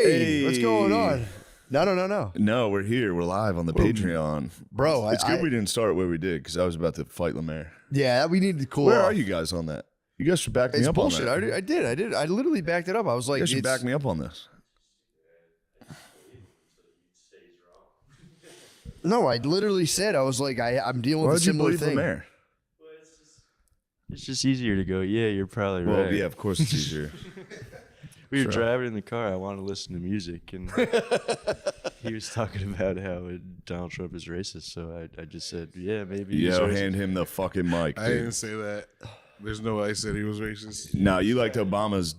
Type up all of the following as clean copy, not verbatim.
Hey, what's going on? No. No, we're here. We're live on the Patreon. Bro, it's good we didn't start where we did because I was about to fight Lemaire. Yeah, we need to cool Where off. are you guys on that? You guys should back me up bullshit. on that. I did. I literally backed it up. I was like, you guys should back me up on this. No, I literally said, I was like, I'm dealing with a similar thing. Lemaire? It's just easier to go, yeah, you're probably right. Well, yeah, of course it's easier. We were driving in the car. I wanted to listen to music, and he was talking about how Donald Trump is racist. So I just said, yeah, maybe. Yo, hand him the fucking mic. I didn't say that. There's no way I said he was racist. No, you liked Obama's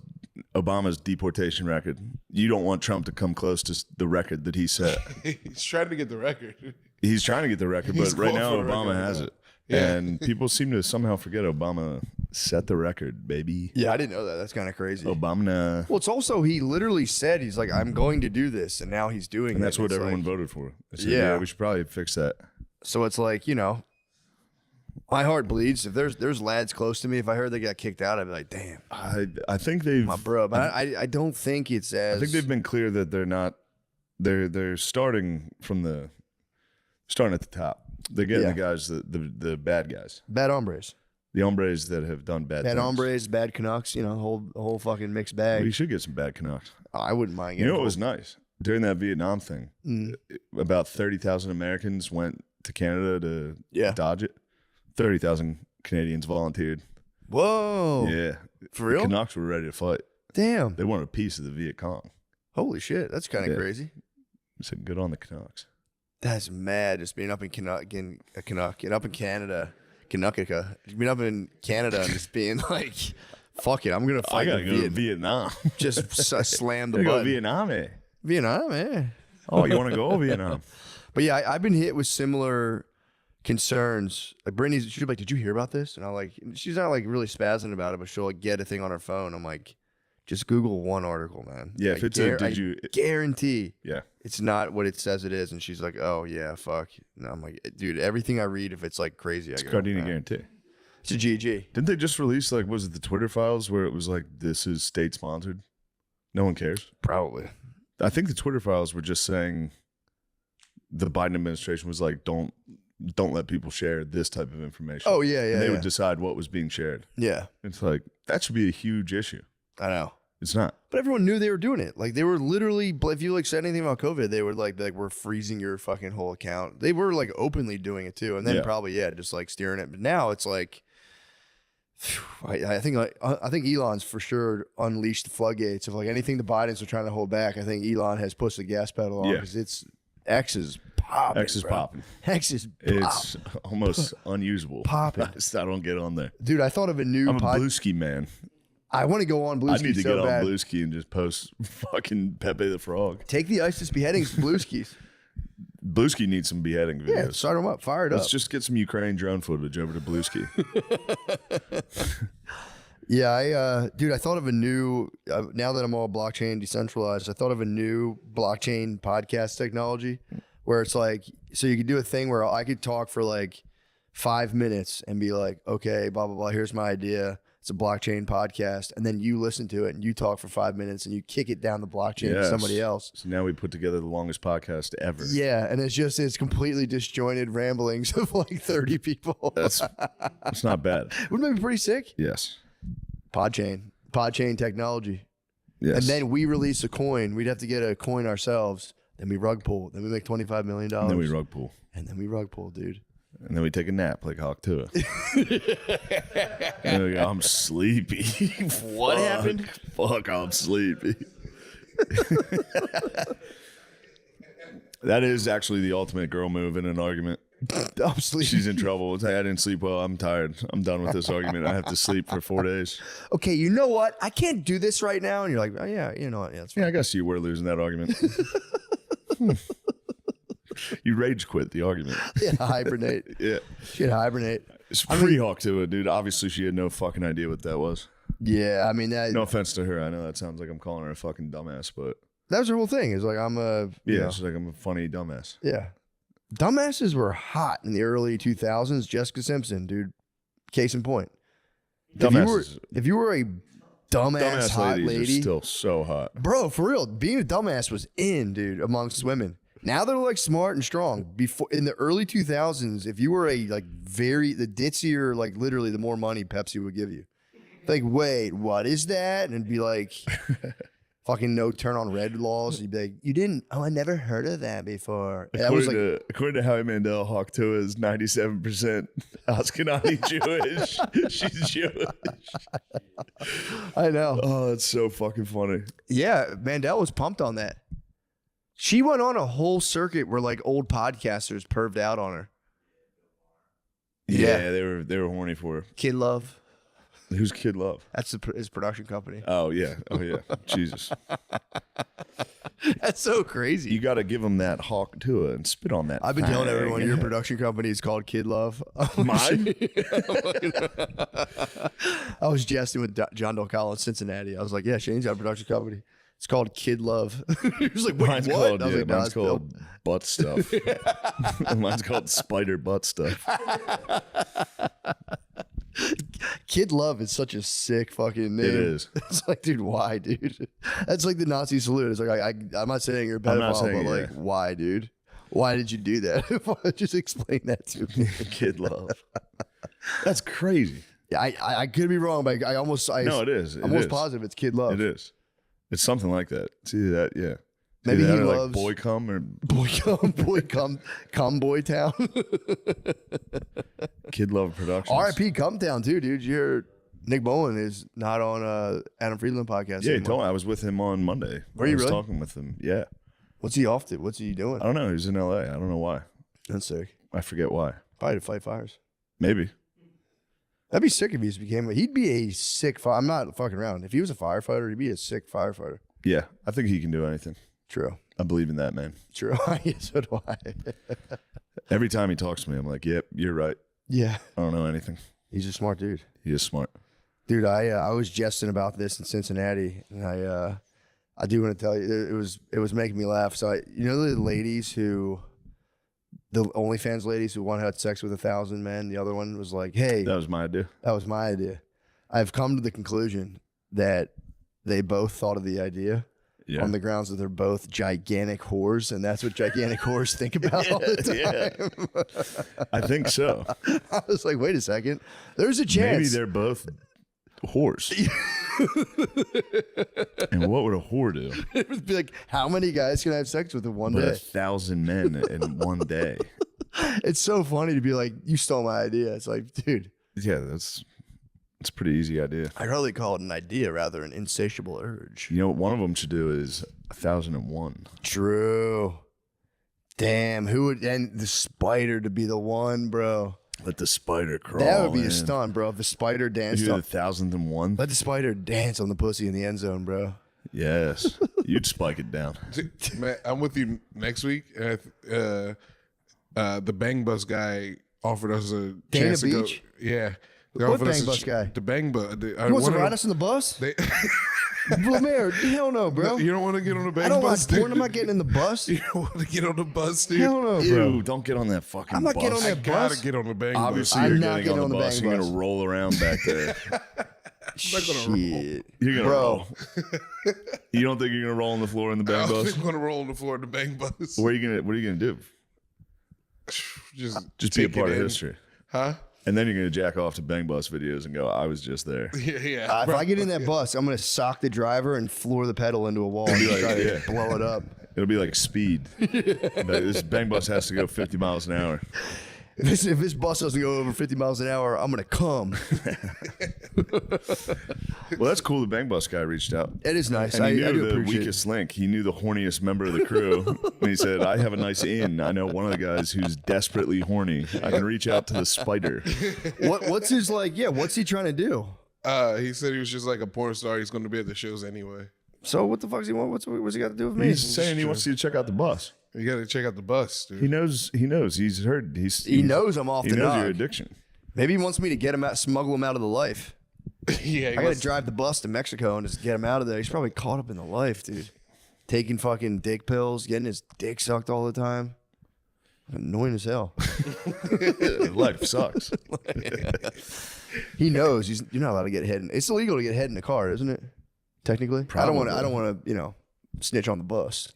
deportation record. You don't want Trump to come close to the record that he set. He's trying to get the record. He's trying to get the record, but right now Obama has it. Yeah. And people seem to somehow forget Obama set the record, baby. Yeah, I didn't know that. That's kind of crazy. Obama. Well, it's also, he literally said, he's like, I'm going to do this, and now he's doing it. And that's what It's everyone like, voted for. I said, Yeah. we should probably fix that. So it's like, my heart bleeds. If there's lads close to me, if I heard they got kicked out, I'd be like, damn, I think they've my bro. But I don't think it's as. I think they've been clear that they're not. They're starting at the top. They're getting the guys, the bad guys, bad hombres. the hombres that have done bad things. Hombres, bad Canucks. The whole fucking mixed bag. Well, you should get some bad Canucks. I wouldn't mind. You know what was nice during that Vietnam thing? About 30,000 Americans went to Canada to dodge it. 30,000 Canadians volunteered. Whoa. Yeah. For real? The Canucks were ready to fight. Damn. They wanted a piece of the Viet Cong. Holy shit. That's kind of crazy. I said, good on the Canucks. That's mad. Just being up in Canuck, getting up in Canada, Canuckica, being up in Canada and just being like, fuck it, I'm gonna fight. I gotta go to Vietnam. Just slam the Go button. Vietnam, eh? Vietnam, eh? Oh, you want to go to Vietnam? But yeah, I've been hit with similar concerns. Like Brittany's, she's like, "Did you hear about this?" And I'm like, she's not like really spazzing about it, but she'll like get a thing on her phone. I'm like, just Google one article, man. Yeah, if it's I guarantee. Yeah. It's not what it says it is. And she's like, oh, yeah, fuck. And I'm like, dude, everything I read, if it's like crazy, It's I go, Cardini guarantee. It's a GG. Didn't they just release, like, was it the Twitter files where it was like, this is state sponsored? No one cares. Probably. I think the Twitter files were just saying the Biden administration was like, don't let people share this type of information. Oh, yeah. And they would decide what was being shared. Yeah. It's like, that should be a huge issue. I know. It's not. But everyone knew they were doing it. Like, they were literally, if you like said anything about COVID, they would like we're freezing your fucking whole account. They were like openly doing it too. And then probably, just like steering it. But now it's like, I think Elon's for sure unleashed the floodgates of like anything the Bidens are trying to hold back. I think Elon has pushed the gas pedal on because it's X is popping. X is popping. X is It's almost unusable. Popping. I don't get on there. Dude, I thought of a new I'm a Blueski man. I want to go on Blueski. I need to so get bad. on Blueski and just post fucking Pepe the Frog. Take the ISIS beheadings to Blueskis. Blueski needs some beheading videos. Yeah, start them up. Fire it up. Let's just get some Ukraine drone footage over to Blueski. Yeah, dude, I thought of a new, now that I'm all blockchain decentralized, I thought of a new blockchain podcast technology where it's like, so you could do a thing where I could talk for like 5 minutes and be like, okay, blah, blah, blah, here's my idea. It's a blockchain podcast. And then you listen to it and you talk for 5 minutes and you kick it down the blockchain to somebody else. So now we put together the longest podcast ever. Yeah. And it's completely disjointed ramblings of like 30 people. That's not bad. Wouldn't that be pretty sick? Yes. Podchain technology. Yes. And then we release a coin. We'd have to get a coin ourselves. Then we rug pull. Then we make $25 million. And then we rug pull. And then we rug pull, dude. And then we take a nap like Hawk Tua. And we go, I'm sleepy. What happened? Fuck, I'm sleepy. That is actually the ultimate girl move in an argument. I'm sleepy. She's in trouble. It's, hey, I didn't sleep well. I'm tired. I'm done with this argument. I have to sleep for 4 days. Okay, you know what? I can't do this right now. And you're like, oh, yeah, you know what? Yeah, that's fine. Yeah, I guess you were losing that argument. You rage quit the argument. Yeah, hibernate. Yeah. She'd hibernate. It's pre-Hawk Tua, dude. Obviously, she had no fucking idea what that was. Yeah, I mean, No offense to her. I know that sounds like I'm calling her a fucking dumbass, but that was her whole thing. It's like, I'm a... yeah, she's like, I'm a funny dumbass. Yeah. Dumbasses were hot in the early 2000s. Jessica Simpson, dude. Case in point. Dumbasses. If you were a dumbass hot ladies lady. are still so hot. Bro, for real, being a dumbass was in, dude, amongst women. Now they're like smart and strong. Before in the early 2000s, if you were a like the ditzier, like literally the more money Pepsi would give you. Like, wait, what is that? And it'd be like fucking no turn on red laws. You'd be like, you didn't? Oh, I never heard of that before. According to Howie Mandel, Hawktua is 97% Ashkenazi Jewish. She's Jewish. I know. Oh, that's so fucking funny. Yeah, Mandel was pumped on that. She went on a whole circuit where like old podcasters perved out on her. Yeah, they were horny for her. Kid Love. Who's Kid Love? That's his production company. Oh yeah. Jesus. That's so crazy. You got to give him that Hawktua and spit on that. I've been telling everyone your production company is called Kid Love. Mine? I was jesting with John Doe Collins, Cincinnati. I was like, yeah, Shane's got a production company. It's called Kid Love. He was like, wait, mine's what? called, I was like, no, mine's it's called Bill. Butt Stuff. Mine's called Spider Butt Stuff. Kid Love is such a sick fucking name. It is. It's like, dude, why, dude? That's like the Nazi salute. It's like, I'm not saying you're a pedophile, but like, why, dude? Why did you do that? Just explain that to me. Kid Love. That's crazy. Yeah, I could be wrong, but No, it is. I'm almost positive it's Kid Love. It is. It's something like that. It's either that, yeah. It's Maybe either he that or loves like Boy Cum or Boy Come Boy Town. Kid Love Productions. R.I.P. Come Town too, dude. You hear Nick Bowen is not on Adam Friedland podcast. Yeah, he anymore. told me. I was with him on Monday. Were you I was really? talking with him. Yeah. What's he off to? What's he doing? I don't know. He was in LA. I don't know why. That's sick. I forget why. Probably to fight fires. Maybe. That'd be sick if he became. He'd be a sick. I'm not fucking around. If he was a firefighter, he'd be a sick firefighter. Yeah. I think he can do anything. True. I believe in that, man. True. So do I. Every time he talks to me, I'm like, yep, you're right. Yeah. I don't know anything. He's a smart dude. He is smart. Dude, I was jesting about this in Cincinnati, and I do want to tell you it was making me laugh. So you know the ladies the OnlyFans ladies who one had sex with 1,000 men, the other one was like, hey, That was my idea. that was my idea. I've come to the conclusion that they both thought of the idea Yeah. on the grounds that they're both gigantic whores, and that's what gigantic whores think about all the time. I think so. I was like, wait a second, there's a chance. Maybe they're both whores. And what would a whore do? It would be like, how many guys can I have sex with in one But day? 1,000 men in one day. It's so funny to be like, you stole my idea. It's like, dude, Yeah, it's a pretty easy idea. I'd rather call it an idea rather than an insatiable urge. You know what one of them should do is 1,001. True. Damn, who would, and the spider to be the one, bro. Let the spider crawl. That would be in. a stunt, bro. If the spider If danced you're on, the 1,001. let the spider dance on the pussy in the end zone, bro. Yes. You'd spike it down. Man, I'm with you next week. The Bang Bus guy offered us a Dana chance to go. Beach? Yeah. They What offered us Bang a Bus guy? The Bang Bus. You want to ride us on the bus? They, Blair, hell no, bro. you don't want to get on the Bang I don't Bus? watch porn. I'm not getting in the bus. You don't want to get on the bus, dude? Hell no, bro. Ew, don't get on that fucking I'm not bus. getting on I that gotta bus. get on the Bang Obviously, I'm you're not getting getting on the on the bus. Bang You're Bus. going to roll around back there. Shit. You're going to Bro. roll. You don't think you're going to roll on the floor in the bus. Bang I don't Bus? think I'm gonna roll on the floor of the Bang Bus. What are you going to do? Just Be a take part it of in. history. Huh? And then you're going to jack off to Bang Bus videos and go, I was just there. Yeah. If I get in that bus, I'm gonna sock the driver and floor the pedal into a wall and like, try to yeah. blow it up. It'll be like speed. But this Bang Bus has to go 50 miles an hour. If this bus doesn't go over 50 miles an hour, I'm gonna come. Well, that's cool. The Bang Bus guy reached out. It is nice. And I he do knew the appreciate weakest link. He knew the horniest member of the crew. And he said, I have a nice in. I know one of the guys who's desperately horny. I can reach out to the spider. it. What's his like? Yeah, what's he trying to do? He said he was just like a porn star. He's going to be at the shows anyway. So what the fuck's he want? What's he got to do with me? He's saying he wants you to check out the bus. You got to check out the bus, dude. He knows. He's heard. He knows I'm off He the knows your knock. addiction. Maybe he wants me to get him out, smuggle him out of the life. Yeah, I gotta drive the bus to Mexico and just get him out of there. He's probably caught up in the life, dude. Taking fucking dick pills, getting his dick sucked all the time. Annoying as hell. Life sucks. He knows you're not allowed to get head. It's illegal to get head in a car, isn't it? Technically, Probably. I don't want to snitch on the bus.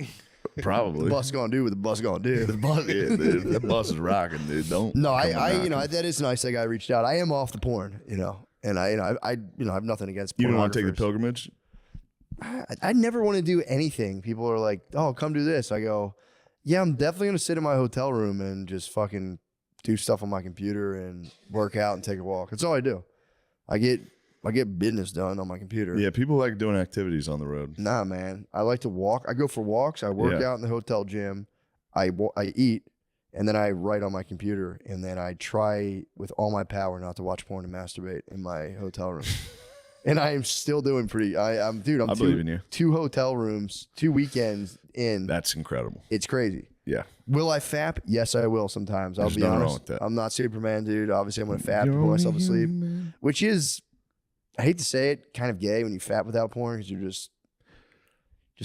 Probably. The bus gonna do what the bus gonna do. The bus, dude, the bus is rocking, dude. Don't. No, come that is nice. That guy reached out. I am off the porn, and I have nothing against. You don't want to take the pornographers. pilgrimage? I never want to do anything. People are like, "Oh, come do this." I go, "Yeah, I'm definitely gonna sit in my hotel room and just fucking do stuff on my computer and work out and take a walk." That's all I do. I get business done on my computer. Yeah, people like doing activities on the road. Nah, man. I like to walk. I go for walks. I work out in the hotel gym. I eat, and then I write on my computer, and then I try with all my power not to watch porn and masturbate in my hotel room. And I am still doing pretty. I'm believe in you. 2 hotel rooms, 2 weekends in. That's incredible. It's crazy. Yeah. Will I fap? Yes, I will sometimes. There's I'll be nothing honest. wrong with that. I'm not Superman, dude. Obviously, I'm going to fap to put myself asleep, which is, I hate to say it, kind of gay when you fap without porn because you're just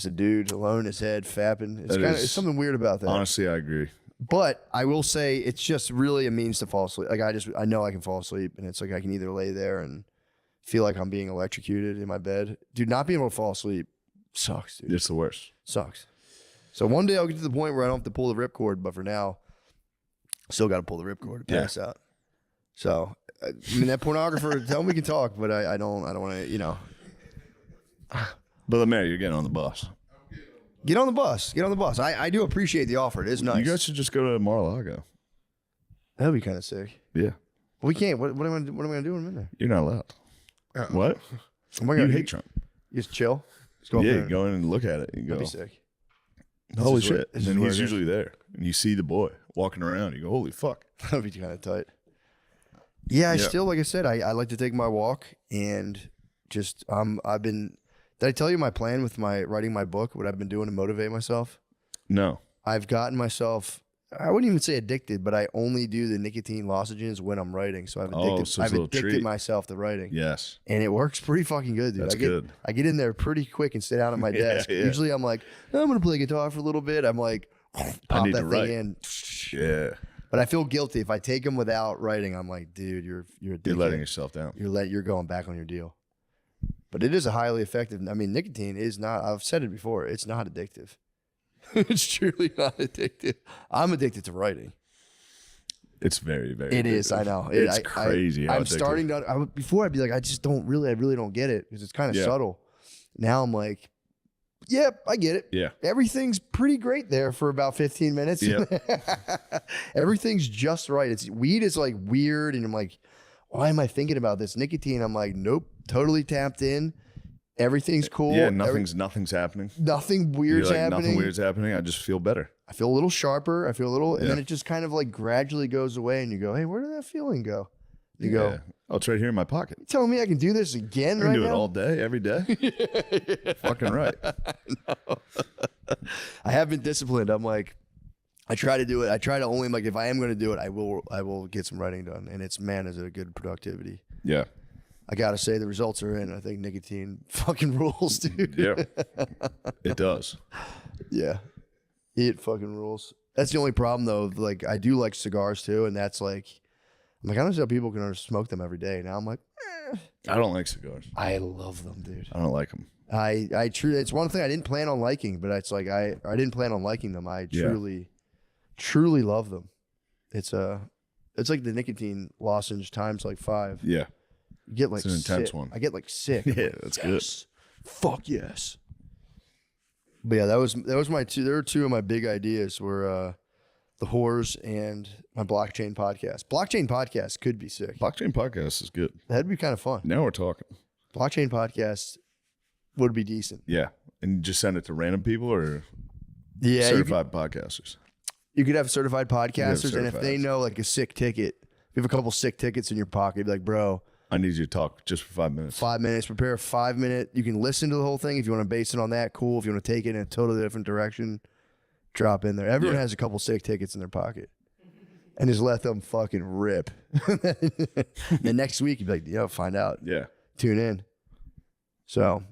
a dude alone in his head fapping. It's something weird about that. Honestly, I agree. But I will say it's just really a means to fall asleep. Like I know I can fall asleep, and it's like I can either lay there and feel like I'm being electrocuted in my bed. Dude, not being able to fall asleep sucks, dude. It's the worst. Sucks. So one day I'll get to the point where I don't have to pull the ripcord, but for now, still got to pull the ripcord to pass out. So, I mean, that pornographer, tell him we can talk, but I don't want to, But Lemaire, you're getting on the bus. Get on the bus. Get on the bus. I do appreciate the offer. It is nice. You guys should just go to Mar-a-Lago. That'd be kind of sick. Yeah. We can't. What am I gonna do when I'm in there? You're not allowed. What? Am I You gonna hate Trump. just chill? Just go up Yeah, there you go in and look at it. You go, That'd be sick. holy This is where- shit. this And is then where he's it is. usually there. And you see the boy walking around. You go, holy fuck. That'd be kind of tight. Yeah, I Yeah. still, like I said, I like to take my walk and just I've been. Did I tell you my plan with my writing my book? What I've been doing to motivate myself? No. I've gotten myself. I wouldn't even say addicted, but I only do the nicotine lozenges when I'm writing. So I've Oh, so it's a little treat. myself to writing. Yes. And it works pretty fucking good, dude. That's good. I get in there pretty quick and sit down at my Yeah, desk. yeah. Usually I'm like, I'm going to play guitar for a little bit. I'm like, pop need that to thing write. in. Yeah. But I feel guilty. If I take them without writing, I'm like, dude, you're a You're dickhead. letting yourself down. You're going back on your deal. But it is a highly effective. I mean, nicotine is not, I've said it before, it's not addictive. It's truly not addictive. I'm addicted to writing. It's very, very It is. addictive. I know. It's crazy. How I'm addictive. starting to. Before I'd be like, I really don't get it because it's kind of Yeah. subtle. Now I'm like, yep, I get it. Yeah. Everything's pretty great there for about 15 minutes. Yep. Everything's just right. Weed is like weird, and I'm like, why am I thinking about this? Nicotine, I'm like, nope, totally tapped in. Everything's cool. Yeah, nothing's happening. Nothing weird's You're like, happening. nothing weird's happening. I just feel better. I feel a little sharper. I feel a little, and then Yeah. it just kind of like gradually goes away, and you go, hey, where did that feeling go? You Yeah. go, Oh, it's right here in my pocket. you telling me I can do this again I can right do it now? all day, every day. Fucking right. I have been disciplined. I'm like, I try to do it. I try to only like if I am going to do it, I will get some writing done, and it's is it a good productivity. Yeah. I gotta say the results are in. I think nicotine fucking rules, dude. Yeah. It does. Yeah, it fucking rules. That's the only problem though. Like I do like cigars too, and that's like, I'm like I don't see how people can smoke them every day. Now I'm like, I don't like cigars. I love them, dude. I don't like them. I truly, it's one thing I didn't plan on liking, but it's like I didn't plan on liking them. I truly love them. It's like the nicotine lozenge times like 5. Yeah. You get like It's an intense sick. one. I get like sick. Yeah, that's good. Fuck yes. But yeah, that was my two. There were two of my big ideas were the whores and my blockchain podcast. Blockchain podcast could be sick. Blockchain podcast is good. That'd be kind of fun. Now we're talking. Blockchain podcast would be decent. Yeah. And you just send it to random people or Yeah, certified podcasters? you could have certified podcasters, and if they certifieds. know like a sick ticket, if you have a couple sick tickets in your pocket, be like, bro, I need you to talk just for 5 minutes. 5 minutes, prepare a 5 minute. You can listen to the whole thing if you want to base it on that. Cool. If you want to take it in a totally different direction, drop in there. Everyone Yeah. has a couple sick tickets in their pocket, and just let them fucking rip. The next week you'd be like, yo, find out. Yeah. Tune in. So,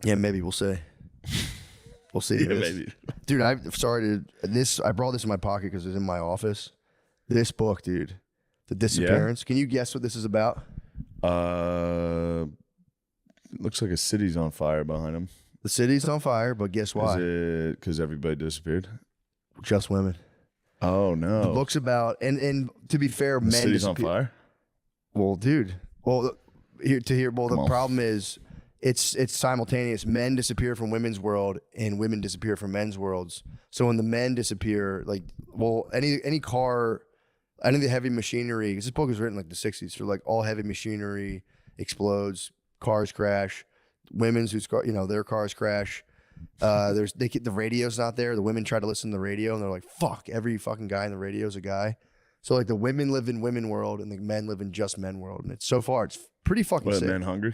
yeah, maybe we'll see. We'll see. Yeah, maybe. Dude, I brought this in my pocket because it's in my office. This book, dude, The Disappearance. Can you guess what this is about? Looks like a city's on fire behind him. The city's on fire, but guess why? Is it because everybody disappeared? Just women. Oh no! The book's about and to be fair, The men city's on disappear. fire. Well, dude. Well, the problem is it's simultaneous. Men disappear from women's world, and women disappear from men's worlds. So when the men disappear, like, well, any car, any of the heavy machinery. Because this book was written like the '60s, so like all heavy machinery explodes, cars crash, women's whose car, their cars crash. The radio's not there. The women try to listen to the radio, and they're like, "Fuck! Every fucking guy in the radio is a guy." So like the women live in women world, and the men live in just men world, and it's pretty fucking sick. Men hungry?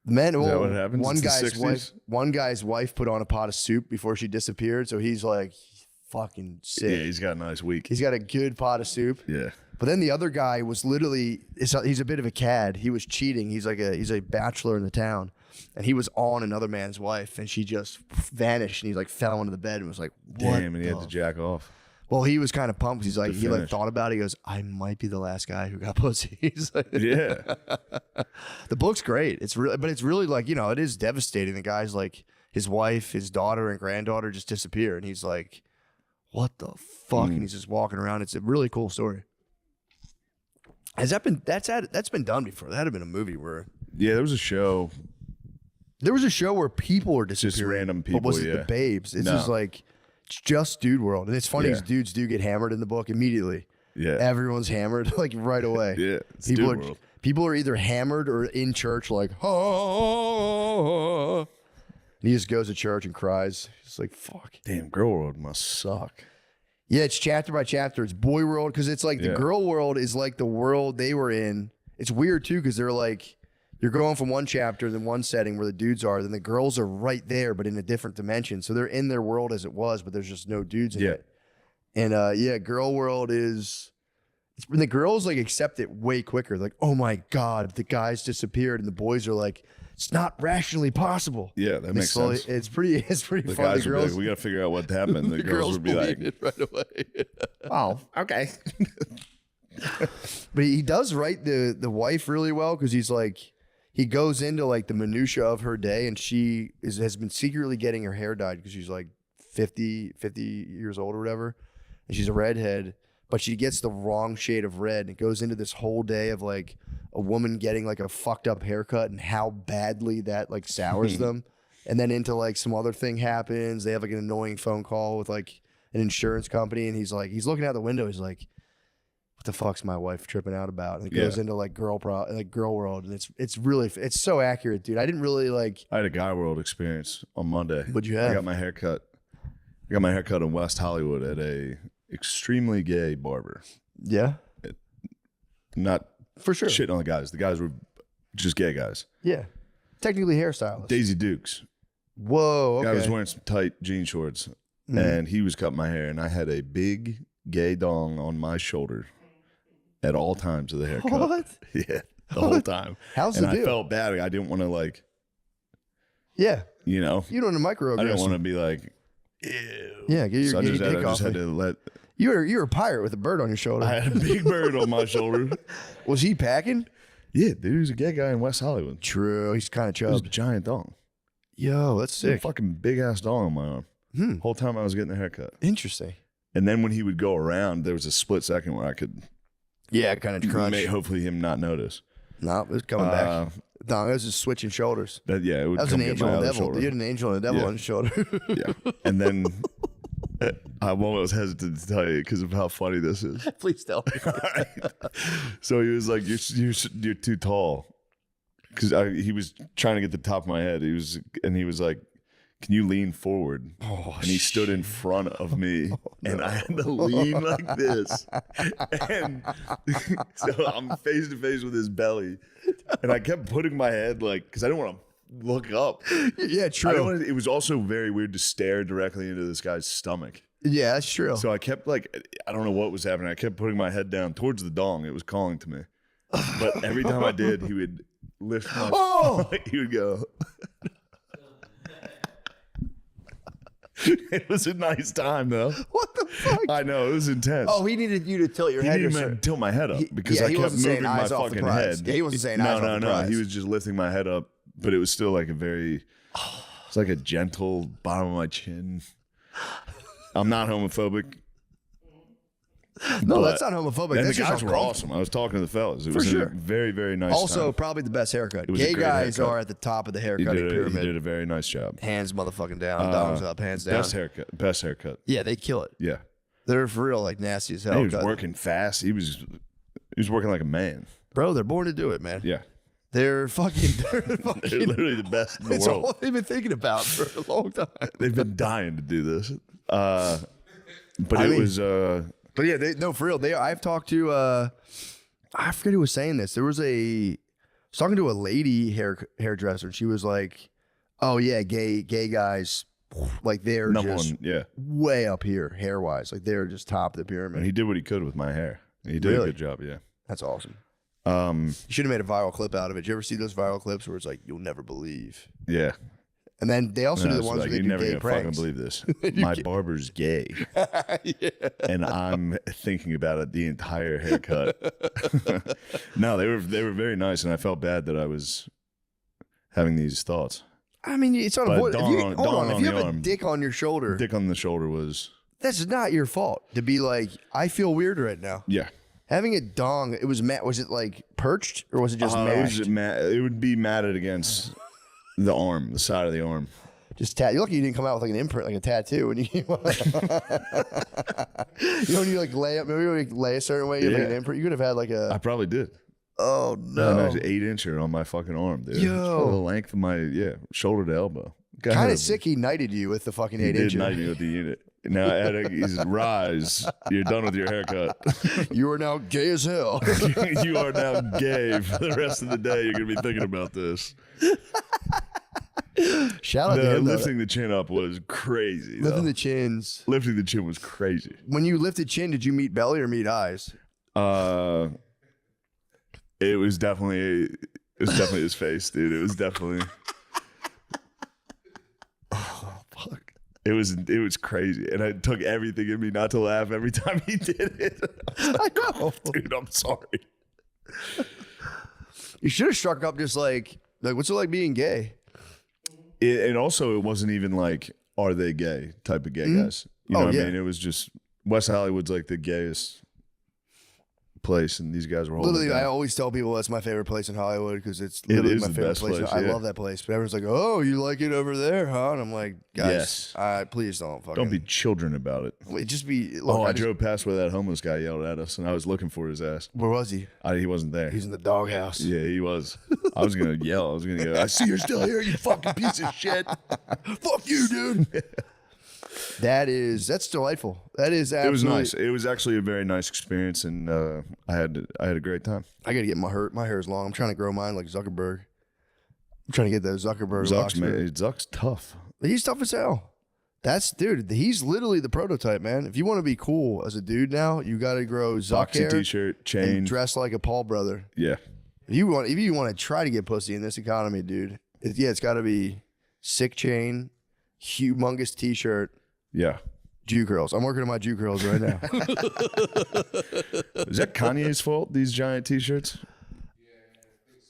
Men, Is that what happens? One It's the guy's 60s? wife. One guy's wife put on a pot of soup before she disappeared, so he's like fucking sick. Yeah, he's got a nice week. He's got a good pot of soup. Yeah. But then the other guy was literally he's a bit of a cad. He was cheating. He's a bachelor in the town, and he was on another man's wife, and she just vanished. And he like fell into the bed and was like, "What?" Damn, and he had to jack off. Well, he was kind of pumped. He's like, To he like finish. thought about it. He goes, "I might be the last guy who got pussy." He's like, Yeah. the book's great. It's really like, it is devastating. The guy's like, his wife, his daughter, and granddaughter just disappear, and he's like, "What the fuck?" And he's just walking around. It's a really cool story. That's been done before? That had been a movie where Yeah, there was a show. there was a show where people were disappearing. Just random But was people, it the yeah. babes? It's No. just like it's just dude world, and it's funny Yeah. because dudes do get hammered in the book immediately. Yeah. Everyone's hammered like right away. Yeah. It's People dude are world. people are either hammered or in church like, oh. And he just goes to church and cries. He's like, fuck. Damn, girl world must suck. Yeah, it's chapter by chapter. It's boy world because it's like the Yeah. girl world is like the world they were in. It's weird too because they're like, you're going from one chapter in one setting where the dudes are, then the girls are right there, but in a different dimension. So they're in their world as it was, but there's just no dudes in Yeah. it. And girl world is the girls like accept it way quicker. Like, oh my God, the guys disappeared, and the boys are like, it's not rationally possible. Yeah, that And makes slowly- sense. It's pretty The fun. The guys would be girls, like, we got to figure out what happened. The girls would be like, believe it right away. oh, okay. But he does write the wife really well because he's like, he goes into like the minutia of her day, and she has been secretly getting her hair dyed because she's like 50 years old or whatever, and she's a redhead, but she gets the wrong shade of red, and it goes into this whole day of like a woman getting like a fucked up haircut and how badly that like sours them, and then into like some other thing happens. They have like an annoying phone call with like an insurance company, and he's looking out the window, he's like, what the fuck's my wife tripping out about? And it goes into like girl world, and it's so accurate, dude. I didn't really like. I had a guy world experience on Monday. What'd you have? I got my hair cut in West Hollywood at a extremely gay barber. Yeah, Not for sure. shitting on the guys. The guys were just gay guys. Yeah, technically hairstylist. Daisy Dukes. Whoa. Guy was Okay. wearing some tight jean shorts, and he was cutting my hair, and I had a big gay dong on my shoulder at all times of the haircut. What? Yeah, the whole time. How's and the I deal? felt bad. I didn't want to like, Yeah, you know, you don't I didn't want microaggression. to be like, ew. Yeah, get your, So I get just, your had, dick I off just had me. to let. You're a pirate with a bird on your shoulder. I had a big bird on my shoulder. Was he packing? Yeah, dude, he was a gay guy in West Hollywood. True. He's kind of It was a chubbed. giant dong. Yo, that's He had a sick. fucking big ass dong on my arm. Whole time I was getting the haircut. Interesting. And then when he would go around, there was a split second where I could Yeah, kind of crunch. hopefully him not notice. No, it was coming back. No, it was just switching shoulders. That yeah, it would That was come an get angel my and a other devil. shoulder. You had an angel and a devil Yeah. on your shoulder. Yeah, and then I was hesitant to tell you because of how funny this is. Please tell me. So he was like, "You're too tall," because he was trying to get the top of my head. He was like, "Can you lean forward?" And he stood in front of me, and I had to lean like this. And so I'm face to face with his belly, and I kept putting my head like, because I didn't want to look up. Yeah, I true. don't wanna- it was also very weird to stare directly into this guy's stomach. Yeah, that's true. So I kept like, I don't know what was happening. I kept putting my head down towards the dong. It was calling to me. But every time I did, he would lift my, he would go. It was a nice time though. What the I know it was intense. Oh, he needed you to tilt your he head. didn't even tilt my head up because I he kept wasn't saying moving my eyes off the fucking prize. head. Yeah, he wasn't saying eyes off the no. prize. He was just lifting my head up, but it was still like a very. It's like a gentle bottom of my chin. I'm not homophobic. No, that's not homophobic. And That's the just guys were awesome. I was talking to the fellas. It was sure. a very, very nice. Also, time. probably the best haircut. was a Gay great guys haircut. are at the top of the He haircutting did, pyramid. he did a very nice job. Hands motherfucking down, dogs up, hands down. Best haircut. Yeah, they kill it. Yeah, They're for real, like nasty as hell. he was cut. working fast. He was working like a man. Bro, they're born to do it, man. Yeah, They're fucking. They're literally the best in the It's world. all they've been thinking about for a long time. They've been dying to do this. But I it mean- was. But yeah, no, for real. I've talked to. I forget who was saying this. I was talking to a lady hairdresser, and she was like, "Oh yeah, gay guys, like they're Number just one, yeah. way up here hair wise. Like they're just top of the pyramid." And he did what he could with my hair. He did a Really? good job, yeah. That's awesome. Um, You should have made a viral clip out of it. Did you ever see those viral clips where it's like, "You'll never believe"? yeah. And then they also And I do the was ones like, where they you're do never gay gonna fucking pranks. believe this. My barber's gay, and I'm thinking about it the entire haircut. No, they were very nice, and I felt bad that I was having these thoughts. I mean, it's But unavoidable. dawn If on- you, dawn hold on, if on you the have a arm. dick on your shoulder, Dick on the shoulder was that's not your fault to be like, I feel weird right now. yeah. Having a dong, it was was it like perched or was it just mashed? It would be matted against the arm, the side of the arm. Just you're lucky you didn't come out with like an imprint, like a tattoo. When you, you know, when you like lay up, maybe you like lay a certain way, you have like an Yeah. imprint. You could have had like I a. probably did. Oh A no! nice 8-incher on my fucking arm, dude. Yo. The length of my shoulder to elbow. Guy Kind had of a- sick. He knighted you with the fucking He 8 did knight me with the unit. Now, he says, rise. You're done with your haircut. You are now gay as hell. You are now gay for the rest of the day. You're going to be thinking about this. Shout out to The him. though. lifting the chin up was crazy. Lifting though. the chins. Lifting the chin was crazy. When you lifted chin, did you meet belly or meet eyes? It was definitely his face, dude. It was definitely. Oh fuck! It was crazy, and it took everything in me not to laugh every time he did it. I know. Dude, I'm sorry. You should have struck up just like what's it like being gay? And also, it wasn't even like, are they gay type of gay guys. You know what I mean? It was just West Hollywood's like the gayest place, and these guys were holding Literally, it down. I always tell people that's my favorite place in Hollywood because it's It literally is my the favorite best place. place, I yeah. love that place. But everyone's like, "Oh, you like it over there, huh?" And I'm like, "Guys, Yes. please don't fucking Don't be children about it. Just be." Look, I just- drove past where that homeless guy yelled at us, and I was looking for his ass. Where was he? He wasn't there. He's in the doghouse. Yeah, he was. I was gonna yell. I was gonna go, I see you're still here, you fucking piece of shit. Fuck you, dude. That's delightful. That is It was absolutely. nice. It was actually a very nice experience, and I had a great time. I gotta get my hair is long. I'm trying to grow mine like Zuckerberg. I'm trying to get those Zuckerberg locks. Zuck's tough. He's tough as hell. Dude. He's literally the prototype, man. If you want to be cool as a dude now, you got to grow Zuck Boxy hair t-shirt, chain. and dress like a Paul brother. Yeah. If you want to try to get pussy in this economy, dude, it's got to be sick chain, humongous t-shirt, Yeah. Jew curls. I'm working on my Jew curls right now. Is that Kanye's fault, these giant t-shirts?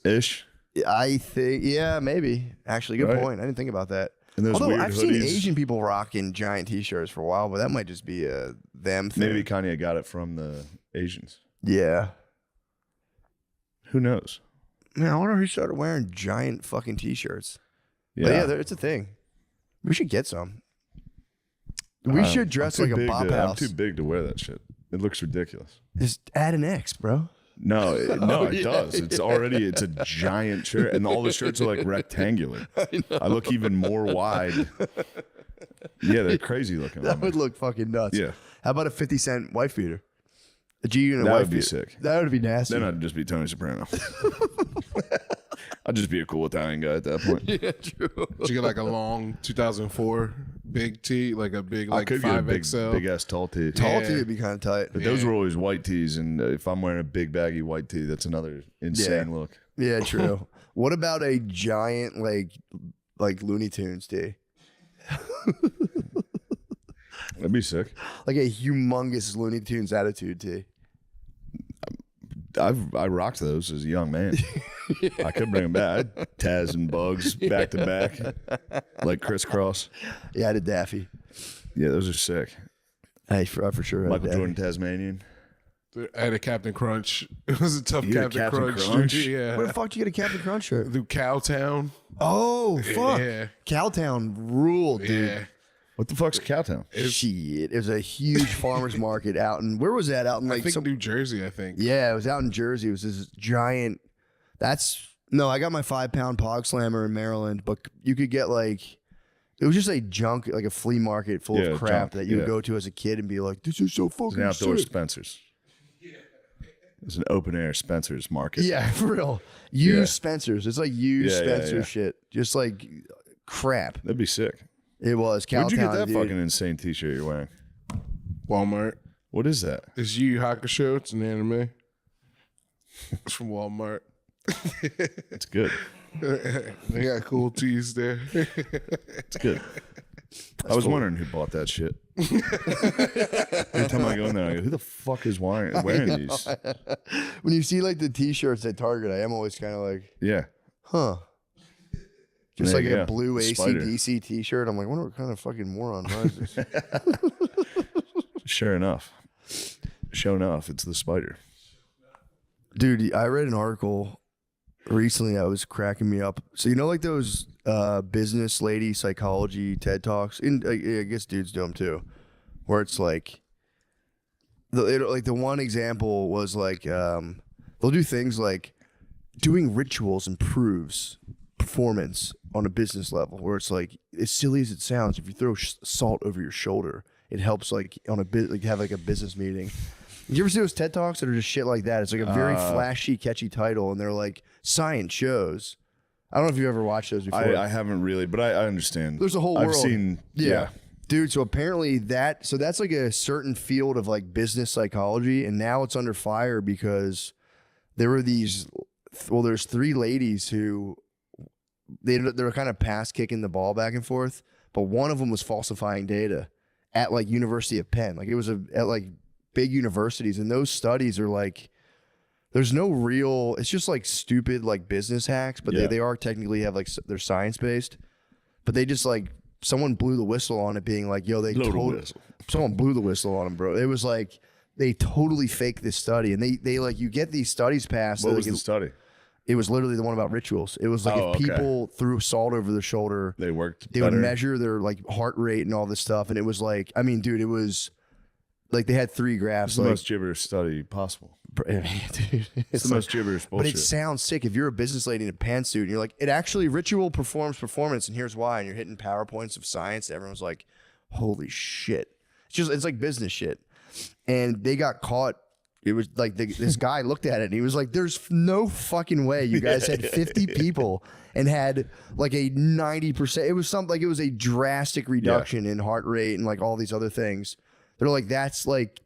Ish. I think, yeah, maybe. Actually, good Right. point. I didn't think about that. And those Although weird I've seen hoodies. Asian people rocking giant t-shirts for a while, but that might just be a them thing. Maybe Kanye got it from the Asians. Yeah. Who knows? Man, I wonder who started wearing giant fucking t-shirts. Yeah. But yeah, it's a thing. We should get some. We should dress I'm like too a big bop to- I'm house. too big to wear that shit. It looks ridiculous. Just add an X, bro. No, it yeah, does. It's a giant shirt, and all the shirts are like rectangular. I look even more wide. Yeah, they're crazy looking. That on me. would look fucking nuts. Yeah. How about a 50-cent wife beater? A G unit That wife would be beater. sick. That would be nasty. Then I'd just be Tony Soprano. I'd just be a cool Italian guy at that point. Yeah, true. Did you get like a long 2004 big tee, like a big I like could get a 5XL? big ass tall tee. Tall Yeah. tee would be kind of tight. But those were always white tees, and if I'm wearing a big baggy white tee, that's another insane look. Yeah, true. What about a giant like Looney Tunes tee? That'd be sick. Like a humongous Looney Tunes attitude tee. I rocked those as a young man. I could bring them back. Taz and Bugs back to back, like crisscross. Yeah, I did Daffy. Yeah, those are sick. I for sure. had Michael Daffy. Jordan Tasmanian. I had a Captain Crunch. It was a tough You had Captain, Captain Crunch. Crunch? Dude. Yeah. Where the fuck did you get a Captain Crunch shirt? Through Cowtown. Oh fuck! Yeah. Cowtown ruled, dude. Yeah. What the fuck's Cowtown? Shit, it was a huge farmers market out in where was that? Out in I like think some. New Jersey, I think. Yeah, it was out in Jersey. It was this giant. I got my 5-pound Pog Slammer in Maryland, but you could get like. It was just a junk, like a flea market full Yeah, of crap junk, that you would yeah. go to as a kid and be like, "This is so It's fucking an outdoor sick." Spencer's. It's an open air Spencer's market. Yeah, for real. Used Yeah. Spencer's. It's like used Yeah, yeah, Spencer yeah. shit. Just like crap. That'd be sick. It was. Where'd you get that dude. fucking insane T-shirt you're wearing? Walmart. What is that? It's Yu Yu Hakusho. It's an anime. It's from Walmart. It's good. They got cool tees there. It's good. I was wondering who bought that shit. Every time I go in there, I go, "Who the fuck is wearing these?" When you see like the T-shirts at Target, I am always kind of like, Yeah. huh. Just There like you a go. blue Spider. AC/DC T-shirt. I'm like, I wonder what kind of fucking moron buys this. Sure enough. It's the spider. Dude, I read an article recently that was cracking me up. So you know, like those business lady psychology TED Talks, and I guess dudes do them too, where it's like, the one example was like, they'll do things like doing rituals improves performance on a business level, where it's like, as silly as it sounds, if you throw salt over your shoulder, it helps like on a bit, like have like a business meeting. You ever see those TED Talks that are just shit like that? It's like a very flashy, catchy title, and they're like, science shows. I don't know if you've ever watched those before. I haven't really, but I understand. There's a whole I've world. seen. Yeah. Dude, so apparently that's like a certain field of like business psychology, and now it's under fire because there were there's 3 ladies who they're kind of pass kicking the ball back and forth, but one of them was falsifying data at like University of Penn. Like it was at like big universities, and those studies are like, there's no real, it's just like stupid like business hacks, but Yeah. they are technically have like they're science based, but they just like, someone blew the whistle on it being like, yo, someone blew the whistle on them, bro. It was like, they totally faked this study, and they like, you get these studies passed. What that was like, the study? It was literally the one about rituals. It was like, Oh, if okay. people threw salt over their shoulder, They worked. they better. would measure their like heart rate and all this stuff. And it was like, I mean, dude, it was like, they had 3 graphs. It's the like, most gibberish study possible. dude, It's the most gibberish but bullshit. it sounds sick. If you're a business lady in a pantsuit and you're like, it actually ritual performs performance, and here's why, and you're hitting PowerPoints of science, everyone's like, holy shit. It's like business shit. And they got caught. It was like this guy looked at it and he was like, there's no fucking way you guys had 50 people and had like a 90%. It was something like, it was a drastic reduction in heart rate and like all these other things. They're like, that's like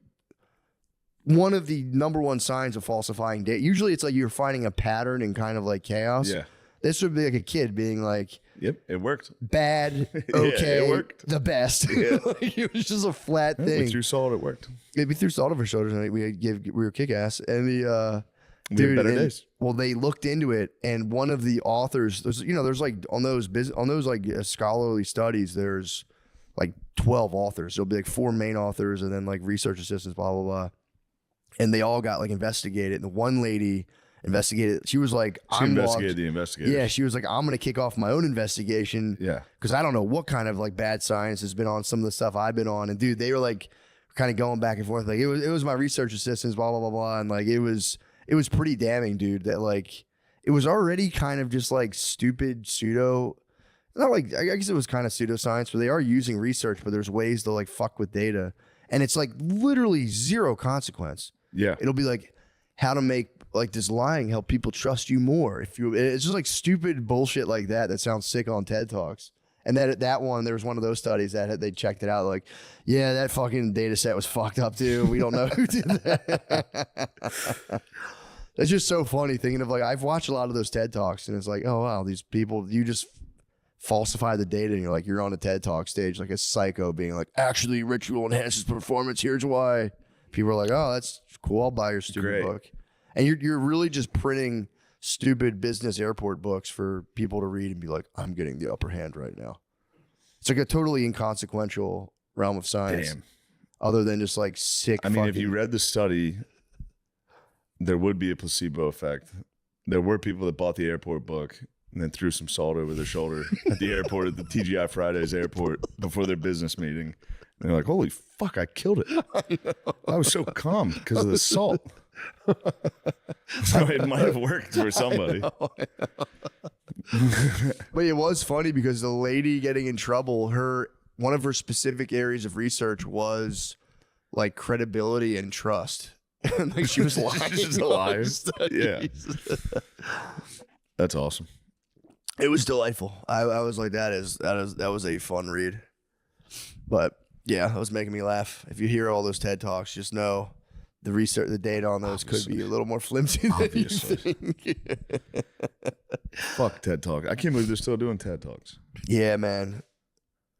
one of the number one signs of falsifying data. Usually it's like you're finding a pattern in kind of like chaos. Yeah. This would be like a kid being like, Yep, it worked. bad, okay, it worked. the best. Like, it was just a flat We thing. threw salt. It worked. We threw salt over our shoulders and we were kick ass. And the We had better and- days. Well, they looked into it, and one of the authors, there's like on those like scholarly studies, there's like 12 authors. There'll be like 4 main authors and then like research assistants, blah blah blah. And they all got like investigated. And the one lady investigated. She was like, She investigated the investigators. Yeah, she was like, I'm gonna kick off my own investigation. Yeah. Because I don't know what kind of like bad science has been on some of the stuff I've been on. And dude, they were like kind of going back and forth. Like it was my research assistants, blah blah blah blah. And like it was pretty damning, dude. That like it was already kind of just like stupid pseudo. Not like, I guess it was kind of pseudoscience, but they are using research, but there's ways to like fuck with data, and it's like literally zero consequence. Yeah. It'll be like how to make like this lying help people trust you more. It's just like stupid bullshit like that sounds sick on TED Talks. And that one, there was one of those studies that they checked it out. Like, yeah, that fucking data set was fucked up too. We don't know who did that. It's just so funny thinking of like, I've watched a lot of those TED Talks, and it's like, oh wow, these people, you just falsify the data, and you're on a TED Talk stage like a psycho being like, actually ritual enhances performance, here's why. People are like, oh, that's cool, I'll buy your stupid book. And you're really just printing stupid business airport books for people to read and be like, I'm getting the upper hand right now. It's like a totally inconsequential realm of science. Damn. Other than just like sick. I mean, if you read the study, there would be a placebo effect. There were people that bought the airport book and then threw some salt over their shoulder at the airport, at the TGI Fridays airport before their business meeting. And they're like, holy fuck, I killed it. I was so calm because of the salt. So it might have worked for somebody. But it was funny because the lady getting in trouble, one of her specific areas of research was like credibility and trust. And like she was lying. She's a liar. Yeah. That's awesome. It was delightful. I was like, that was a fun read. But yeah, that was making me laugh. If you hear all those TED Talks, just know the research, the data on those could be a little more flimsy than you think. Fuck TED Talk. I can't believe they're still doing TED Talks. Yeah, man.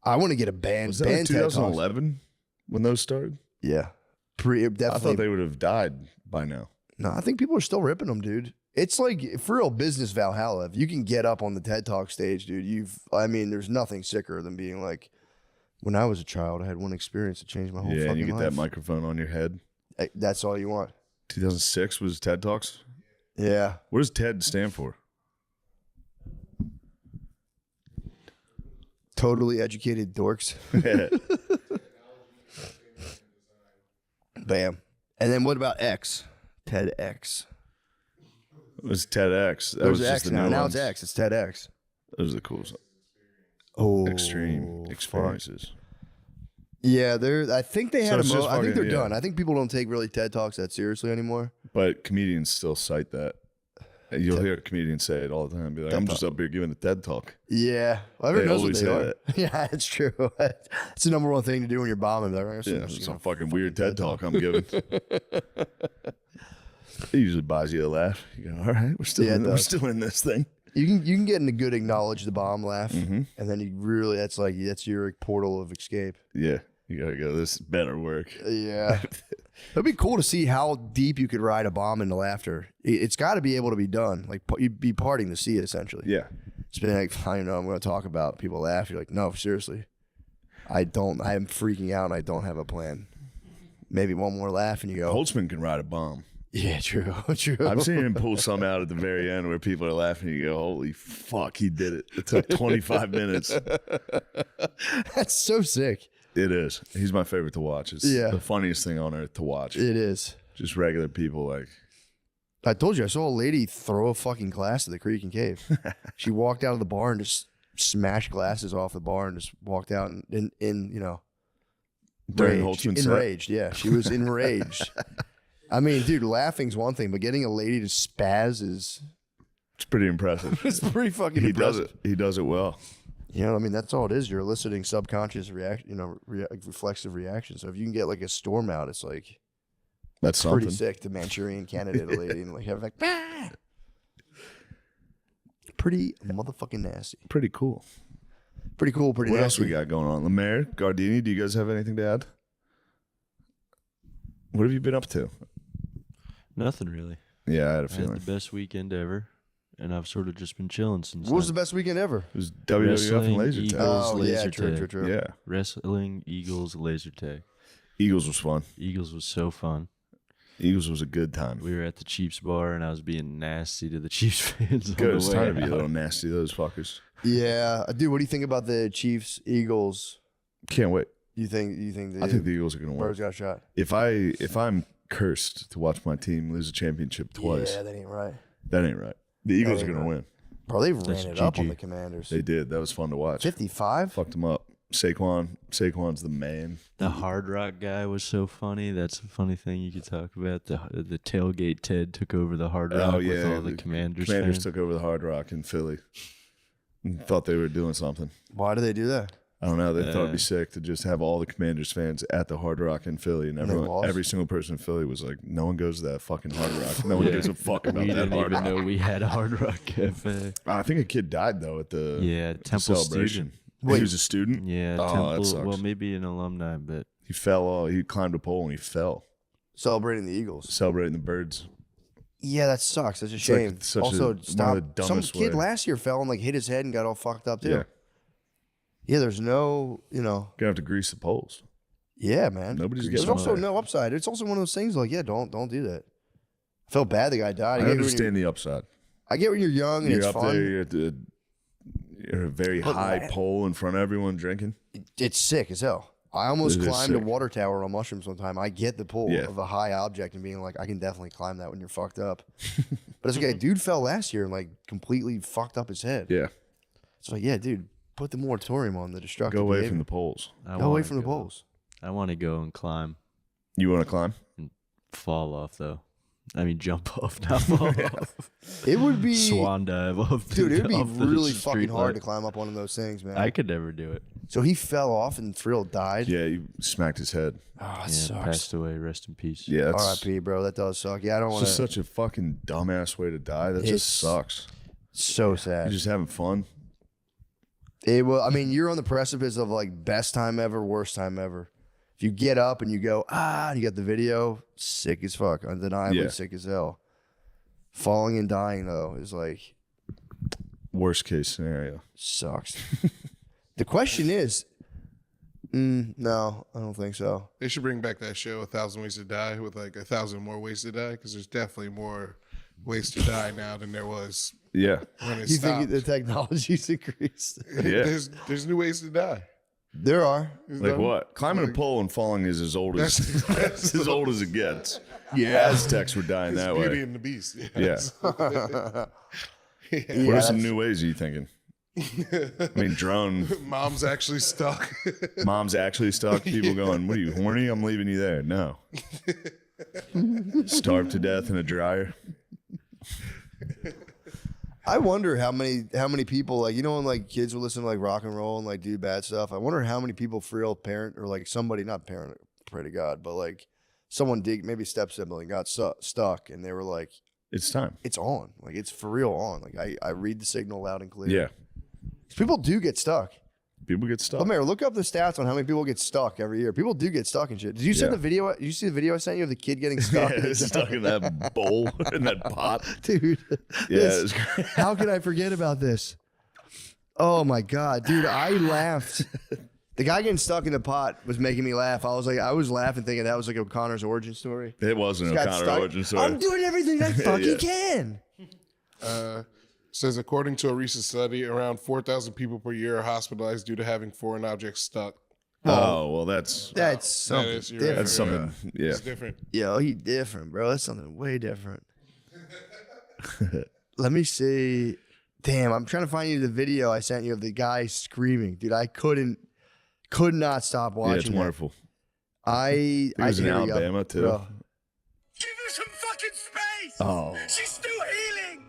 I want to get a band. Was that band like 2011 when those started? Yeah. Definitely. I thought they would have died by now. No, I think people are still ripping them, dude. It's like, for real, business Valhalla. If you can get up on the TED Talk stage, dude, there's nothing sicker than being like, when I was a child, I had one experience that changed my whole fucking life. Yeah, and you get that microphone on your head. That's all you want. 2006 was TED Talks? Yeah. What does TED stand for? Totally educated dorks. Bam. And then what about X? TEDx. It was TEDx. That There's was X just the now. new Now ones. it's X. It's TEDx. Those are the coolest. Oh, Extreme experiences. Yeah, I think they had it's just I think they're fucking- done. I think people don't take really TED Talks that seriously anymore. But comedians still cite that. You'll hear comedians say it all the time. Be like, I'm just up here giving a TED Talk. Yeah. Well, everyone knows what always they say are. that. Yeah, it's true. It's the number one thing to do when you're bombing. Like, Yeah, it's some fucking weird TED Talk I'm giving. It usually buys you a laugh. You go, all right, we're still in this thing. You can get in a good acknowledge the bomb laugh, and then you really that's your portal of escape. Yeah, you gotta go. This better work. Yeah, it'd be cool to see how deep you could ride a bomb into laughter. It's got to be able to be done. Like you'd be parting to see it essentially. Yeah, it's been like, I know I'm going to talk about people laugh. You're like, no, seriously, I am freaking out and I don't have a plan. Maybe one more laugh and you go. Holtzman can ride a bomb. Yeah, true. I've seen him pull some out at the very end where people are laughing and you go, holy fuck, he did it. It took 25 minutes. That's so sick. It is. He's my favorite to watch. It's the funniest thing on earth to watch. It is. Just regular people like. I told you, I saw a lady throw a fucking glass at the Creek and Cave. She walked out of the bar and just smashed glasses off the bar and just walked out in During rage. Holtzman's set? Enraged, yeah. She was enraged. I mean, dude, laughing's one thing, but getting a lady to spaz is It's pretty impressive. it's pretty fucking He impressive. does it. He does it well. You know, I mean, that's all it is. You're eliciting subconscious reaction, reflexive reaction. So if you can get like a storm out, it's like That's something. pretty sick. The Manchurian candidate lady and like have like bah! Pretty motherfucking nasty. Pretty cool. Pretty cool. Pretty What nasty. else we got going on? Lemaire, Gardini, do you guys have anything to add? What have you been up to? Nothing really. Yeah, I had a I had feeling. the best weekend ever, and I've sort of just been chilling since. What was the then. best weekend ever? It was WWF and Wrestling, laser tag. Eagles. Oh, yeah, laser true. tag. Yeah, Wrestling, Eagles, laser tag. Eagles was fun. Eagles was so fun. Eagles was a good time. We were at the Chiefs bar, and I was being nasty to the Chiefs fans. on Good. the It's way time to be a out. little nasty, those fuckers. Yeah, dude. What do you think about the Chiefs Eagles? Can't wait. You think I think the Eagles are going to win. Birds got shot? If I'm cursed to watch my team lose a championship twice, Yeah, that ain't right. that ain't right. The Eagles are ain't going to right. win. Bro, they That's ran it up on GG. the Commanders. They did. That was fun to watch. 55. Fucked them up. Saquon's the man. The Hard Rock guy was so funny. That's a funny thing you could talk about. The tailgate Ted took over the Hard Rock with all the Commanders. Commanders fans. took over the Hard Rock in Philly. And thought they were doing something. Why do they do that? I don't know. They thought it'd be sick to just have all the Commanders fans at the Hard Rock in Philly, and every single person in Philly was like, "No one goes to that fucking Hard Rock. No one gives a fuck about that Hard Rock." We didn't even know we had a Hard Rock Cafe. I think a kid died though at the Temple celebration. student. Wait, he was a student. Yeah, Oh, Temple. that sucks. Well, maybe an alumni, but He fell. He climbed a pole and he fell, Celebrating the Eagles. celebrating the birds. Yeah, that sucks. That's a like shame. such a- Also, one of the stop. Some dumbest kid way. last year fell and like hit his head and got all fucked up too. Yeah, Yeah, there's no, gonna have to grease the poles. Yeah, man. Nobody's There's getting also away. no upside. It's also one of those things like, yeah, don't do that. I felt bad the guy died. I understand the upside. I get when you're young and You're it's up fun. there. You're at a very high pole in front of everyone drinking. It's sick as hell. I almost It is climbed a sick. water tower on mushrooms one time. I get the pull Yeah. of a high object and being like, I can definitely climb that when you're fucked up. But it's okay. Dude fell last year and like completely fucked up his head. Yeah, It's like, yeah, dude, put the moratorium on the destructive go away behavior. from the poles. Go away from the poles. I want to go and climb, You want to climb? fall off though. I mean, jump off, not fall off. It would be, Swan dive off. dude, it would be off the really street fucking hard light. to climb up one of those things, man. I could never do it. So he fell off and for real died. Yeah, he smacked his head. Oh, that Yeah, sucks. passed away. Rest in peace. Yeah, that's R.I.P., bro. That does suck. Yeah, I don't it's want just to. such a fucking dumbass way to die. That It's- just sucks. So sad. You're just having fun. It will. I mean, you're on the precipice of like best time ever, worst time ever. If you get up and you go, and you got the video, sick as fuck, undeniably Yeah. sick as hell. Falling and dying though is like Worst case scenario. sucks. The question is, no, I don't think so. They should bring back that show, 1,000 Ways to Die, with like 1,000 more ways to die, because there's definitely more ways to die now than there was Yeah, when it You stopped. think the technology's increased? yeah. There's new ways to die. There are. Like what? Climbing a pole and falling is as old as That's as old as it gets. Yeah. Aztecs were dying that Beauty way. and the Beast. Yeah. Yeah, What are some that's- new ways are you thinking? I mean, drone. Mom's actually stuck. Mom's actually stuck. People going, "What are you horny? I'm leaving you there." No. Starved to death in a dryer. I wonder how many people, like, you know, when like kids will listen to like rock and roll and like do bad stuff. I wonder how many people for real parent or like somebody, not parent, pray to God, but like someone maybe step sibling got stuck and they were like, It's time. it's on, like it's for real on. Like I read the signal loud and clear. Yeah. People do get stuck. People get stuck. But Mayor, look up the stats on how many people get stuck every year. People do get stuck and shit. Did you send Yeah. the video? Did you see the video I sent you of the kid getting stuck? Yeah, stuck in that bowl, in that pot. Dude. Yeah, this- it was great. how could I forget about this? Oh my God, dude, I laughed. The guy getting stuck in the pot was making me laugh. I was laughing thinking that was like O'Connor's origin story. It wasn't Got O'Connor stuck. origin story. I'm doing everything I fucking Yeah. can. Says according to a recent study, around 4,000 people per year are hospitalized due to having foreign objects stuck. Oh well, that's That's something is- you're different. right. that's something. Yeah, It's different. Yo, he different, bro. That's something way different. Let me see. Damn, I'm trying to find you the video I sent you of the guy screaming. Dude, I could not stop watching yeah, it's that. wonderful. I was in here we go. Alabama, too. Bro. Give her some fucking space! Oh, She's still healing!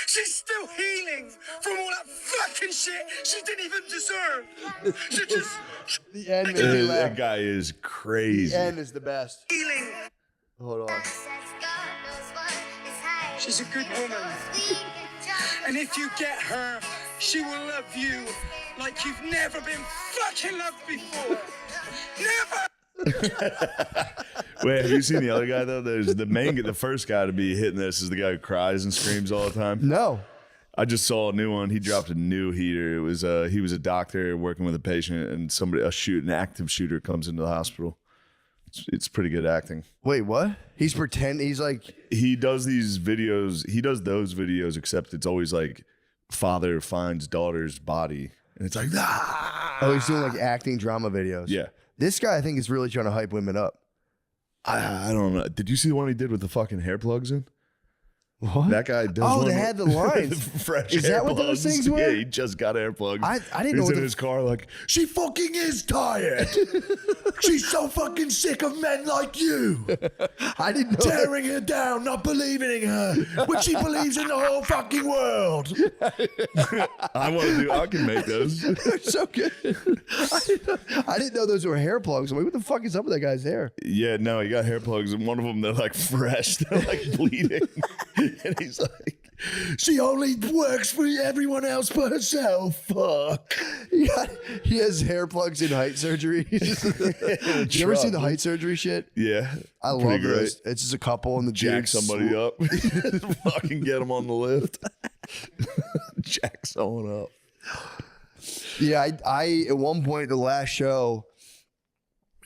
She's still healing from all that fucking shit she didn't even deserve! She just The end made me laugh. that guy is crazy. The end is the best. healing! Hold on. She's a good woman. And if you get her, she will love you like you've never been fucking loved before! Never! Wait, have you seen the other guy though? There's the first guy to be hitting this is the guy who cries and screams all the time. No. I just saw a new one. He dropped a new heater. It was he was a doctor working with a patient, and an active shooter comes into the hospital. It's pretty good acting. Wait, what? He's pretending. He's like, He does these videos. He does those videos, except it's always like father finds daughter's body, and it's like oh, he's doing like acting drama videos. yeah. This guy, I think, is really trying to hype women up. I don't know. Did you see the one he did with the fucking hair plugs in? What? That guy does. Oh, one they with- had the lines. fresh Is that what those AirPlugs. things were? Yeah, he just got AirPlugs. I didn't know He's what in the his car like, she fucking is tired. She's so fucking sick of men like you. I didn't know. Tearing her down, not believing in her, when she believes in the whole fucking world. I can make those. They're so good. I didn't know those were hair plugs. I'm like, what the fuck is up with that guy's hair? Yeah, no, he got hair plugs, and one of them, they're like fresh. They're like bleeding. And he's like, she only works for everyone else but herself. Fuck. He has hair plugs in height surgery. You ever see the height surgery shit? Yeah. I love pretty great. those. It's just a couple in the Jack gym. somebody up. Fucking get them on the lift. Jack someone up. Yeah, I at one point, the last show,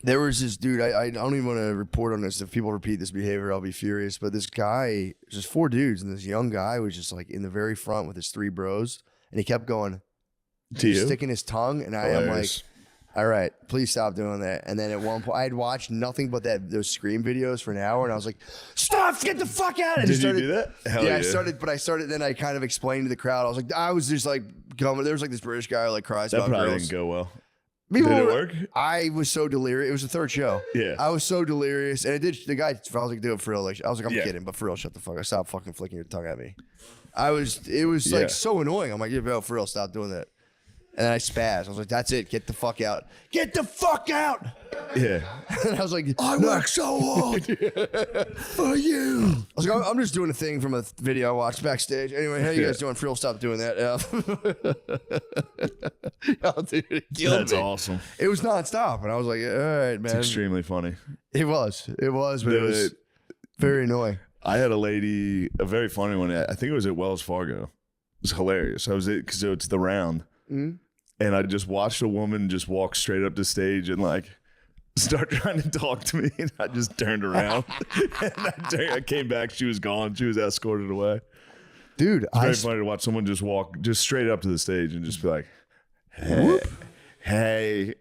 there was this dude, I don't even want to report on this. If people repeat this behavior, I'll be furious. But this guy, just 4 dudes, and this young guy was just like in the very front with his 3 bros. And he kept going, To you? sticking his tongue. And I am like, Hilarious. all right, please stop doing that. And then at one point, I had watched nothing but those Scream videos for an hour. And I was like, stop, get the fuck out. And Did you do that? Hell yeah, I started, then I kind of explained to the crowd. I was like, I was just like, coming. There was like this British guy who like cries That about probably girls. didn't go well. People Did it were- work? I was so delirious. It was the 3rd show. Yeah. I was so delirious. And it did. The guy, I was like, do it for real. Like, I was like, I'm Yeah. kidding, but for real, shut the fuck up. Stop fucking flicking your tongue at me. It was Yeah. like so annoying. I'm like, yeah, bro, for real, stop doing that. And then I spazzed. I was like, that's it. Get the fuck out. Get the fuck out. Yeah. And I was like, I work so hard for you. I was like, I'm just doing a thing from a video I watched backstage. Anyway, how you guys doing? For real, stop doing that. Oh, dude, it killed That's me. awesome. It was nonstop. And I was like, all right, man. It's extremely funny. It was, but it was The- very annoying. I had a lady, a very funny one. I think it was at Wells Fargo. It was hilarious. I was because it's the round, and I just watched a woman just walk straight up to stage and like start trying to talk to me, and I just turned around and I came back. She was gone. She was escorted away. Dude, It's very funny to watch someone just walk just straight up to the stage and just be like, hey.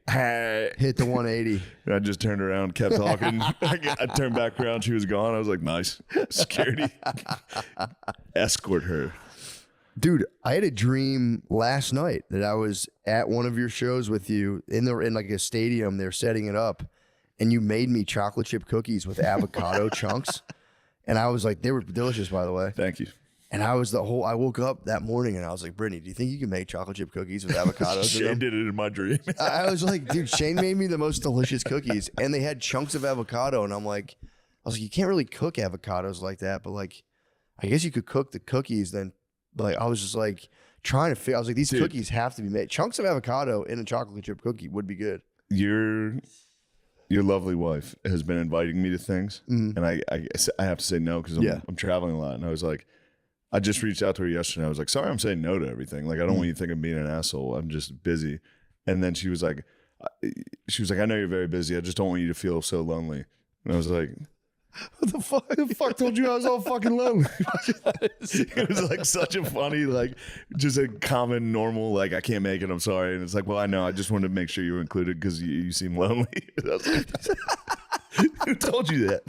hit the 180. And I just turned around, kept talking. I turned back around. She was gone. I was like, nice. Security. Escort her. Dude, I had a dream last night that I was at one of your shows with you in like a stadium. They're setting it up, and you made me chocolate chip cookies with avocado chunks. And I was like, they were delicious, by the way. Thank you. And I woke up that morning and I was like, Brittany, do you think you can make chocolate chip cookies with avocados in Shane them? did it in my dream. I was like, dude, Shane made me the most delicious cookies, and they had chunks of avocado. And I was like, you can't really cook avocados like that, but like, I guess you could cook the cookies then. But like, I was just like trying to figure. I was like, these Dude. cookies have to be made. Chunks of avocado in a chocolate chip cookie would be good. Your lovely wife has been inviting me to things, and I have to say no because I'm traveling a lot. And I was like, I just reached out to her yesterday. I was like, sorry, I'm saying no to everything. Like, I don't want you to think I'm being an asshole. I'm just busy. And then she was like, I know you're very busy. I just don't want you to feel so lonely. And I was like, What the fuck? who the fuck told you I was all fucking lonely? It was like such a funny, like, just a common, normal, like, I can't make it, I'm sorry. And it's like, well, I know, I just wanted to make sure you were included because you seem lonely. I was like, who told you that?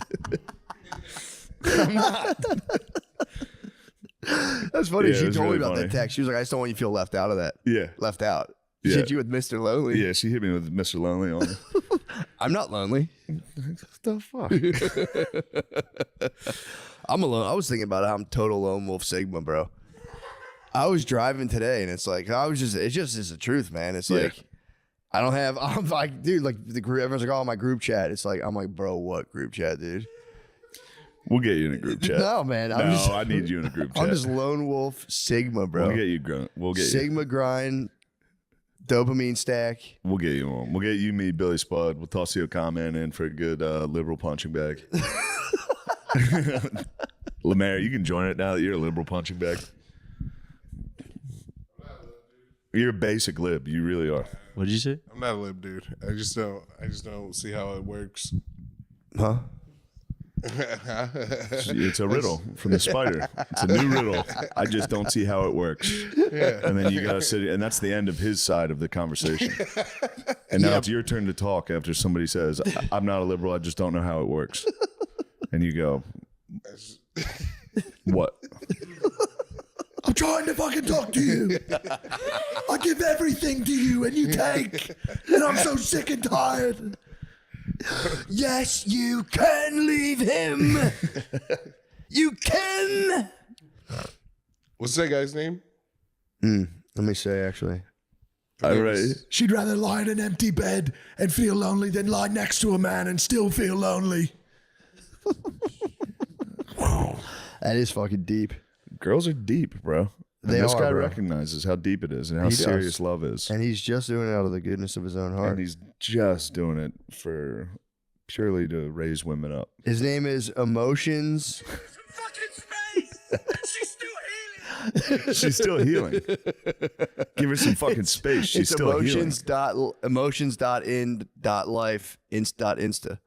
I'm not. That's funny. Yeah, it She was told me really about funny. that text. She was like, I just don't want you to feel left out of that. Yeah. Left out. She Yeah. hit you with Mr. Lonely. Yeah, she hit me with Mr. Lonely on it. I'm not lonely. What the fuck? I'm alone. I was thinking about how I'm total lone wolf Sigma, bro. I was driving today, and it's like it just is the truth, man. It's Yeah. like I'm like, dude, like the group. Everyone's like, oh, my group chat. It's like I'm like, bro, what group chat, dude? We'll get you in a group chat. No, man. No, I need you in a group chat. I'm just lone wolf Sigma, bro. We'll get you. We'll get you. Sigma grind, dopamine stack. We'll get you on. We'll get you, me, Billy Spud. We'll toss you a comment in for a good liberal punching bag. Lemaire, you can join it now that you're a liberal punching bag. You're a basic lib. You really are. What did you say? I'm not a lib, dude. I just don't see how it works. Huh? It's a riddle from the spider. It's a new riddle. I just don't see how it works. Yeah. And then you gotta sit, and that's the end of his side of the conversation. And now it's your turn to talk after somebody says, "I'm not a liberal. I just don't know how it works." And you go, "What?" I'm trying to fucking talk to you. I give everything to you and you take. And I'm so sick and tired. Yes, you can leave him. You can. What's that guy's name? Let me say, actually. I read. She'd rather lie in an empty bed and feel lonely than lie next to a man and still feel lonely. That is fucking deep. Girls are deep, bro. And They this are, guy bro. recognizes how deep it is and how He does. serious love is. And he's just doing it out of the goodness of his own heart. And he's just doing it for purely to raise women up. His name is Emotions. Fucking space. She's still healing. She's still healing. Give her some fucking space. She's It's still healing. emotions.life insta.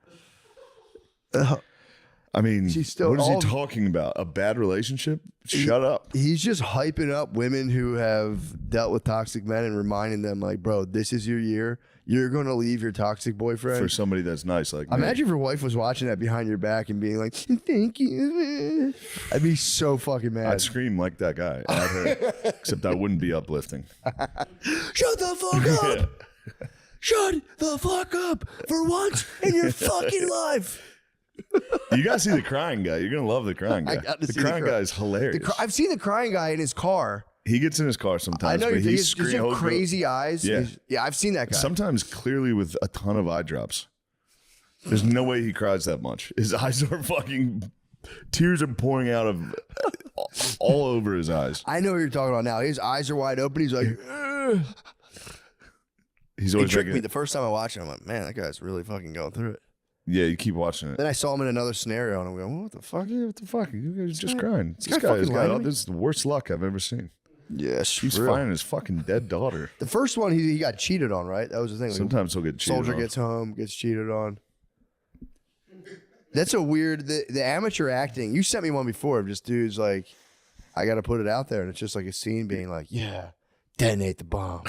I mean, She's still what is he all- talking about? A bad relationship? Shut up. He's just hyping up women who have dealt with toxic men and reminding them, like, bro, this is your year. You're going to leave your toxic boyfriend. For somebody that's nice like me. Imagine if your wife was watching that behind your back and being like, thank you. I'd be so fucking mad. I'd scream like that guy at her, except I wouldn't be uplifting. Shut the fuck up. Shut the fuck up for once in your fucking life. You gotta see the crying guy. You're gonna love the crying guy. I got to The see crying guy is hilarious. I've seen the crying guy in his car. He gets in his car sometimes, I know but he he's has screaming. crazy eyes. Yeah. Yeah, I've seen that guy. Sometimes clearly with a ton of eye drops. There's no way he cries that much. His eyes are fucking, tears are pouring out of all over his eyes. I know what you're talking about now. His eyes are wide open. He's like, "Ugh." He's It always tricked like, me the first time I watched it. I'm like, man, that guy's really fucking going through it. yeah, you keep watching it. Then I saw him in another scenario and I'm going, what the fuck? Yeah, what the fuck? You guys just crying. this This guy guy has fucking lying to got, me? this is the worst luck I've ever seen. Yes, He's finding his fucking dead daughter. The first one, he got cheated on, right? That was the thing. Like, Sometimes he'll get cheated soldier on. gets home, gets cheated on. That's a weird, the amateur acting. You sent me one before of just dudes like, I got to put it out there. And it's just like a scene being like, yeah, detonate the bomb.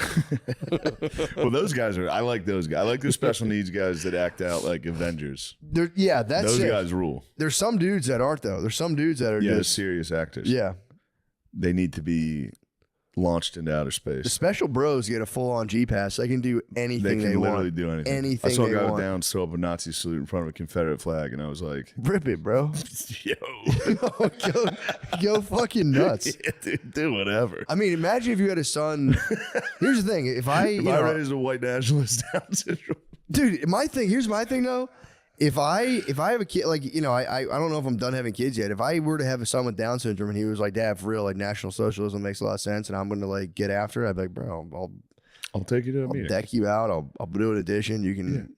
Well, those guys are, I like those guys. I like the special needs guys that act out like Avengers. Yeah, that's Those it. guys rule. There's some dudes that aren't, though. There's some dudes that are Yeah, they're just, serious actors. yeah. They need to be launched into outer The space. special bros get a full-on G-pass. They can do anything They they, can want. literally do anything. Anything I saw a they guy want. down throw up a Nazi salute in front of a Confederate flag, and I was like, Rip it, bro. yo. go fucking nuts. Yeah, dude, do whatever. I mean, imagine if you had a son. Here's the thing. If I, If you I know, raised a white nationalist Down syndrome, dude, here's my thing though. If I have a kid, like, you know, I don't know if I'm done having kids yet. If I were to have a son with Down syndrome and he was like, Dad, for real, like National Socialism makes a lot of sense, and I'm going to like get after it, I'd be like, bro, I'll take you to a I'll meeting. deck you out. I'll do an addition. You can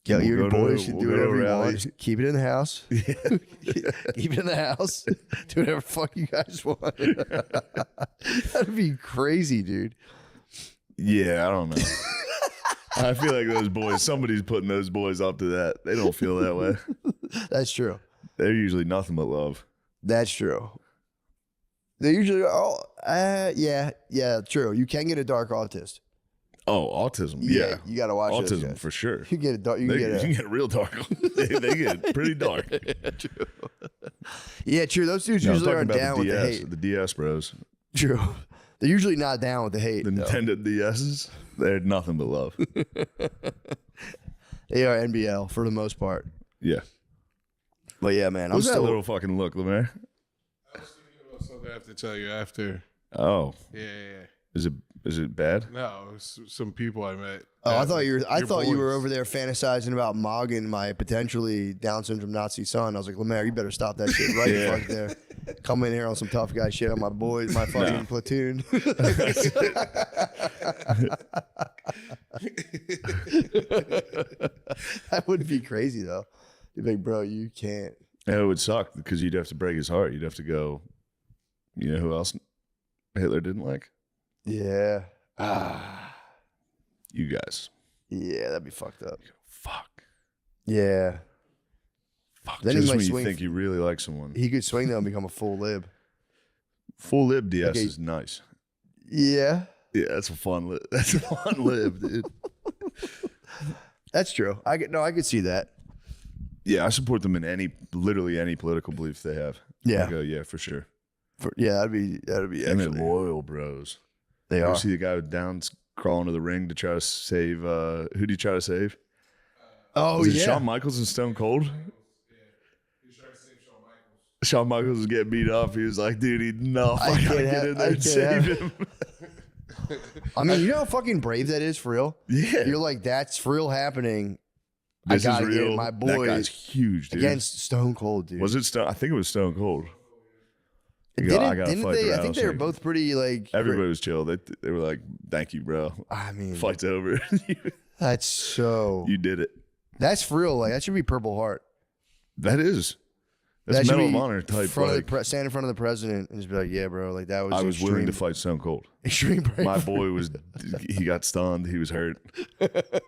get We'll your go to- boys should we'll do go to whatever you rallies. want. Keep it in the house. Keep it in the house. Do whatever the fuck you guys want. That'd be crazy, dude. Yeah, I don't know. I feel like those boys, somebody's putting those boys up to that. They don't feel that way. That's true. They're usually nothing but love. That's true. They usually, yeah, true. You can get a dark autist. Oh, autism. Yeah. You got to watch those Autism guys. for sure. You get a dark. You They, can you get can get real dark. they get pretty dark. yeah, true. Those dudes No, I'm usually talking aren't about down the with the DS, hate. the DS bros. True. They're usually not down with the hate. The though. Nintendo DSs, they're nothing but love. They are NBL for the most part. Yeah. But yeah, man, What's I'm that still. little fucking look, Lemaire? I was thinking about something I have to tell you after. Oh, Yeah. is it bad? No, it was some people I met. Oh, I thought you were. I Your thought you were boys. over there fantasizing about Mogging, my potentially Down syndrome Nazi son. I was like, Lemaire, you better stop that shit right the fuck there. Come in here on some tough guy shit on my boys, my fucking platoon. That would be crazy though. You'd be like, bro, you can't. It would suck because you'd have to break his heart. You'd have to go. You know who else Hitler didn't like? Yeah. You guys. Yeah, that'd be fucked up. Fuck. Yeah. Fuck. Then he Just might when you swing- think you really like someone. He could swing though and become a full lib. Full lib DS Okay. is nice. Yeah. Yeah, that's a fun lib. That's a fun lib, dude. That's true. I could see that. Yeah, I support them in literally any political belief they have. Yeah. I go, yeah, for sure. Yeah, that'd be And they're actually. loyal bros. They You are. ever see the guy with Downs crawling to the ring to try to save? Who do you try to save? Oh Was it yeah. Shawn Michaels and Stone Cold? Shawn Michaels was getting beat up. He was like, dude, enough. I gotta can't get have- in there I and can't save have- him. I mean, you know how fucking brave that is for real. Yeah. You're like, that's for real happening. This I is gotta real. get my That boy guy's huge, dude. against Stone Cold, dude. Was it Stone? I think it was Stone Cold. I gotta Didn't fight they? the I think they were rattlesnake. both pretty like. Everybody was chill. They were like, thank you, bro. I mean, Fight's over. that's so. You did it. That's for real. Like that should be Purple Heart. That is. That's That should Medal of be Honor type. Front of Like, the stand in front of the president and just be like, yeah, bro. Like that was. I was extreme, willing to fight Stone Cold. Extreme bravery. My boy was, he got stunned. He was hurt.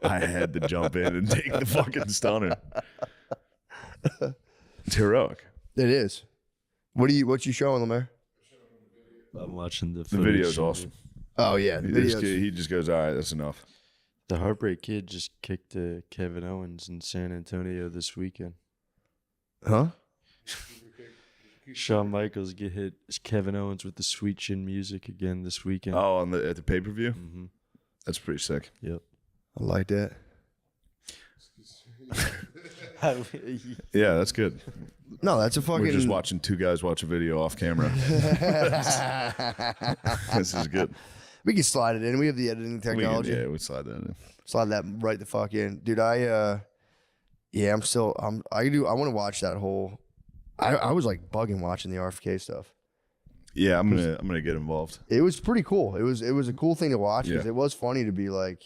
I had to jump in and take the fucking stunner. It's heroic. It is. What you showing, Lemaire? I'm watching the The video's awesome. Oh yeah, the This videos. kid, he just goes, all right, that's enough. The Heartbreak Kid just kicked Kevin Owens in San Antonio this weekend. Huh? Shawn Michaels hit Kevin Owens with the Sweet Chin music again this weekend. Oh, at the pay-per-view? Mm-hmm. That's pretty sick. Yep. I like that. Yeah, that's good. No, that's a fucking. We're just watching two guys watch a video off camera. This is good. We can slide it in. We have the editing technology. We slide that in. Slide that right the fuck in, dude. I want to watch that whole. I was like bugging watching the RFK stuff. Yeah, I'm gonna get involved. It was pretty cool. It was a cool thing to watch because Yeah. it was funny to be like,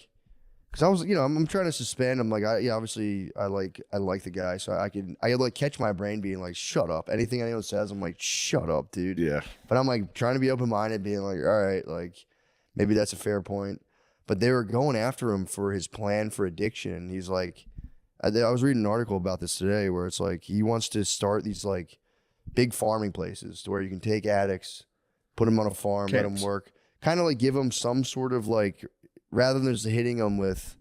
because I was I'm trying to suspend. I'm like obviously I like the guy, so I like catch my brain being like, shut up. Anything anyone says, I'm like, shut up, dude. Yeah. But I'm like trying to be open minded, being like, all right, like maybe that's a fair point. But they were going after him for his plan for addiction. He's like, I was reading an article about this today where it's like he wants to start these like big farming places to where you can take addicts, put them on a farm, let them Camps. work, kind of like give them some sort of like, rather than just hitting them with,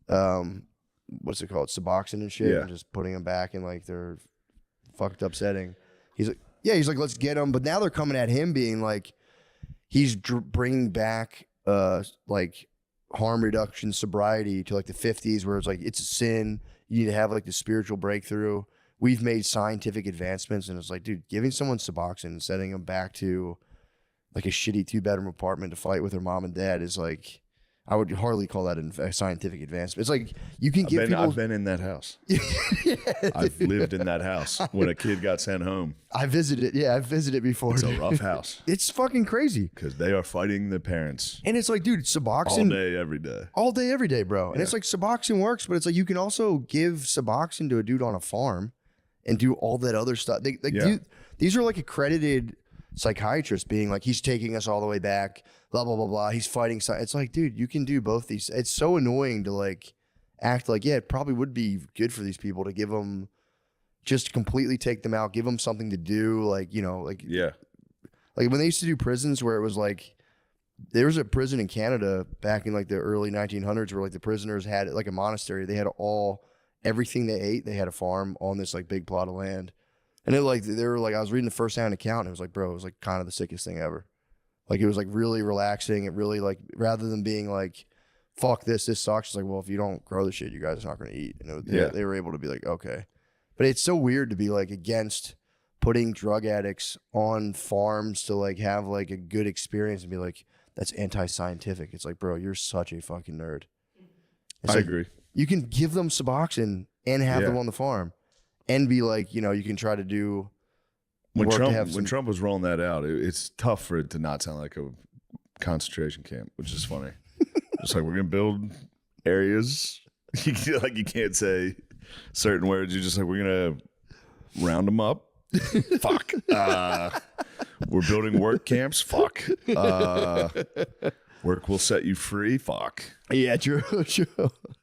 what's it called, Suboxone and shit, Yeah. and just putting them back in like their fucked up setting. He's like, let's get them. But now they're coming at him being like, he's bringing back like harm reduction sobriety to like the 50s where it's like it's a sin. You need to have like the spiritual breakthrough. We've made scientific advancements, and it's like, dude, giving someone Suboxone and sending them back to like a shitty 2-bedroom apartment to fight with their mom and dad is like, I would hardly call that a scientific advancement. It's like you can give people. I've been in that house. I've lived in that house when a kid got sent home. I visited. Yeah, I've visited before. It's a rough house It's fucking crazy. because they are fighting the parents And it's like, dude, all Suboxone day, every day. all day, every day, bro. And it's like Suboxone works, but it's like you can also give Suboxone to a dude on a farm and do all that other stuff. These are like accredited psychiatrists being like, he's taking us all the way back, blah, blah, blah, blah. He's fighting. It's like, dude, you can do both these. It's so annoying to like act like, yeah, it probably would be good for these people to give them, just completely take them out, give them something to do. Like, like Yeah. when they used to do prisons where it was like, there was a prison in Canada back in like the early 1900s where like the prisoners had like a monastery. They had everything they ate. They had a farm on this like big plot of land. And they were like, I was reading the first-hand account and it was like, bro, it was like kind of the sickest thing ever. Like it was like really relaxing. It really like, rather than being like, fuck this sucks. It's like, well, if you don't grow the shit, you guys are not going to eat. And they were able to be like, okay. But it's so weird to be like against putting drug addicts on farms to like have like a good experience and be like, that's anti-scientific. It's like, bro, you're such a fucking nerd. It's I like, agree. you can give them Suboxone and have them on the farm and be like, you can try to do When work to Trump have when Trump was rolling that out, it's tough for it to not sound like a concentration camp, which is funny. It's like, we're gonna build areas. You can't say certain words. You're just like, we're gonna round them up. Fuck. We're building work camps. Fuck. Work will set you free. Fuck. Yeah, true.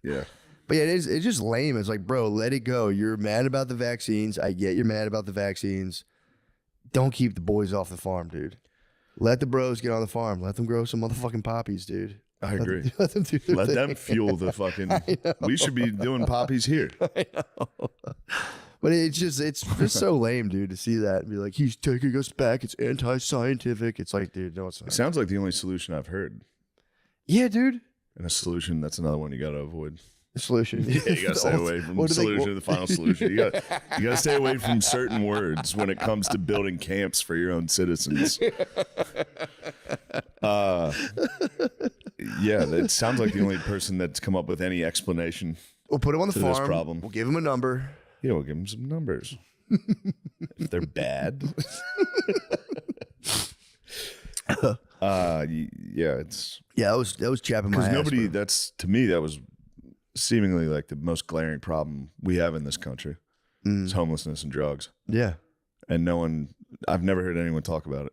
Yeah. But yeah, it's just lame. It's like, bro, let it go. You're mad about the vaccines. I get you're mad about the vaccines. Don't keep the boys off the farm, dude. Let the bros get on the farm. Let them grow some motherfucking poppies, dude. I agree. Let them do their Let thing. them fuel the fucking. We should be doing poppies here. But it's just so lame, dude, to see that and be like, he's taking us back. It's anti-scientific. It's like, dude, no, it's It not. sounds like the only solution I've heard. Yeah, dude. And a solution, that's another one you got to avoid. Solution. Yeah, you got to stay away from the solution to the final solution. You got to stay away from certain words when it comes to building camps for your own citizens. Yeah, it sounds like the only person that's come up with any explanation. We'll put him on the to farm. this problem. We'll give him a number. Yeah, we'll give them some numbers. If they're bad. Yeah, it's Yeah, that was chapping my ass. because nobody. bro. That's to me that was seemingly like the most glaring problem we have in this country. It's homelessness and drugs, Yeah. and no one. I've never heard anyone talk about it.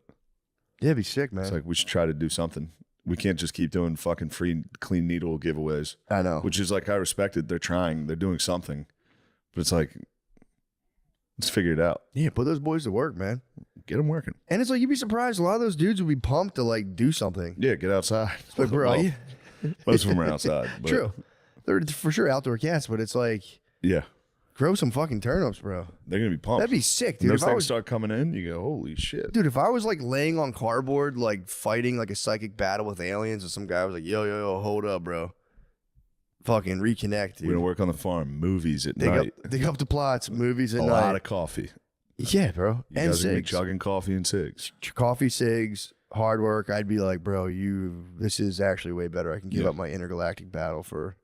Yeah, it'd be sick, man. It's like we should try to do something. We can't just keep doing fucking free clean needle giveaways. I know. Which is like I respect it. They're trying. They're doing something, but it's like let's figure it out. Yeah, put those boys to work, man. Get them working. And it's like you'd be surprised. A lot of those dudes would be pumped to like do something. Yeah, get outside. Like, bro, Well, you- most of them are outside. But true. They're for sure outdoor cats, but it's like Yeah, grow some fucking turnips, bro. they're gonna be pumped. That'd be sick, When dude. those If I things was, start coming in, you go, holy shit. dude, if I was like laying on cardboard, like fighting like a psychic battle with aliens, and some guy was like, yo, hold up, bro. Fucking reconnect, We're gonna dude. work on the farm, movies at Dig night, up the plots, movies at a night. lot of coffee. Yeah, bro. You And guys are gonna be cigs. chugging coffee and cigs. Coffee, cigs, hard work. I'd be like, bro, this is actually way better. I can give Yeah. up my intergalactic battle for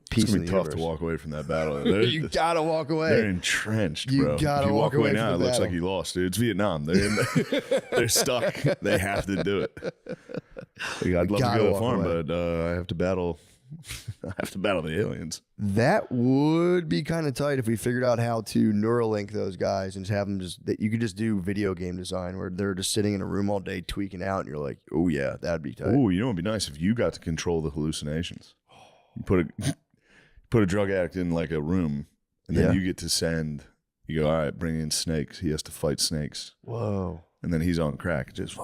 It's peace gonna in be the tough universe. to walk away from that battle. They're, You gotta walk they're away. entrenched, You bro. gotta if you walk walk away away now, from it the looks like battle. you lost, dude. It's Vietnam. They're stuck. They have to do it. Like, I'd love to gotta go to the walk farm, away. but I have to battle. I have to battle the aliens. That would be kind of tight if we figured out how to Neuralink those guys and just have them that you could just do video game design where they're just sitting in a room all day tweaking out, and you're like, oh yeah, that'd be tight. Ooh, you know what'd be nice if you got to control the hallucinations. You put a drug addict in like a room, and then Yeah. you get to send. You go, all right, bring in snakes. He has to fight snakes, Whoa. and then he's on crack. Just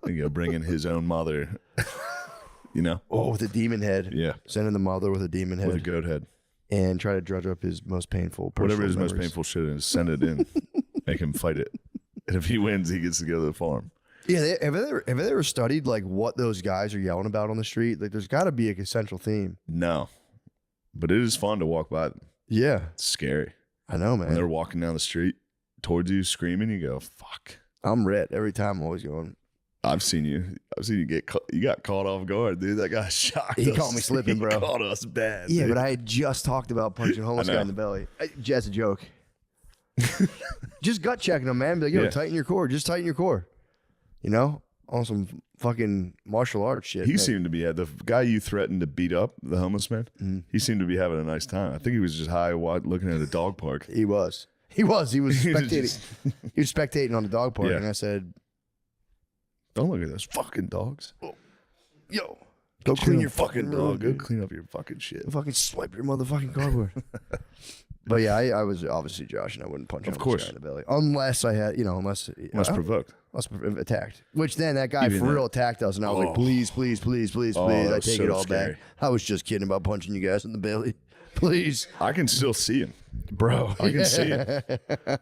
you go, bring in his own mother. You know, Oh, with a demon head. yeah, Send in the mother with a demon head with a goat head. and try to drudge up his most painful Whatever personal his most memories. painful shit is, send it in. Make him fight it, and if he wins, he gets to go to the farm. Yeah, have they ever studied like what those guys are yelling about on the street? Like, there's got to be a central theme. No, but it is fun to walk by them. Yeah, It's scary I know, when man. they're walking down the street towards you, screaming. You go, fuck. I'm red every time. I'm always going. I've seen you get caught. You got caught off guard, dude. That guy shocked He us. caught me slipping, bro. He caught us bad. Yeah, dude. but I had just talked about punching a homeless I know. guy in the belly. As a joke. Just gut checking him, man. Be like, yo, Yeah. tighten your core. Just tighten your core. You know, on some fucking martial arts shit. He man. seemed to be the guy you threatened to beat up, the homeless man. Mm-hmm. He seemed to be having a nice time. I think he was just high looking at a dog park. He was. He was. He was He was spectating. just- He was spectating on the dog park, Yeah. and I said, Don't look at those fucking dogs. yo, go clean your fucking dog. room, Go dude. clean up your fucking shit. Fucking swipe your motherfucking cardboard. But yeah, I was obviously Josh, and I wouldn't punch Of a course. guy in the belly unless I had, unless Provoked. attacked. Which then that guy Even for that. real attacked us, and I was like, Oh. please, please, please, please, Oh, please, that I was take so it all scary. back. I was just kidding about punching you guys in the belly. Please, I can still see him, bro. I can see him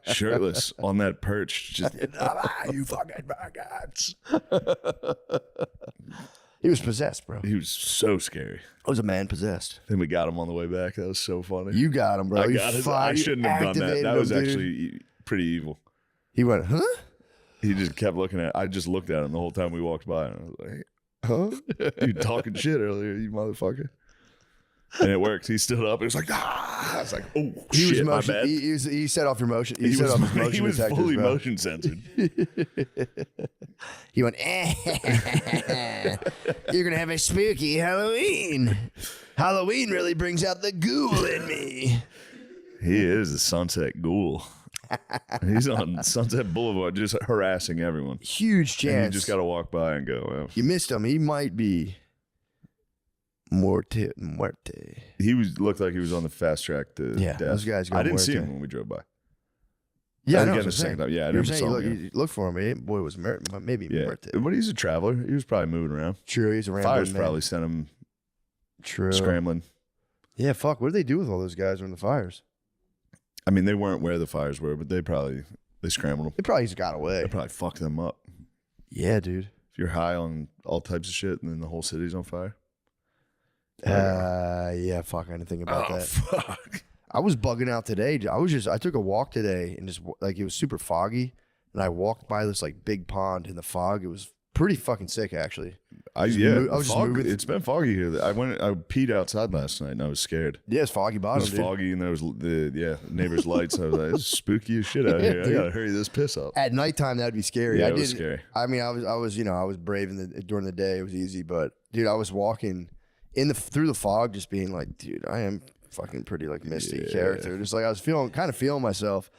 shirtless on that perch. Just You fucking maggots. He was possessed, bro. he was so scary. He was a man possessed. Then we got him on the way back. That was so funny. You got him, bro. I You got his. fired- I shouldn't have done that. activated That was him, dude. actually pretty evil. He went, huh? He just kept looking at. I just looked at him the whole time we walked by, and I was like, Huh? "You talking shit earlier, you motherfucker." And it worked. He stood up. It was like, ah. I was like, oh He shit, was my motion. bad. He set off your motion. He, He set was, off his motion he was detectors, fully bro. motion censored. He went, you're going to have a spooky Halloween. Halloween really brings out the ghoul in me. He is a sunset ghoul. He's on Sunset Boulevard just harassing everyone. Huge chance. And you just got to walk by and go, well, You missed him. He might be muerte. he looked like he was on the fast track to Yeah, death. those guys go I didn't see muerte. him when we drove by. Yeah, I I know. didn't get That's the what I'm second saying. time. Yeah, I You were never saying saw you him. look, look for him. Eh? Boy, was maybe Yeah, muerte. but he's a traveler. He was probably moving around. True, he's a rambling Fires man. probably sent him True. scrambling. Yeah, fuck. What did they do with all those guys during the fires? I mean, they weren't where the fires were, but they scrambled them. They probably just got away. They probably fucked them up. Yeah, dude. If you're high on all types of shit and then the whole city's on fire. Yeah, fuck. I didn't think about that. Fuck. I was bugging out today. I took a walk today and just like it was super foggy, and I walked by this like big pond in the fog. It was pretty fucking sick, actually. I was just fog, moving. it's been foggy here. I peed outside last night and I was scared. Yeah, it's foggy It bottom, was dude. foggy and there was the neighbor's lights. I was like, it's spooky as shit out here. I dude. gotta hurry this piss up. At nighttime, that'd be scary. Yeah, I it was did- scary. I mean, I was brave during the day. It was easy, but dude, I was walking through the fog, just being like, dude, I am fucking pretty like misty character. Just like I was kind of feeling myself.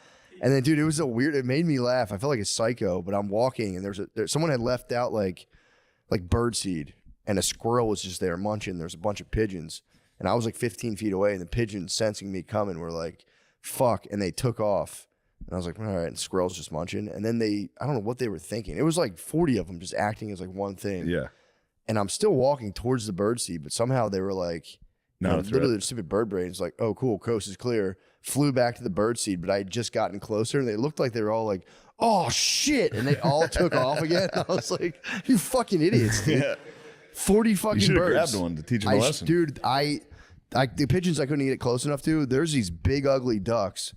And then, dude, it made me laugh. I felt like a psycho, but I'm walking and someone had left out like birdseed, and a squirrel was just there munching. There's a bunch of pigeons, and I was like 15 feet away, and the pigeons, sensing me coming, were like, fuck, and they took off. And I was like, all right, and the squirrel's just munching. And then I don't know what they were thinking. It was like 40 of them just acting as like one thing. Yeah. And I'm still walking towards the birdseed, but somehow they were like, Not a threat. literally the stupid bird brains, like, oh, cool, coast is clear. Flew back to the birdseed, but I had just gotten closer, and they looked like they were all like, oh, shit. And they all took off again. I was like, you fucking idiots, dude. Yeah. 40 fucking You should have birds. grabbed one to teach them a lesson. Dude, the pigeons I couldn't get close enough to, there's these big, ugly ducks.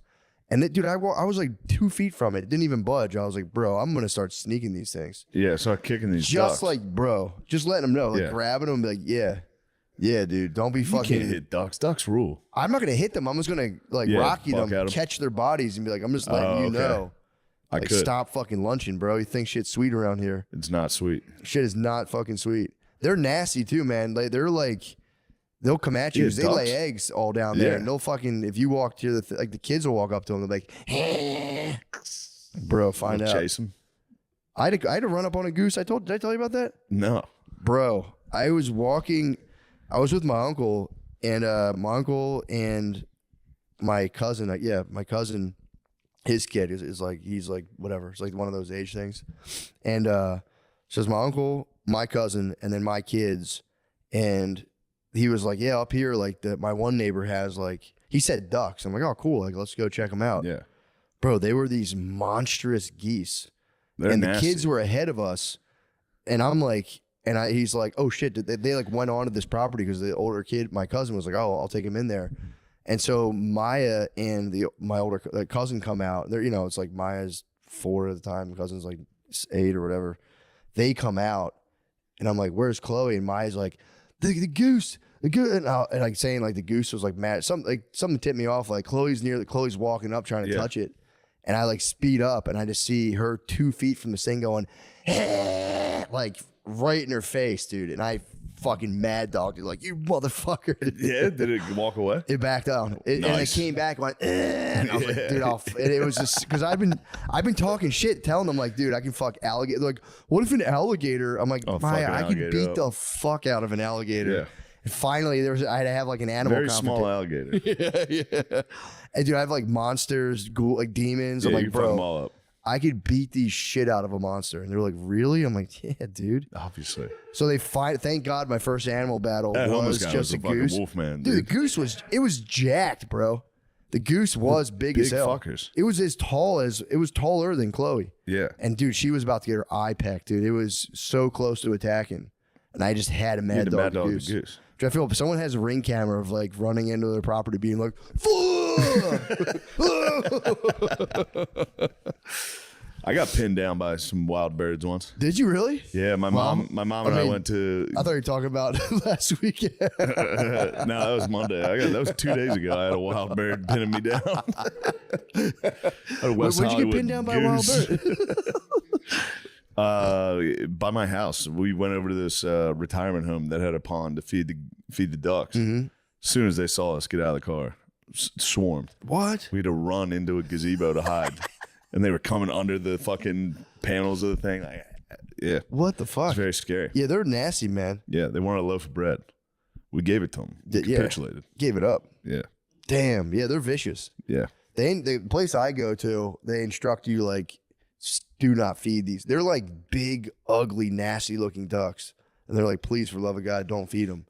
And dude, I was like 2 feet from it. It didn't even budge. I was like, bro, I'm going to start sneaking these things. Yeah, start kicking these Just ducks. like, bro, just letting them know, like Yeah. grabbing them, like, yeah, dude, don't be You fucking. can't hit ducks. Ducks rule. I'm not going to hit them. I'm just going to like Yeah, rocky fuck them, at 'em. catch their bodies, and be like, I'm just letting Oh, you okay. know. I Like, could. stop fucking lunching, bro. You think shit's sweet around here. It's not sweet. Shit is not fucking sweet. They're nasty too, man. They're like, they'll come at you. Yeah, 'Cause they lay ducks. eggs all down there, Yeah. and they'll fucking, if you walk to like the kids will walk up to them, they'll be like, bro, find We'll out. chase them. I had to run up on a goose. Did I tell you about that? No. Bro, I was with my uncle and my cousin. My cousin, his kid is like, he's like, whatever. It's like one of those age things. And so it's my uncle, my cousin, and then my kids. And he was like, yeah, up here, like my one neighbor has like, he said ducks. I'm like, oh, cool. Like, let's go check them out. Yeah. Bro, they were these monstrous geese. They're and nasty. the kids were ahead of us. And I'm like, he's like, oh shit, they like went onto this property because the older kid, my cousin, was like, oh, I'll take him in there. And so Maya and my older cousin come out. They're, it's like Maya's 4 at the time, cousin's like 8 or whatever. They come out, and I'm like, where's Chloe? And Maya's like, the goose, and like saying like the goose was like mad. Something tipped me off. Like Chloe's walking up trying to touch it. And I like speed up, and I just see her 2 feet from this thing going, like right in her face, dude. And I fucking mad dogged it, like, you motherfucker. Yeah, did it walk away? It backed down. And it Nice. came back, went, and I was like, dude, and it was just because I've been talking shit, telling them like, dude, I can fuck alligator. They're like, what if an alligator? I'm like, Oh, fuck Maya, an I could alligator beat up. the fuck out of an alligator. Yeah. And finally, I had to have like an animal Very small alligator. yeah. And dude, I have like monsters, like demons. Yeah, I'm like, you can fuck them bro, all up. I could beat the shit out of a monster. And they're like, really? I'm like, yeah, dude. Obviously. So they fight. Thank God my first animal battle That homeless was guy just was a a fucking goose. wolf man, Dude, the dude. goose was jacked, bro. The goose was big as big hell. fuckers. It was taller than Chloe. Yeah. And dude, she was about to get her eye pecked, dude. It was so close to attacking. And I just had a You mad had to dog, mad dog the the goose. goose. Which I feel if someone has a ring camera of like running into their property being like, I got pinned down by some wild birds once. did you really? Yeah, my mom and I mean, went to. I thought you were talking about last weekend. No, that was Monday. That was 2 days ago. I had a wild bird pinning me down. Where'd you get pinned down by a wild bird? By my house. We went over to this retirement home that had a pond to feed the ducks. Mm-hmm. As soon as they saw us get out of the car, swarmed. What? We had to run into a gazebo to hide, and they were coming under the fucking panels of the thing. Like, yeah, What the fuck? it's very scary. Yeah, they're nasty, man. Yeah, they wanted a loaf of bread. We gave it to them. Yeah. Capitulated. Gave it up. Yeah, Damn. Yeah, they're vicious. yeah. The place I go to, they instruct you like, do not feed these. They're like big, ugly, nasty looking ducks, and they're like, please, for love of God, don't feed them.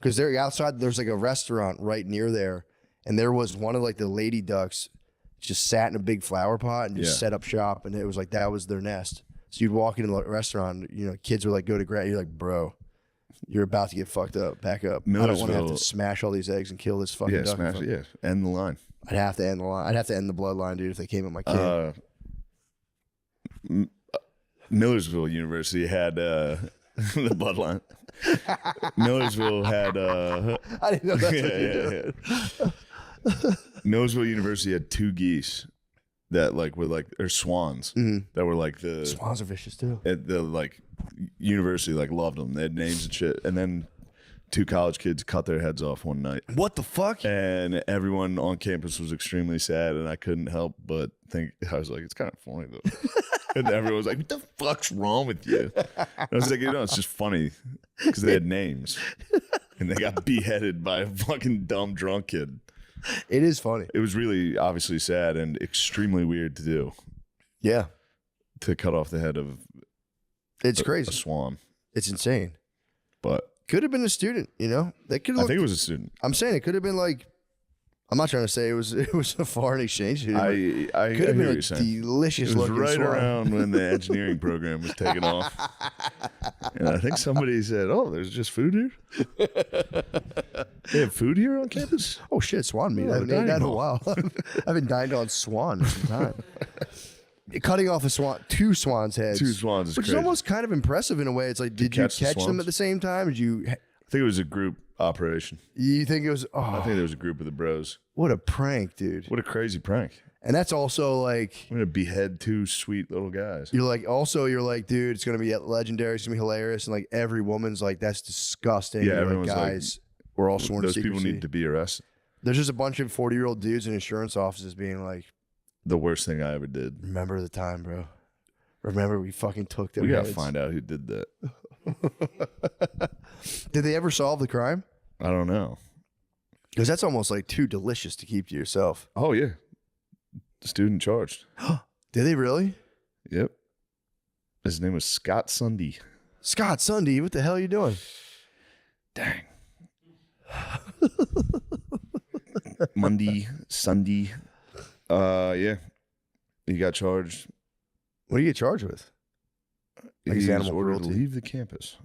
because they're outside. There's like a restaurant right near there, and there was one of like the lady ducks just sat in a big flower pot and just set up shop, and it was like that was their nest. So you'd walk into the restaurant, you know, kids were like, go to grab. You're like, bro, you're about to get fucked up. Back up. I don't want to have to smash all these eggs and kill this fucking duck. Smash it. Yeah, end the line. I'd have to end the line. I'd have to end the bloodline, dude, if they came at my kid. Millersville University had the bloodline. Millersville had. I didn't know that's what you did. Millersville University had 2 geese that like were like or swans that were like the Swans are vicious too. at the like university like loved them. They had names and shit. And then 2 college kids cut their heads off one night. What the fuck? And everyone on campus was extremely sad, and I couldn't help but think, I was like, it's kind of funny though. And everyone was like, what the fuck's wrong with you? And I was like, you know, it's just funny because they had names and they got beheaded by a fucking dumb drunk kid. It is funny. It was really obviously sad and extremely weird to do, Yeah. to cut off the head of It's a crazy. swan. It's insane. But Could have been a student, you know? They could I have. think it was a student. I'm saying it could have been like. I'm not trying to say it was a foreign exchange student. I could have hear been what a you're saying. delicious It was looking right swan. around when the engineering program was taking off. And I think somebody said, oh, there's just food here? They have food here on campus? Oh shit, swan meat! Oh, I haven't the eaten that in a dining while. I haven't dined on swan in some time. Cutting off a swan, 2 swans' heads. 2 swans is which crazy. is almost kind of impressive in a way. It's like, did you catch the catch them swans? at the same time? Did you? I think it was a group operation. You think it was? Oh, I think there was a group of the bros. what a prank, dude! What a crazy prank. And that's also like. I'm going to behead 2 sweet little guys. You're like, dude, it's gonna be legendary. It's gonna be hilarious, and like every woman's like, that's disgusting. Yeah, You're everyone's like, like, guys, we're all sworn to Those people secrecy. need to be arrested. There's just a bunch of 40-year-old dudes in insurance offices being like, The worst thing I ever did. remember the time, bro. Remember we fucking took their We got to heads. find out who did that. Did they ever solve the crime? I don't know. Because that's almost like too delicious to keep to yourself. Oh, yeah. Student charged. Did they really? Yep. His name was Scott Sunday. Scott Sunday, what the hell are you doing? Dang. Monday, Sunday. Yeah. He got charged. What do you get charged with? Like He was animal ordered to cruelty. leave the campus.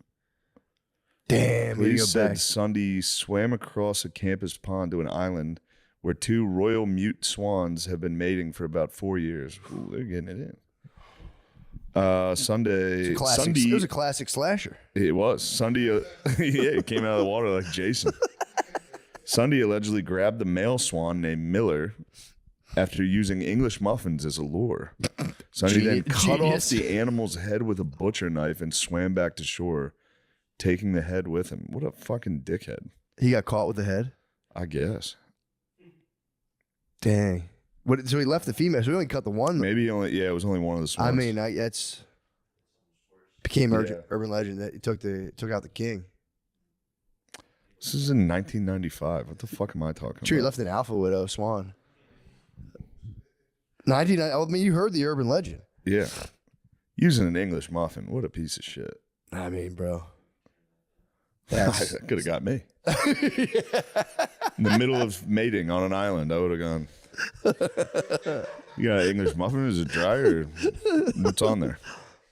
Damn, we Police go said back. Sunday swam across a campus pond to an island where 2 royal mute swans have been mating for about 4 years. Ooh, they're getting it in. Sunday. It was a classic slasher. It was. Sunday, yeah, it came out of the water like Jason. Sunday allegedly grabbed the male swan named Miller after using English muffins as a lure. Sunday then cut off the animal's head with a butcher knife and swam back to shore, taking the head with him. What a fucking dickhead. He got caught with the head? I guess. Dang. What? So he left the female. So he only cut the one. Maybe only, yeah, it was only one of the swans. I mean, that's became Yeah. urban legend that he took out the king. This is in 1995. What the fuck am I talking Sure, he about? left an alpha widow swan. I mean, you heard the urban legend. Yeah. Using an English muffin. What a piece of shit. I mean, bro. That could have got me. In the middle of mating on an island, I would have gone. You got an English muffin? Is it dry or what's on there?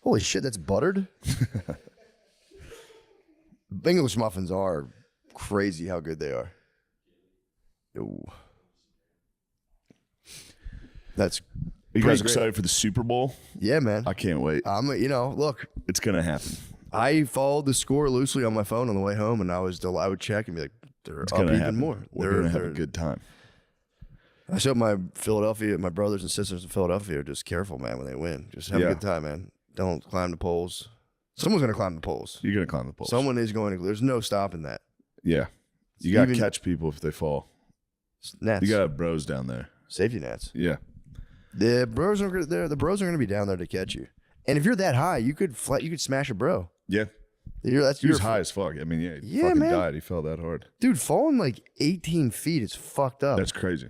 Holy shit, that's buttered? English muffins are crazy how good they are. Ooh. That's You pretty guys great. excited for the Super Bowl? Yeah, man. I can't wait. Look, It's going to happen. I followed the score loosely on my phone on the way home, and I would check and be like, they're It's up going to even happen. more. We're going to have a good time. I showed my brothers and sisters in Philadelphia are just careful, man, when they win. Just have a good time, man. Don't climb the poles. Someone's going to climb the poles. You're going to climb the poles. Someone is going to. There's no stopping that. Yeah. You got to Even- catch people if they fall. Nets. You got to have bros down there. Safety nets. Yeah. The bros are going to be down there to catch you. And if you're that high, you could smash a bro. Yeah. He He was high as fuck. I mean, he fucking man. died. He fell that hard. Dude, falling like 18 feet is fucked up. That's crazy.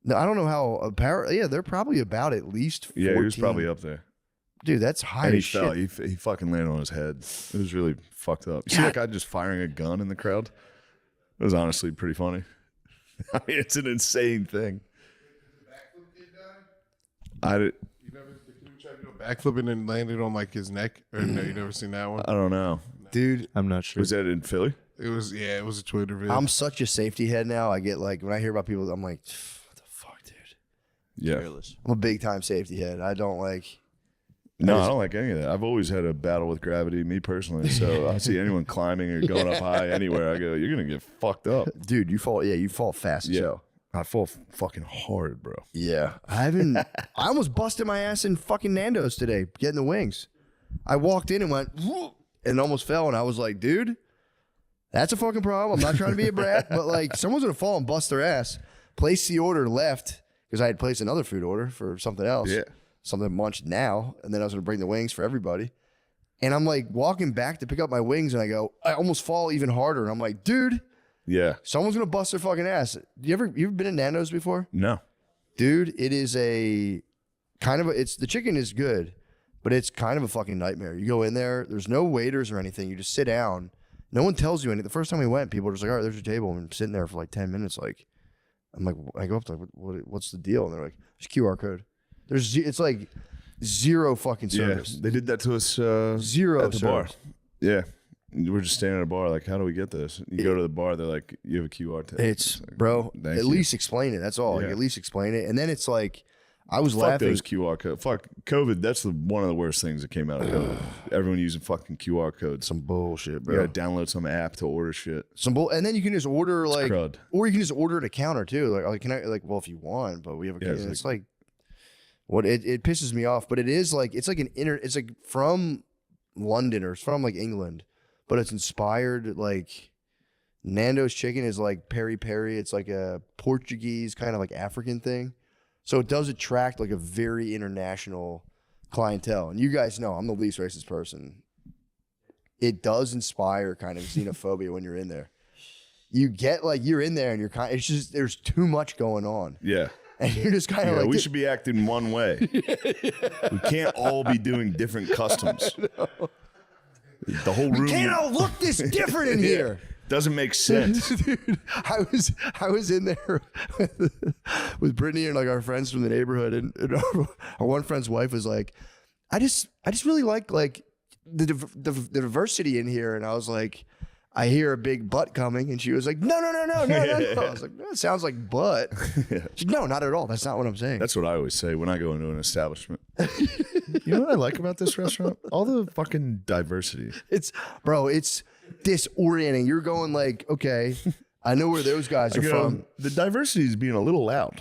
No, I don't know how they're probably about at least 14. Yeah, he was probably up there. Dude, that's high And he as fell. shit. He fucking landed on his head. It was really fucked up. You see that guy just firing a gun in the crowd? It was honestly pretty funny. I mean, it's an insane thing. I did. You never the dude tried to do a backflip and then landed on like his neck? Or no, you never seen that one? I don't know. Dude, I'm not sure. Was that in Philly? It was a Twitter video. I'm such a safety head now. I get like, when I hear about people, I'm like, what the fuck, dude? Yeah. Careless. I'm a big time safety head. I don't like. No, I don't like any of that. I've always had a battle with gravity, me personally. So I see anyone climbing or going up high anywhere, I go, you're gonna get fucked up. Dude, you fall. Yeah, you fall fast as hell. I fall fucking hard, bro. Yeah, I almost busted my ass in fucking Nando's today getting the wings. I walked in and went "Whoa," and almost fell, and I was like, dude, that's a fucking problem. I'm not trying to be a brat, but like, someone's gonna fall and bust their ass. Placed the order, left because I had placed another food order for something else. Yeah. Something to munch now, and then I was gonna bring the wings for everybody. And I'm like walking back to pick up my wings, and I almost fall even harder, and I'm like, dude. Yeah. Someone's gonna bust their fucking ass. You ever been in Nando's before? No. Dude, it is a kind of the chicken is good, but it's kind of a fucking nightmare. You go in there, there's no waiters or anything. You just sit down. No one tells you anything. The first time we went, people were just like, all right, there's your table. And I'm sitting there for like 10 minutes. Like, I'm like, I go up to like, what's the deal? And they're like, there's QR code. It's like zero fucking service. Yeah. They did that to us Zero at the service. bar. Yeah. We're just standing at a bar, like, how do we get this? You go to the bar, they're like, you have a QR tag. It's, like, bro, thank at you. least explain it. That's all. Like, Yeah. at least explain it. And then it's like, I was Fuck laughing. those QR codes. Fuck COVID. That's one of the worst things that came out of COVID. Everyone using fucking QR codes. Some bullshit, bro. You gotta download some app to order shit. And then you can just order like, crud. or you can just order at a counter too. Like, can I well if you want, but we have a. Yeah, It's like what it pisses me off, but it is like it's like it's like from London or it's from like England, but it's inspired like Nando's chicken is like peri peri. It's like a Portuguese kind of like African thing, so it does attract like a very international clientele. And you guys know I'm the least racist person. It does inspire kind of xenophobia when you're in there. You get like you're in there and you're it's just there's too much going on. Yeah. And you're just kind of Yeah, like we should be acting one way. We can't all be doing different customs. The whole room can't all look this different in here. doesn't make sense. Dude, I was in there with Brittany and like our friends from the neighborhood, and our one friend's wife was like, I just really like the diversity in here, and I was like, I hear a big butt coming, and she was like, no. I was like, that sounds like butt. She's, no, not at all. That's not what I'm saying. That's what I always say when I go into an establishment. You know what I like about this restaurant? All the fucking diversity. It's disorienting. You're going like, okay, I know where those guys are from. The diversity is being a little loud.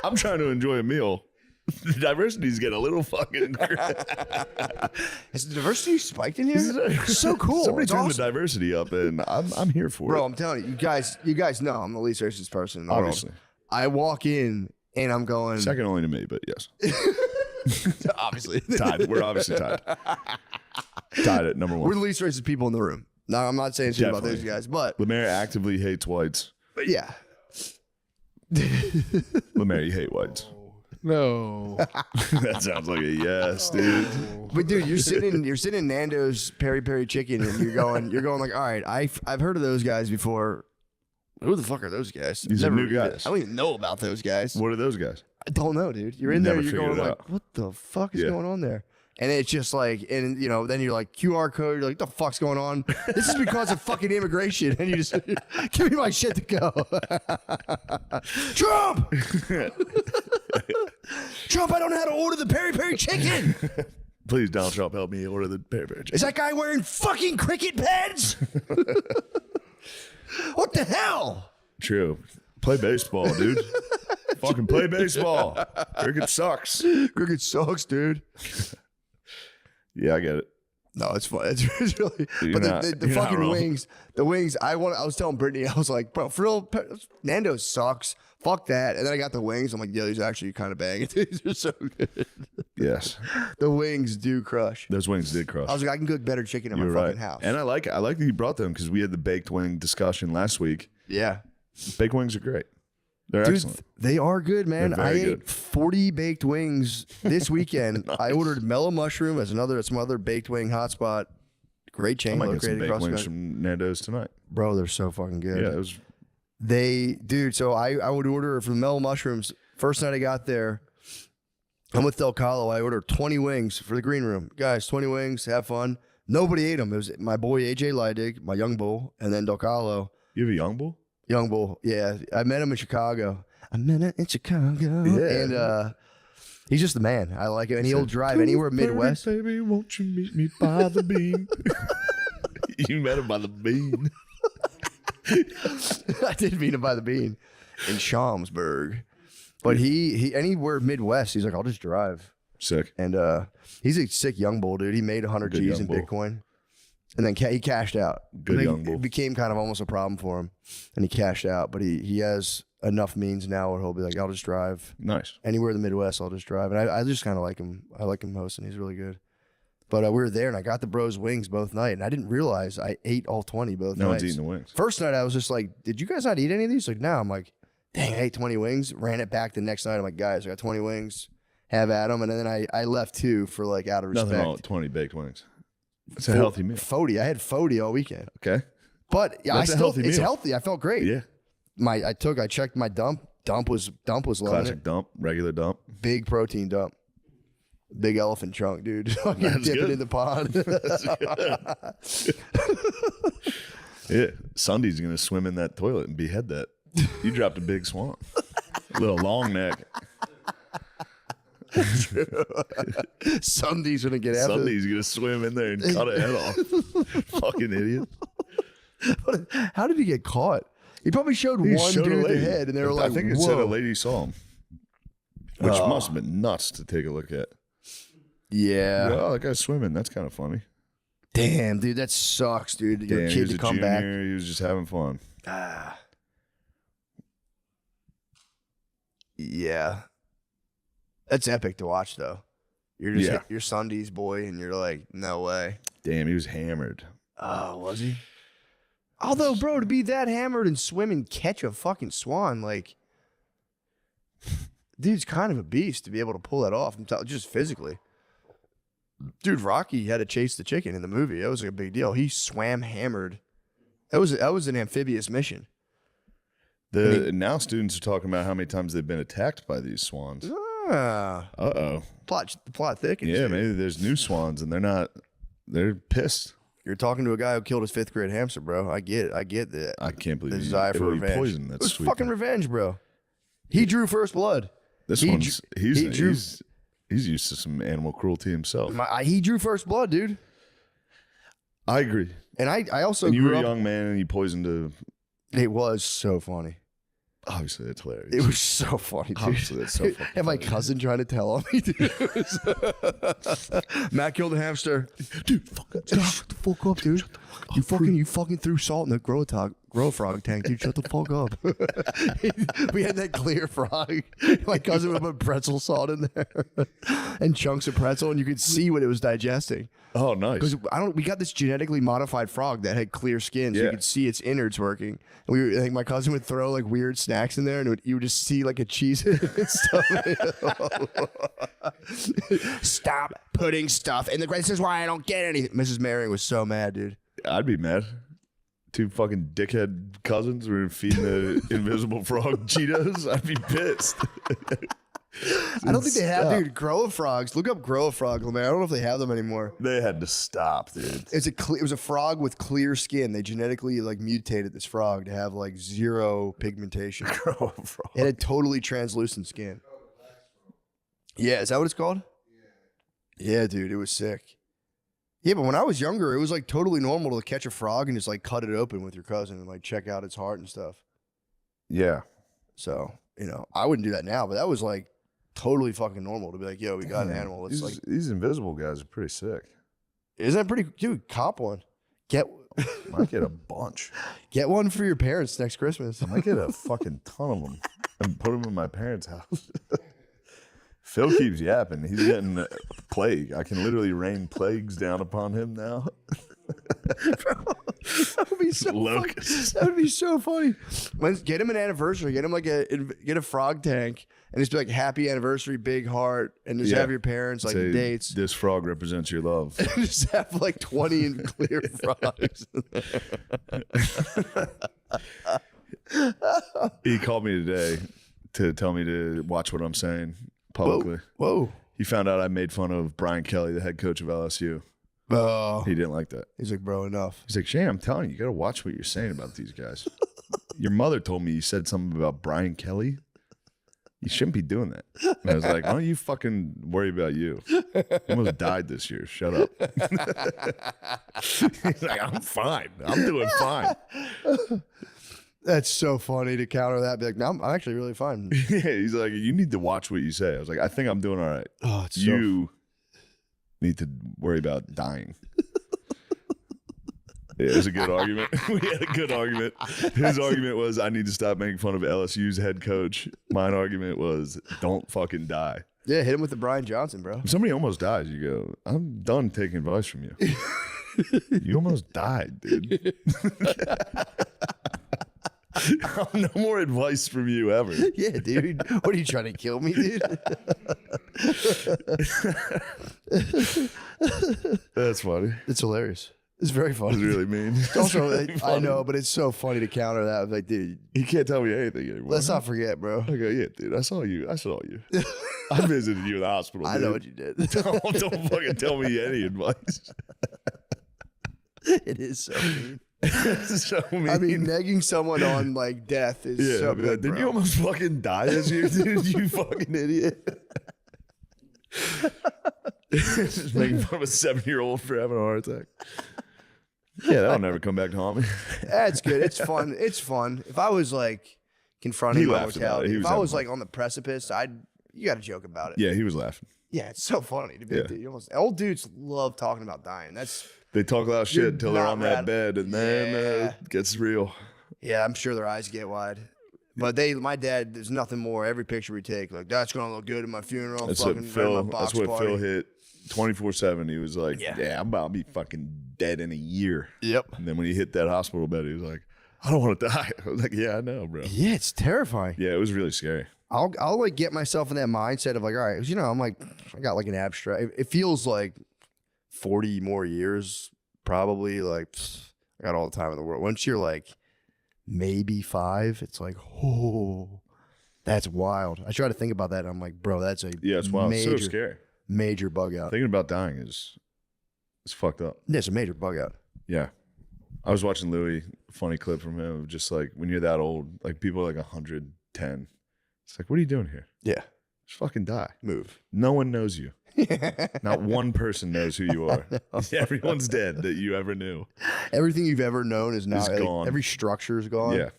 I'm trying to enjoy a meal. The diversity is getting a little fucking. Has the diversity spiked in here? So cool. Somebody It's turn awesome. the diversity up, and I'm here for Bro, it. I'm telling you, you guys know I'm the least racist person in the world. Obviously. I walk in and I'm going. Second only to me, but yes. Obviously. Tied. We're obviously tied. Tied at number We're one. the least racist people in the room. No, I'm not saying shit about those Definitely. guys, but Lemaire actively hates whites. yeah. Lemaire, you hate whites. No. That sounds like a yes, dude. But dude, you're sitting in Nando's peri peri chicken and you're going like, all right, I've heard of those guys before. Who the fuck are those guys? These are new guys. I don't even know about those guys. What are those guys? I don't know, dude. You're in Never there, you're figured going it like, out. what the fuck is Yeah. going on there? And it's just like, and you know, then you're like QR code. You're like, the fuck's going on? This is because of fucking immigration. And you just give me my shit to go. Trump, Trump, I don't know how to order the peri peri chicken. Please, Donald Trump, help me order the peri peri chicken. Is that guy wearing fucking cricket pads? What the hell? True. Play baseball, dude. Fucking play baseball. Cricket sucks. Cricket sucks, dude. Yeah, I get it. No, it's fun. It's really. You're But not- the you're not fucking wrong. wings, the wings. I was telling Brittany, I was like, bro, for real, Nando's sucks. Fuck that. And then I got the wings. I'm like, yeah, these are actually kind of banging. These are so good. Yes. The wings do crush. Those wings did crush. I was like, I can cook better chicken in You're my right. fucking house. And I like that you brought them because we had the baked wing discussion last week. Yeah. Baked wings are great. They're Dude, excellent. they are good, man. They're I very ate good. 40 baked wings this weekend. I ordered mellow mushroom as some other baked wing hotspot. Great I chain might get some located baked across the wings country. from Nando's tonight. Bro, they're so fucking good. Yeah, it was. Dude, so I would order from Mellow Mushrooms. First night I got there, I'm with Del Calo. I ordered 20 wings for the green room. Guys, 20 wings, have fun. Nobody ate them. It was my boy AJ Leidig, my young bull, and then Del Calo. You have a young bull? Young bull, yeah. I met him in Chicago. And he's just the man. I like it. And he'll drive anywhere Midwest. Baby, won't you meet me by the bean? You met him by the bean. I did meet him by the bean in Schaumsburg. But he anywhere Midwest, he's like, I'll just drive. Sick. And he's a sick young bull, dude. He made 100 Good G's in young bull. Bitcoin. And then he cashed out. Good It young bull. It became kind of almost a problem for him. And he cashed out. But he has enough means now where he'll be like, I'll just drive. Nice. Anywhere in the Midwest, I'll just drive. And I just kind of like him. I like him hosting. He's really good. But we were there, and I got the bros wings both night. And I didn't realize I ate all 20 both No nights. one's eating the wings. First night, I was just like, did you guys not eat any of these? Like, no. I'm like, dang, I ate 20 wings. Ran it back the next night. I'm like, guys, I got 20 wings. Have at them. And then I left 2 for like out of respect. Nothing wrong with 20 baked wings. It's a healthy meal. 40. I had 40 all weekend. Okay. But yeah, That's a healthy it's meal. healthy. I felt great. Yeah. I checked my dump. Dump was loving Classic it. dump. Regular dump. Big protein dump. Big elephant trunk, dude. Fucking That's dip it good. in the pond. Yeah. Sunday's going to swim in that toilet and behead that. You dropped a big swan. Little long neck. Sunday's gonna get after. Sunday's going to swim in there and cut a head off. Fucking idiot. How did he get caught? He probably showed He one showed a dude the lady. head, and they were like, I think it "Whoa!" said a lady saw him. Which must have been nuts to take a look at. Yeah. Oh, that guy's swimming. That's kind of funny. Damn, dude, that sucks, dude. Your Damn, he kid was to a come junior. back. He was just having fun. Yeah. That's epic to watch, though. You're Sunday's boy, and you're like, no way. Damn, he was hammered. Oh, was he? Although, bro, to be that hammered and swim and catch a fucking swan, like, dude's kind of a beast to be able to pull that off, just physically. Dude, Rocky had to chase the chicken in the movie. That was like a big deal. He swam hammered. That was an amphibious mission. Now students are talking about how many times they've been attacked by these swans. Ah, Uh-oh. the plot thickens. Yeah, dude. maybe there's new swans and they're pissed. You're talking to a guy who killed his 5th grade hamster, bro. I get that. I can't believe The he desire for ate revenge. poison. It That's was sweet. fucking revenge, bro. He drew first blood. This he one's drew- he drew- he's used to some animal cruelty himself. He drew first blood, dude. I agree. And I also And you were grew a up. young man and you poisoned a. It was so funny. Obviously, that's hilarious. It was so funny, dude. Obviously, that's so fucking And my funny. cousin trying to tell on me, dude. Matt killed a hamster. Dude, shut the fuck up, dude. You fucking threw salt in the grow frog tank, dude. Shut the fuck up. We had that clear frog. My cousin would put pretzel salt in there and chunks of pretzel, and you could see what it was digesting. Oh, nice. Because we got this genetically modified frog that had clear skin, so you Yeah. could see its innards working. And I think my cousin would throw like weird snacks in there, and you would just see like a cheese and stuff. Stop putting stuff in the ground. This is why I don't get anything. Mrs. Marion was so mad, dude. I'd be mad. 2 fucking dickhead cousins were feeding the invisible frog Cheetos. I'd be pissed. I don't think they have, Stop. dude. Grow frogs. Look up grow frog, man. I don't know if they have them anymore. They had to stop, dude. It was a frog with clear skin. They genetically like mutated this frog to have like zero pigmentation. Grow a frog. It had totally translucent skin. Yeah, is that what it's called? Yeah, dude, it was sick. Yeah, but when I was younger, it was like totally normal to catch a frog and just like cut it open with your cousin and like check out its heart and stuff. Yeah. So, I wouldn't do that now, but that was like totally fucking normal to be like, yo, we got an animal. It's like, These invisible guys are pretty sick. isn't that pretty, dude, cop one. Might get a bunch. Get one for your parents next Christmas. I might get a fucking ton of them and put them in my parents' house. Phil keeps yapping. He's getting a plague. I can literally rain plagues down upon him now. That would be so Locust. That would be so funny. Get him an anniversary. Get him like get a frog tank and just be like happy anniversary, big heart, and just have your parents like Say, dates. This frog represents your love. Just have like 20 and clear frogs. He called me today to tell me to watch what I'm saying publicly. Whoa. He found out I made fun of Brian Kelly, the head coach of LSU. Oh. He didn't like that. He's like, bro, enough. He's like, Shane, I'm telling you, you got to watch what you're saying about these guys. Your mother told me you said something about Brian Kelly. You shouldn't be doing that. And I was like, why don't you fucking worry about you? You almost died this year. Shut up. He's like, I'm fine. I'm doing fine. That's so funny to counter that. Be like, no, I'm actually really fine. Yeah, he's like, you need to watch what you say. I was like, I think I'm doing all right. Oh, it's You need to worry about dying. Yeah, it was a good argument. We had a good argument. His argument was, I need to stop making fun of LSU's head coach. Mine argument was, don't fucking die. Yeah, hit him with the Brian Johnson, bro. If somebody almost dies, you go, I'm done taking advice from you. You almost died, dude. No more advice from you ever. Yeah, dude. What are you trying to kill me, dude? That's funny. It's hilarious. It's very funny. It's really mean. Also, It's really I funny. know, but it's so funny to counter that. I'm like, dude, He can't tell me anything anymore. let's not forget, bro. I go, yeah, dude, I saw you. I visited you in the hospital. I know dude. what you did. Don't fucking tell me any advice. It is so mean. So mean. I mean, negging someone on like death is yeah, so but good, did bro. you almost fucking die this year, dude? You fucking idiot. Just making fun of a 7-year-old for having a heart attack. Yeah, that'll never come back to haunt me. That's good. It's fun. It's fun. If I was like confronting He my laughed about it. mortality, He if was I having was fun. like on the precipice, you got to joke about it. Yeah, he was laughing. Yeah, it's so funny to be Yeah. a dude. Old dudes love talking about dying. They talk a lot of You're shit until they're not on that bed, and then Yeah. it gets real. Yeah, I'm sure their eyes get wide. But my dad, there's nothing more. Every picture we take, like, that's going to look good at my funeral. That's fucking what right at my Phil. box That's what party. Phil hit 24/7. He was like, Yeah. "Yeah, I'm about to be fucking dead in a year." Yep. And then when he hit that hospital bed, he was like, "I don't want to die." I was like, "Yeah, I know, bro." Yeah, it's terrifying. Yeah, it was really scary. I'll like get myself in that mindset of like, all right, I'm like, I got like an abstract. It feels like 40 more years, probably. Like, I got all the time in the world. Once you're like maybe 5, it's like, oh, that's wild. I try to think about that, and I'm like, bro, that's a Yeah, it's wild. It's so major, scary. major bug out. Thinking about dying is fucked up. Yeah, it's a major bug out. Yeah. I was watching Louis, a funny clip from him of just like when you're that old, like people are like 110. It's like, what are you doing here? Yeah, Just fucking die. move. No one knows you. Not one person knows who you are. Everyone's dead that you ever knew. Everything you've ever known is now Is like, gone. every structure is gone. Yeah.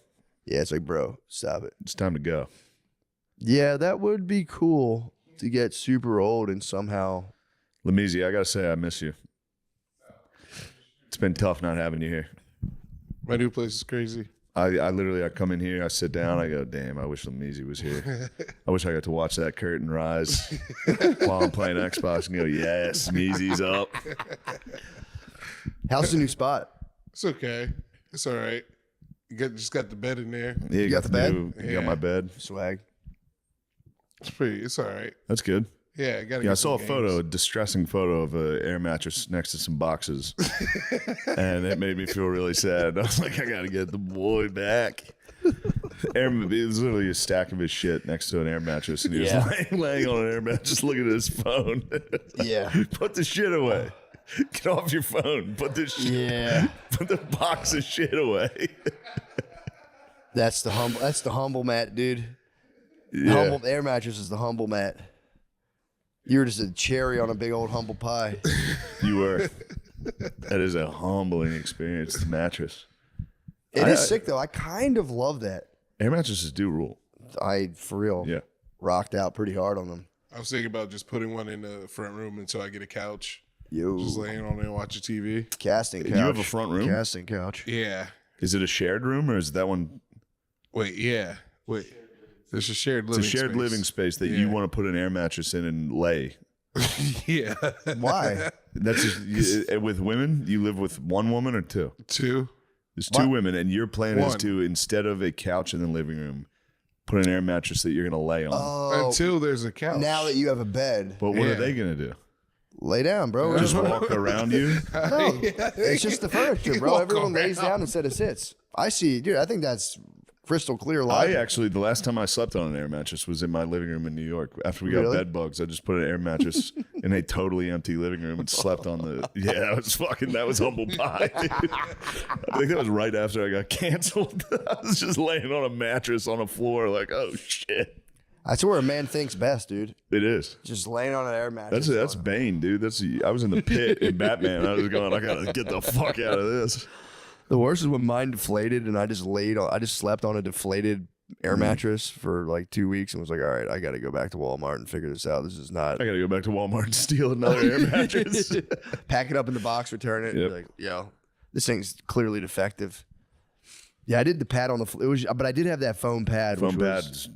Yeah, it's like, bro, stop it. It's time to go. Yeah, that would be cool to get super old and somehow. Lamisi, I got to say, I miss you. It's been tough not having you here. My new place is crazy. I come in here, I sit down, I go, damn, I wish Lamisi was here. I wish I got to watch that curtain rise while I'm playing Xbox and go, yes, Meezy's up. How's the new spot? It's okay. It's all right. Just got the bed in there. Yeah, got the bed? You got Yeah. my bed. Swag. It's all right. That's good. Yeah, I got. Yeah, I saw a photo, a distressing photo of an air mattress next to some boxes, and it made me feel really sad. I was like, I got to get the boy back. It was literally a stack of his shit next to an air mattress, and he was laying on an air mattress looking at his phone. Yeah. Put the shit away. Get off your phone. Put the shit. Yeah. Put the box of shit away. That's the humble mat, dude. Yeah. The air mattress is the humble mat. You were just a cherry on a big old humble pie. You were. That is a humbling experience. The mattress. It is sick though. I kind of love that. Air mattresses do rule. For real, Yeah. rocked out pretty hard on them. I was thinking about just putting one in the front room until I get a couch. Yo, Just laying on there and watching TV. casting couch. You have a front room? Casting couch. Yeah. Is it a shared room or is that one? Wait. Yeah. Wait. There's a shared living. It's a shared living space that you want to put an air mattress in and lay. Yeah. Why? That's just, with women. You live with one woman or two? Two. There's two women, and your plan is One. to, instead of a couch in the living room, put an air mattress that you're gonna lay on. Oh, Until there's a couch. now that you have a bed, But what are they gonna do? lay down, bro. Just walk around you? No, it's just the furniture, bro. Walk Everyone lays around. down instead of sits. I see, dude. I think that's crystal clear I logic. actually, the last time I slept on an air mattress was in my living room in New York. After we got Really? bed bugs, I just put an air mattress in a totally empty living room and slept on the. Yeah, that was humble pie. Dude. I think that was right after I got canceled. I was just laying on a mattress on a floor, like, oh shit. That's where a man thinks best, dude. It is. Just laying on an air mattress. That's Bane, dude. I was in the pit in Batman. I was going, I gotta get the fuck out of this. The worst is when mine deflated and I just slept on a deflated air mattress for like 2 weeks and was like, all right, I got to go back to Walmart and figure this out. This is not. I gotta go back to Walmart and steal another air mattress. Pack it up in the box, return it. Yep. And be like, yo, this thing's clearly defective. Yeah, I did the pad on the floor. But I did have that foam pad. Foam which pad. was,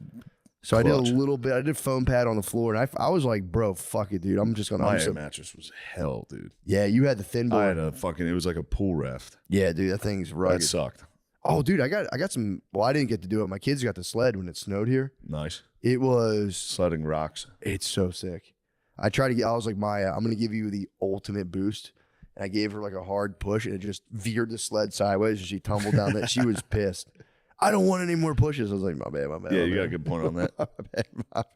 so I did a clutch. little bit. I did foam pad on the floor, and I was like, bro, fuck it, dude. I'm just gonna. My I'm air so, mattress was hell, dude. yeah, you had the thin I board. had it was like a pool raft. Yeah, dude, that thing's rugged. That sucked. Oh, dude, I got some. Well, I didn't get to do it. My kids got the sled when it snowed here. Nice. It was. Sledding rocks. It's so sick. I was like, Maya, I'm gonna give you the ultimate boost. And I gave her like a hard push, and it just veered the sled sideways, and she tumbled down that. She was pissed. I don't want any more pushes. I was like, my bad. Yeah, my you got a bad. good point on that. My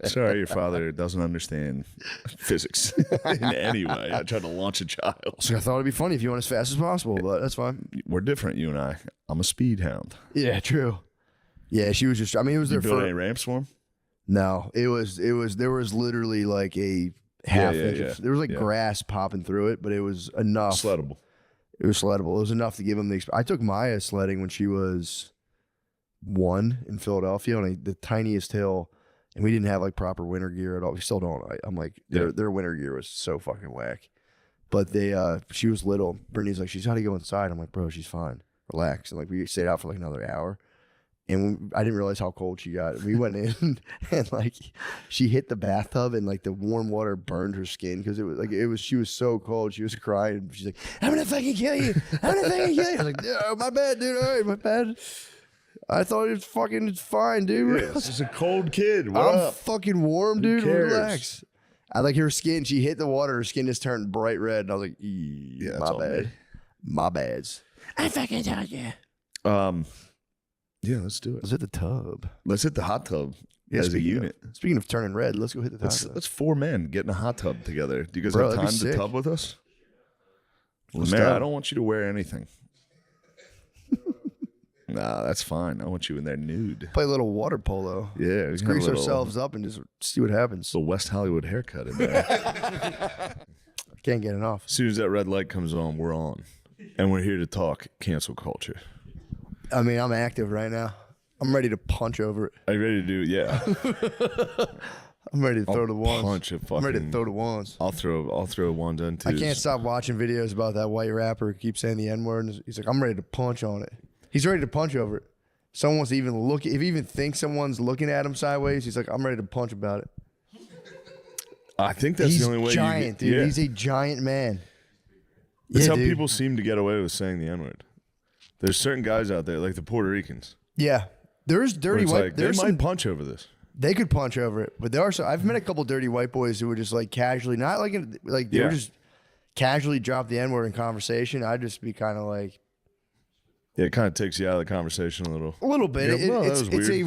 bad. Sorry, your father doesn't understand physics in any way. I tried to launch a child. So I thought it'd be funny if you went as fast as possible, but that's fine. We're different, you and I. I'm a speed hound. Yeah, true. Yeah, she was just. I mean, it was You their build any first. ramps for him? No, it was. There was literally like a half inch. yeah. There was like Yeah. grass popping through it, but it was enough. Sleddable. It was sleddable. It was enough to give him the. I took Maya sledding when she was 1 in Philadelphia on the tiniest hill, and we didn't have like proper winter gear at all. We still don't. I'm like their winter gear was so fucking whack. But she was little. Brittany's like, she's got to go inside. I'm like, bro, she's fine. Relax. And like we stayed out for like another hour, and I didn't realize how cold she got. We went in and like she hit the bathtub, and like the warm water burned her skin because she was so cold. She was crying. She's like, I'm gonna fucking kill you. I'm gonna fucking kill you. I was like, yeah, my bad, dude. All right, my bad. I thought it's fine, dude. Yeah, it's just a cold kid. What I'm up? fucking warm, dude. cares? Relax. I like her skin. She hit the water. Her skin just turned bright red, and I was like, Yeah, that's my all bad. me. My bads. I fucking told you. Yeah, let's do it. Let's hit the tub. Let's hit the hot tub as a speaking unit. Speaking of turning red, let's go hit the tub. Let's 4 men get in a hot tub together. Do you guys Bro, have that'd time be to sick. tub with us? Let's Man, go. I don't want you to wear anything. Nah, that's fine. I want you in there nude. Play a little water polo. Yeah, Let's grease ourselves up and just see what happens. The West Hollywood haircut in there. Can't get enough. As soon as that red light comes on, we're on. And we're here to talk cancel culture. I mean, I'm active right now. I'm ready to punch over it. Are you ready to do it? Yeah. I'm ready to throw the wands. punch a I'm ready to fucking- throw the wands. I'll throw one done too. I can't stop watching videos about that white rapper who keeps saying the N-word. And he's like, I'm ready to punch on it. He's ready to punch over it. Someone wants to even look. If he even thinks someone's looking at him sideways, he's like, I'm ready to punch about it. I think that's He's the only way giant, you dude. Yeah. He's a giant man. That's Yeah, how dude. people seem to get away with saying the N-word. There's certain guys out there, like the Puerto Ricans. Yeah. There's where dirty it's white. like, they There's might some, punch over this. they could punch over it, but there are some. I've met a couple dirty white boys who would just like casually, not like they Yeah. would just casually drop the N-word in conversation. I'd just be kind of like Yeah, it kind of takes you out of the conversation a little. a little bit. Yeah, well, that It's was a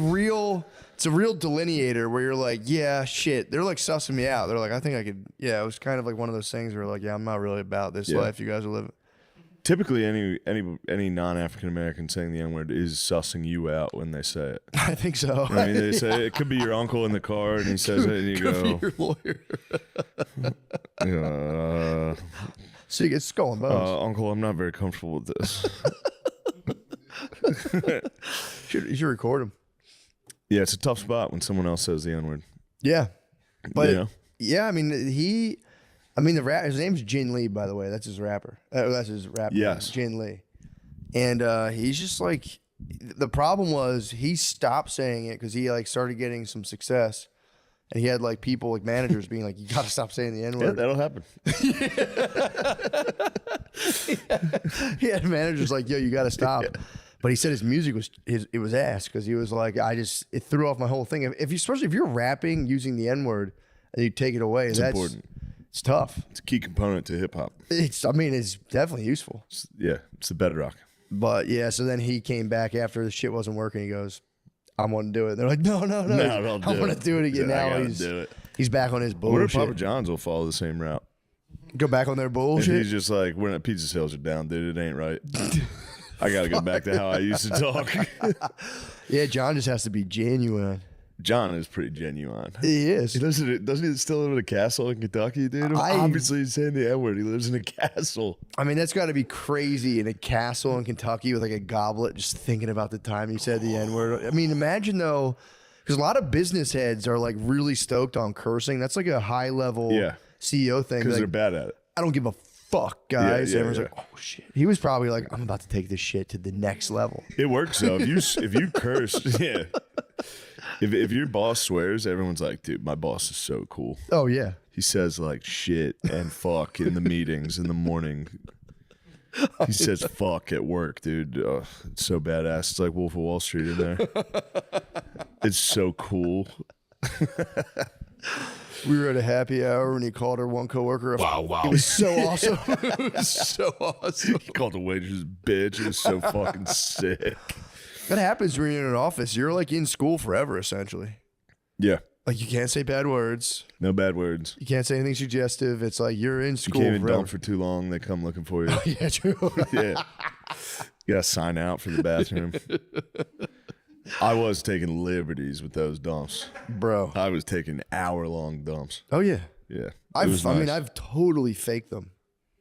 real delineator where you're like, yeah, shit. They're like sussing me out. They're like, I think I could. Yeah, it was kind of like one of those things where like, yeah, I'm not really about this Yeah. life you guys are living. Typically, any non-African American saying the N-word is sussing you out when they say it. I think so. I mean, they say it could be your uncle in the car, and he says it, and you Could be go, your lawyer. So you get skull and bones. "Uncle, I'm not very comfortable with this." You should record him. Yeah, it's a tough spot when someone else says the N-word. Yeah, but You know? yeah, I mean the rap. His name's Jin Lee, by the way. That's his rapper. That's his rapper. Yes. Jin Lee, and he's just like the problem was he stopped saying it because he like started getting some success, And he had like people, like managers, being like, "You gotta stop saying the N Yeah, word." that'll happen. He had managers like, "Yo, you gotta stop." But he said his music was it was ass because he was like, it threw off my whole thing. If you, especially if you're rapping using the N word and you take it away, that's important. It's tough. It's a key component to hip hop. It's definitely useful. It's the bedrock. But yeah, so then he came back after the shit wasn't working. He goes, "I want to do it." They're like, "No, No, don't I do want it." to do it again." I Now gotta he's do it. he's back on his I wonder if bullshit. Papa John's will follow the same route. Go back on their If bullshit. he's just like, we're not, pizza sales are down, dude. It ain't right. I gotta go back to how I used to talk. Yeah, John just has to be genuine. John is pretty genuine. He is. Doesn't he still live in a castle in Kentucky, dude? Obviously, he's saying the N word. He lives in a castle. I mean, that's got to be crazy in a castle in Kentucky with like a goblet, just thinking about the time you said the N word. I mean, imagine though, because a lot of business heads are like really stoked on cursing. That's like a high level CEO thing. Because Like, they're bad at it. I don't give a fuck, guys. Yeah, Everyone's yeah. like, "Oh shit." He was probably like, "I'm about to take this shit to the next level." It works though. If you curse, yeah. If your boss swears, everyone's like, dude, my boss is so cool. Oh yeah. He says like shit and fuck in the meetings in the morning. He says fuck at work, dude. Ugh, it's so badass. It's like Wolf of Wall Street in there. It's so cool. We were at a happy hour when he called our one coworker. Wow. It was so awesome. It was so awesome. He called the waitress bitch. It was so fucking sick. That happens when you're in an office. You're like in school forever, essentially. Yeah. Like you can't say bad words. No bad words. You can't say anything suggestive. It's like you're in You school can't even forever. dump for too long. They come looking for you. Yeah, true. Yeah. You gotta sign out for the bathroom. I was taking liberties with those dumps. Bro. I was taking hour-long dumps. Oh yeah. Yeah. I've totally faked them.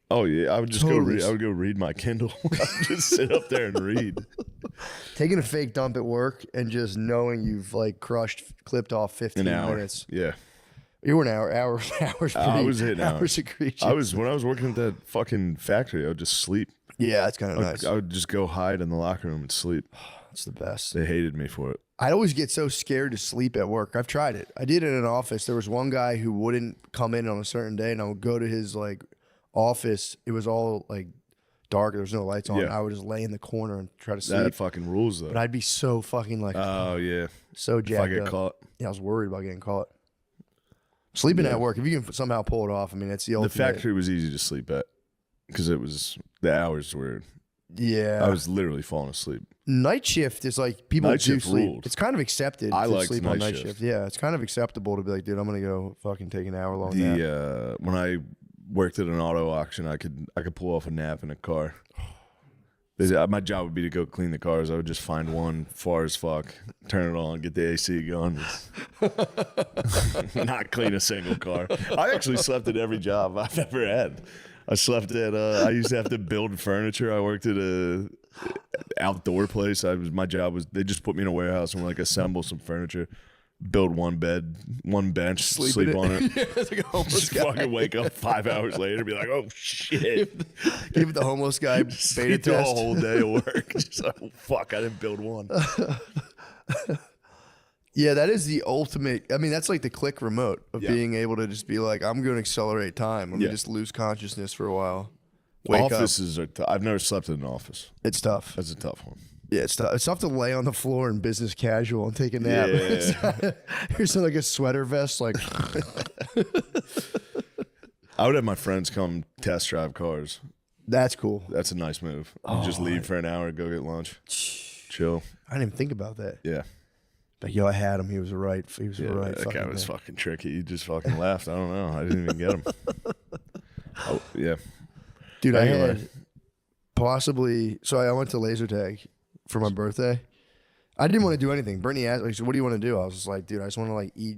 Oh yeah, I would just Totally. go. I would go read my Kindle. I would just sit up there and read. Taking a fake dump at work and just knowing you've like clipped off 15 An hour. minutes. Yeah, You were an hours. I was hitting hours. Egregious. When I was working at that fucking factory. I would just sleep. Yeah, that's kind of nice. I would just go hide in the locker room and sleep. That's the best. They hated me for it. I always get so scared to sleep at work. I've tried it. I did it in an office. There was one guy who wouldn't come in on a certain day, and I would go to his like office. It was all like dark. There was no lights on. Yeah. I would just lay in the corner and try to sleep. That fucking rules though. But I'd be so fucking like Oh yeah. so If jacked I get up. caught, Yeah, I was worried about getting caught. Sleeping at work, if you can somehow pull it off, I mean, that's the the ultimate. factory was easy to sleep at because the hours were. Yeah. I was literally falling asleep. Night shift is like people Night do shift sleep. ruled. It's kind of accepted I to liked sleep on night night shift. shift. Yeah, it's kind of acceptable to be like, dude, I'm gonna go fucking take an hour long nap. When I worked at an auto auction, I could pull off a nap in a car. My job would be to go clean the cars. I would just find one far as fuck, turn it on, get the AC going, not clean a single car. I actually slept at every job I've ever had. I slept at. I used to have to build furniture. I worked at a outdoor place. My job was they just put me in a warehouse and we're like assemble some furniture. Build one bed, one bench, sleep in on it. Yeah, it's like a homeless Just guy. fucking wake up 5 hours later and be like, oh shit. Give the homeless guy beta Sleep through a test. whole day of work. Just like, oh, fuck, I didn't build one. Yeah, that is the ultimate. I mean, that's like the click remote of being able to just be like, I'm going to accelerate time. Let me just lose consciousness for a while. Wake up. Offices are I've never slept in an office. It's tough. That's a tough one. Yeah, it's tough. It's tough to lay on the floor in business casual and take a nap. Yeah. Here's like a sweater vest, like I would have my friends come test drive cars. that's cool. That's a nice move. You just leave for an hour, go get lunch, chill. I didn't even think about that. Yeah. But yo, I had him. He was right. He was Yeah, the right. that guy fucking was guy. fucking tricky. He just fucking laughed. I don't know. I didn't even get him. Oh, yeah. Dude, I Anyway. had possibly. So I went to laser tag for my birthday. I didn't want to do anything. Brittany asked, like, so what do you want to do? I was just like, dude, I just want to like eat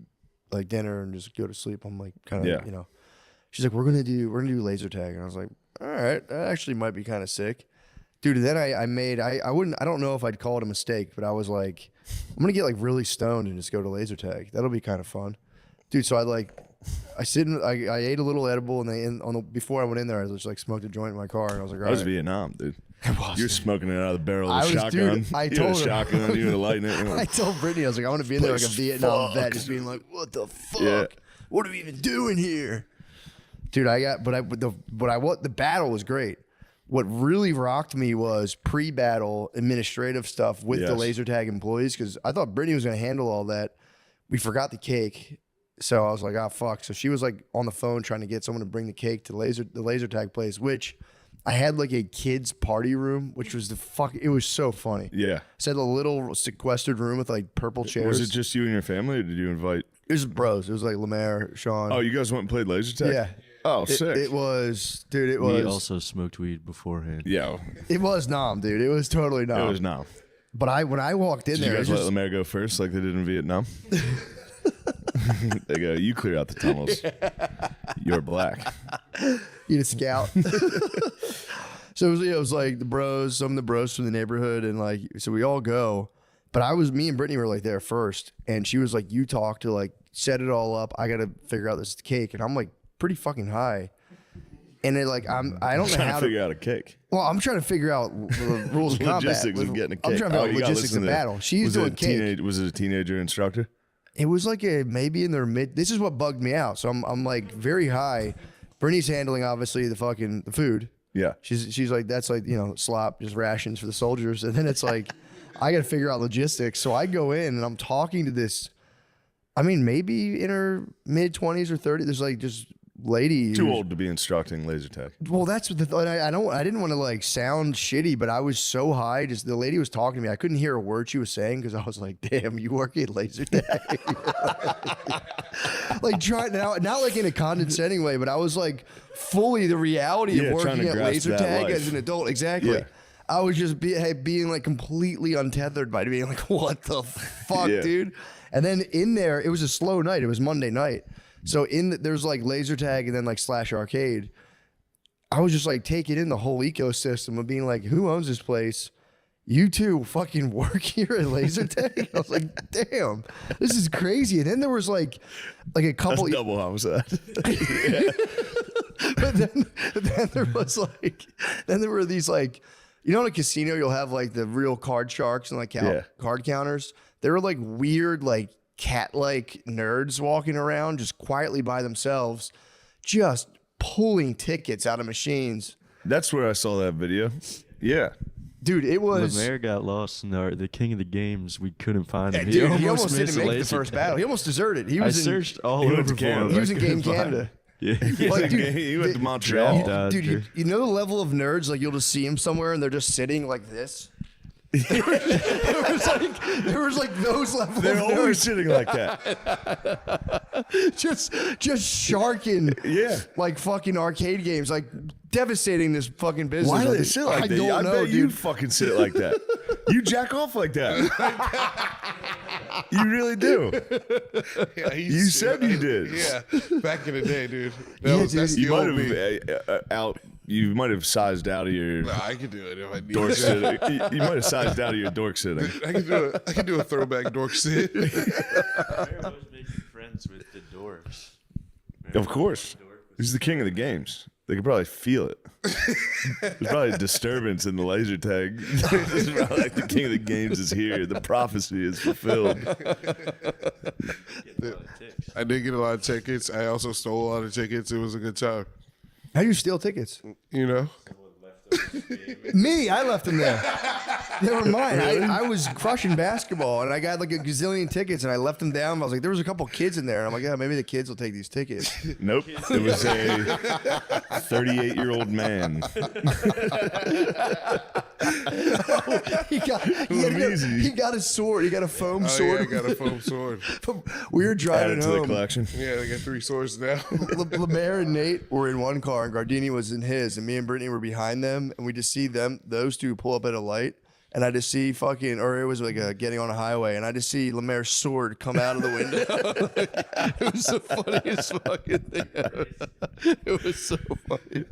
like dinner and just go to sleep. I'm like, kind of, Yeah. you know. She's like, we're gonna do laser tag, and I was like, all right, that actually might be kind of sick, dude. And then I don't know if I'd call it a mistake, but I was like, I'm gonna get like really stoned and just go to laser tag. That'll be kind of fun, dude. So I ate a little edible, and before I went in there, I just like smoked a joint in my car, and I was like, all That was right. Vietnam, dude. You're smoking it out of the barrel I of the was- shotgun. dude, I You had told a her- shotgun. You had a lighting it. I told Brittany, I was like, I want to be in there like a Place Vietnam vet, fucked. just being like, what the fuck? Yeah. What are we even doing here? Dude, the battle was great. What really rocked me was pre-battle administrative stuff with the Yes. laser tag employees, because I thought Brittany was going to handle all that. We forgot the cake. So I was like, oh, fuck. So she was like on the phone trying to get someone to bring the cake to the laser tag place, which I had like a kids party room, which was it was so funny. Yeah. It's had a little sequestered room with like purple chairs. Was it just you and your family, or did you invite? It was bros. It was like Lemaire, Sean. Oh, you guys went and played laser tag? yeah. Oh, It, sick. it was, dude. It We was. also smoked weed beforehand. Yeah. It was nom, dude. It was totally nom. It was now. But when I walked in Did there, you it guys was let just, Lemaire go first, like they did in Vietnam? They go, you clear out the tunnels. You're black. you a scout. So it was like the bros, some of the bros from the neighborhood, and like so we all go. But me and Brittany were like there first, and she was like, "You talk to like set it all up. I got to figure out this cake," and I'm like pretty fucking high, and it like I don't know Trying how to figure out a cake. Well, I'm trying to figure out the rules of combat. Logistics of getting a cake. I'm trying to figure out you gotta logistics listen of to- battle. She's was it doing a cake. Was it a teenager instructor? It was like maybe in their mid. This is what bugged me out. So I'm like very high. Brittany's handling obviously the food. Yeah. She's like, that's like, slop, just rations for the soldiers. And then it's like, I got to figure out logistics. So I go in and I'm talking to this, I mean, maybe in her mid 20s or 30s. There's like just lady. Too old to be instructing laser tag. Well, that's what I didn't want to like sound shitty, but I was so high. Just the lady was talking to me. I couldn't hear a word she was saying because I was like, damn, you work at laser tag. Like trying not like in a condescending way, but I was like fully the reality Yeah, of trying working to at grasp laser that tag life. as an adult. Exactly. Yeah. I was just being like completely untethered by being like, what the fuck, Yeah. dude? And then in there, it was a slow night. It was Monday night. So there's like laser tag and then like slash arcade. I was just like taking in the whole ecosystem of being like, who owns this place? You two fucking work here at laser tag? I was like, damn, this is crazy. And then there was like a couple. That's double homicide. But then there was like, then there were these like, in a casino, you'll have like the real card sharks and like Yeah. card counters. There were like weird, like cat-like nerds walking around just quietly by themselves, just pulling tickets out of machines. That's where I saw that video. Yeah. Dude, it was. Lemaire got lost in the king of the games. We couldn't find him. Dude, he almost missed didn't make the laser first tag. battle. He almost deserted. He I was in, searched all He went over to for him. Canada. he was in I Game couldn't find Canada. Yeah. Like, dude, He went to Montreal. Draft Dude, you know the level of nerds, like you'll just see him somewhere and they're just sitting like this? there was like those level They're of always nerds sitting like that. just sharking Yeah. like fucking arcade games, like devastating this fucking business. Why do Like, they sit like I that? don't I know, bet you dude. fucking sit like that. You jack off like that. You really do. Yeah, You said you did. Yeah, back in the day, dude. Yeah, That's dude. the You might old me. have You might have sized out of your Nah, I could do it if I need dork to. sitting. You might have sized out of your dork sitting. I can do a throwback dork sit. Lemaire was making friends with the dorks. Of course. He's the king of the games. They could probably feel it. There's probably a disturbance in the laser tag. It's probably like the king of the games is here. The prophecy is fulfilled. I did get a lot of tickets. I also stole a lot of tickets. It was a good time. How do you steal tickets? You know? Me, I left them there. They were mine. I was crushing basketball, and I got like a gazillion tickets, and I left them down. I was like, there was a couple kids in there, and I'm like, yeah, maybe the kids will take these tickets. Nope. It was a 38-year-old man. He got a sword. He got a foam Oh, sword. yeah, I got a foam sword. We were Added driving to the home. collection. Yeah, I got 3 swords now. Lemaire and Nate were in one car, and Gardini was in his, and me and Brittany were behind them, and we just see those two pull up at a light, and I just see it was like getting on a highway, and I just see Lemaire's sword come out of the window. It was the funniest fucking thing ever. It was so funny.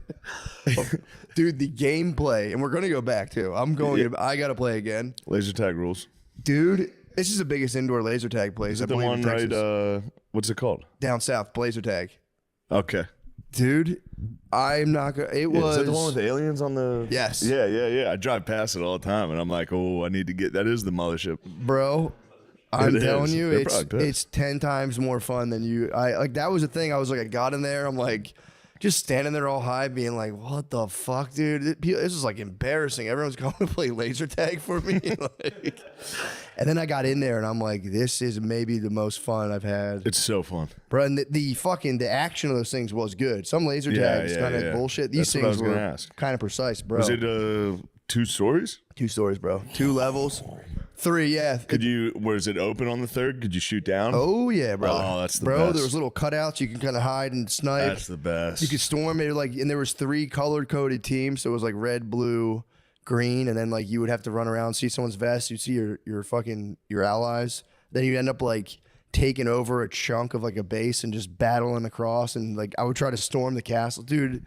Dude, the gameplay, and we're going to go back too. I got to play again. Laser tag rules. Dude, this is the biggest indoor laser tag place, Is I it the believe, one in Texas. right? What's it called? Down south, laser tag. Okay. Dude, I'm not gonna. It Yeah, was is that the one with the aliens on the? Yes. Yeah. I drive past it all the time, and I'm like, oh, I need to get. That is the mothership. bro. I'm It telling is. you, They're probably pissed. it's 10 times more fun than you. I like that was the thing. I was like, I got in there. I'm like, just standing there all high, being like, what the fuck, dude? This is like embarrassing. Everyone's going to play laser tag for me. Like, and then I got in there, and I'm like, this is maybe the most fun I've had, It's so fun. bro. And the action of those things was good. Some laser tags kind of bullshit. These That's what I things was gonna were ask. kind of precise, bro. Was it 2 stories? 2 stories, bro. 2 levels. 3, yeah. Could you? Was it open on the 3rd? Could you shoot down? Oh yeah, bro. Oh, that's the bro. best. There was little cutouts you can kind of hide and snipe. That's the best. You could storm it like, and there was 3 color coded teams. So it was like red, blue, green, and then like you would have to run around, see someone's vest, you'd see your allies. Then you end up like taking over a chunk of like a base and just battling across. And like I would try to storm the castle, dude.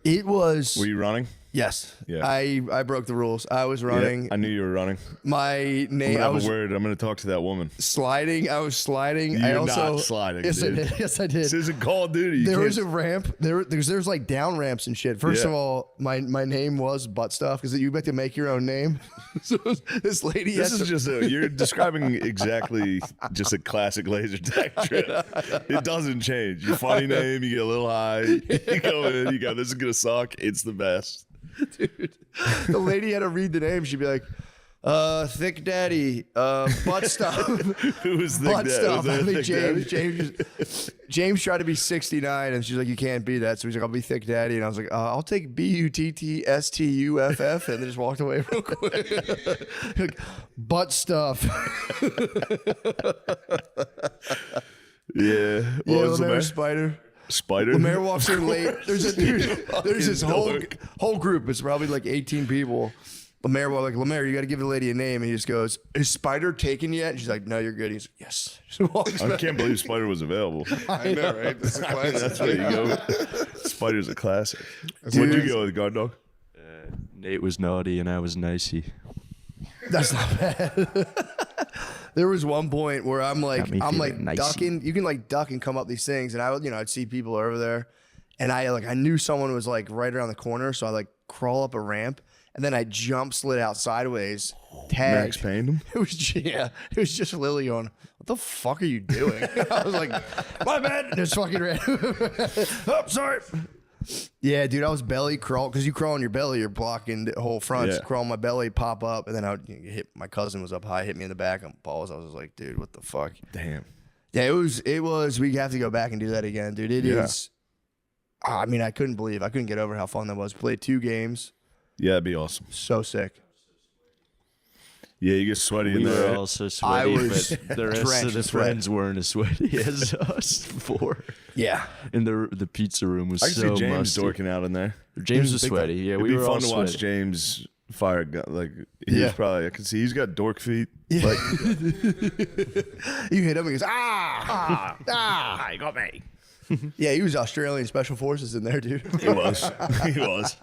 It was. Were you running? Yes. Yeah. I broke the rules. I was running. Yeah, I knew you were running. My I'm name. gonna I have was a word. I'm gonna talk to that woman. sliding. I was sliding. I You're also not sliding, Yes, dude. I did. Yes, I did. This isn't Call of Duty. You There can't- was a ramp. There's like down ramps and shit. First Yeah. of all, my name was butt stuff because you have to make your own name. So this lady. This has is to- just you're describing exactly just a classic laser tag trip. It doesn't change. Your funny name, you get a little high, you go in, you go, this is gonna suck. It's the best. Dude, the lady had to read the name. She'd be like, Thick Daddy, butt stuff. Who was the Butt stuff. I think James. James tried to be 69, and she's like, "You can't be that." So he's like, "I'll be Thick Daddy," and I was like, "I'll take BUTTSTUFF," and then just walked away real quick. Like, butt stuff. Yeah. What Yeah, was the Lemaire mayor? Spider. Spider? Lemaire walks in late. There's a dude. There's this Fucking whole group. It's probably like 18 people. Lemaire was like, Lemaire, you got to give the lady a name. And he just goes, "Is Spider taken yet?" And she's like, "No, you're good." He's like, "Yes." Just walks I back. can't believe Spider was available. I know, right? That's a classic. That's where you go. Spider's a classic. Dude. What'd you go with, guard dog? Nate was naughty and I was nicey. That's not bad. There was one point where I'm like feeling nicey. ducking. You can like duck and come up these things, and I'd see people over there, and I knew someone was like right around the corner, so I like crawl up a ramp, and then I jump slid out sideways, tag. Max Payne him? It was just Lily going, "What the fuck are you doing?" I was like, "My bad." Just fucking ran. Oh, sorry. Yeah, dude, I was belly crawl because you crawl on your belly, you're blocking the whole front. Yeah. So crawl on my belly, pop up, and then I would hit. My cousin was up high, hit me in the back on balls. I was just like, dude, what the fuck? Damn. Yeah, it was. We have to go back and do that again, dude. It is. I mean, I couldn't get over how fun that was. Played 2 games, Yeah, that'd be awesome. so sick. Yeah, you get sweaty in We were there. all so sweaty, was but the rest drenched of the in sweat. friends weren't as sweaty as us before. Yeah, And the pizza room was I can so see James musty. dorking out in there. James was big sweaty. Yeah, It'd we be were fun all to watch sweaty. James fire a gun. Like he's Yeah. probably, I can see he's got dork feet. Like you hit him, he goes, ah, You got me. yeah. He was Australian Special Forces in there, dude. he was. He was.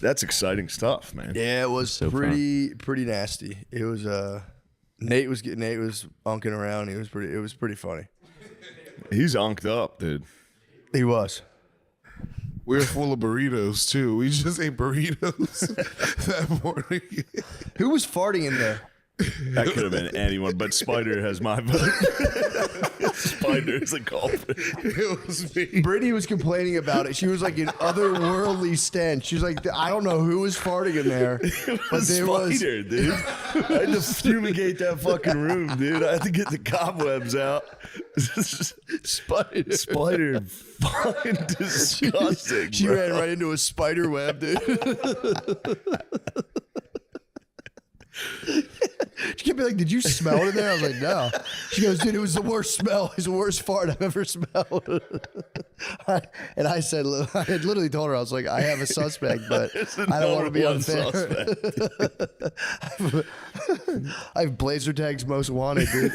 That's exciting stuff, man. Yeah, it was So pretty nasty. It was Nate was unking around. It was pretty funny. He's unked up, dude. He was. We were full of burritos too. We just ate burritos that morning. Who was farting in there? That could have been anyone, but Spider has my vote. Spider is a culprit. It was me. Brittany was complaining about it. She was like an otherworldly stench. She was like, I don't know who was farting in there, but there was. Spider, dude. I had to fumigate that fucking room, dude. I had to get the cobwebs out. Spider, fucking disgusting. She bro. ran right into a spider web, dude. She kept be like, "Did you smell it in there?" I was like, "No." She goes, "Dude, it was the worst smell. It was the worst fart I've ever smelled." And I said, I had literally told her, I was like, "I have a suspect, but I don't want to be One unfair." suspect. I have Blazer Tag's most wanted, dude.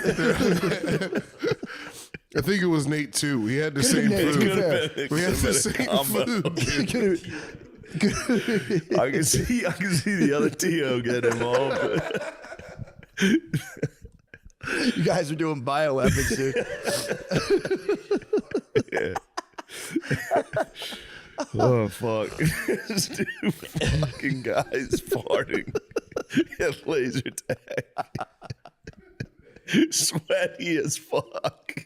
I think it was Nate too. We had the Could've same been Nate, to be food. fair. We had the same Combo. food. I can see the other T.O. getting involved. You guys are doing bioweapons, dude. Oh fuck! Two fucking guys farting at laser tag, sweaty as fuck.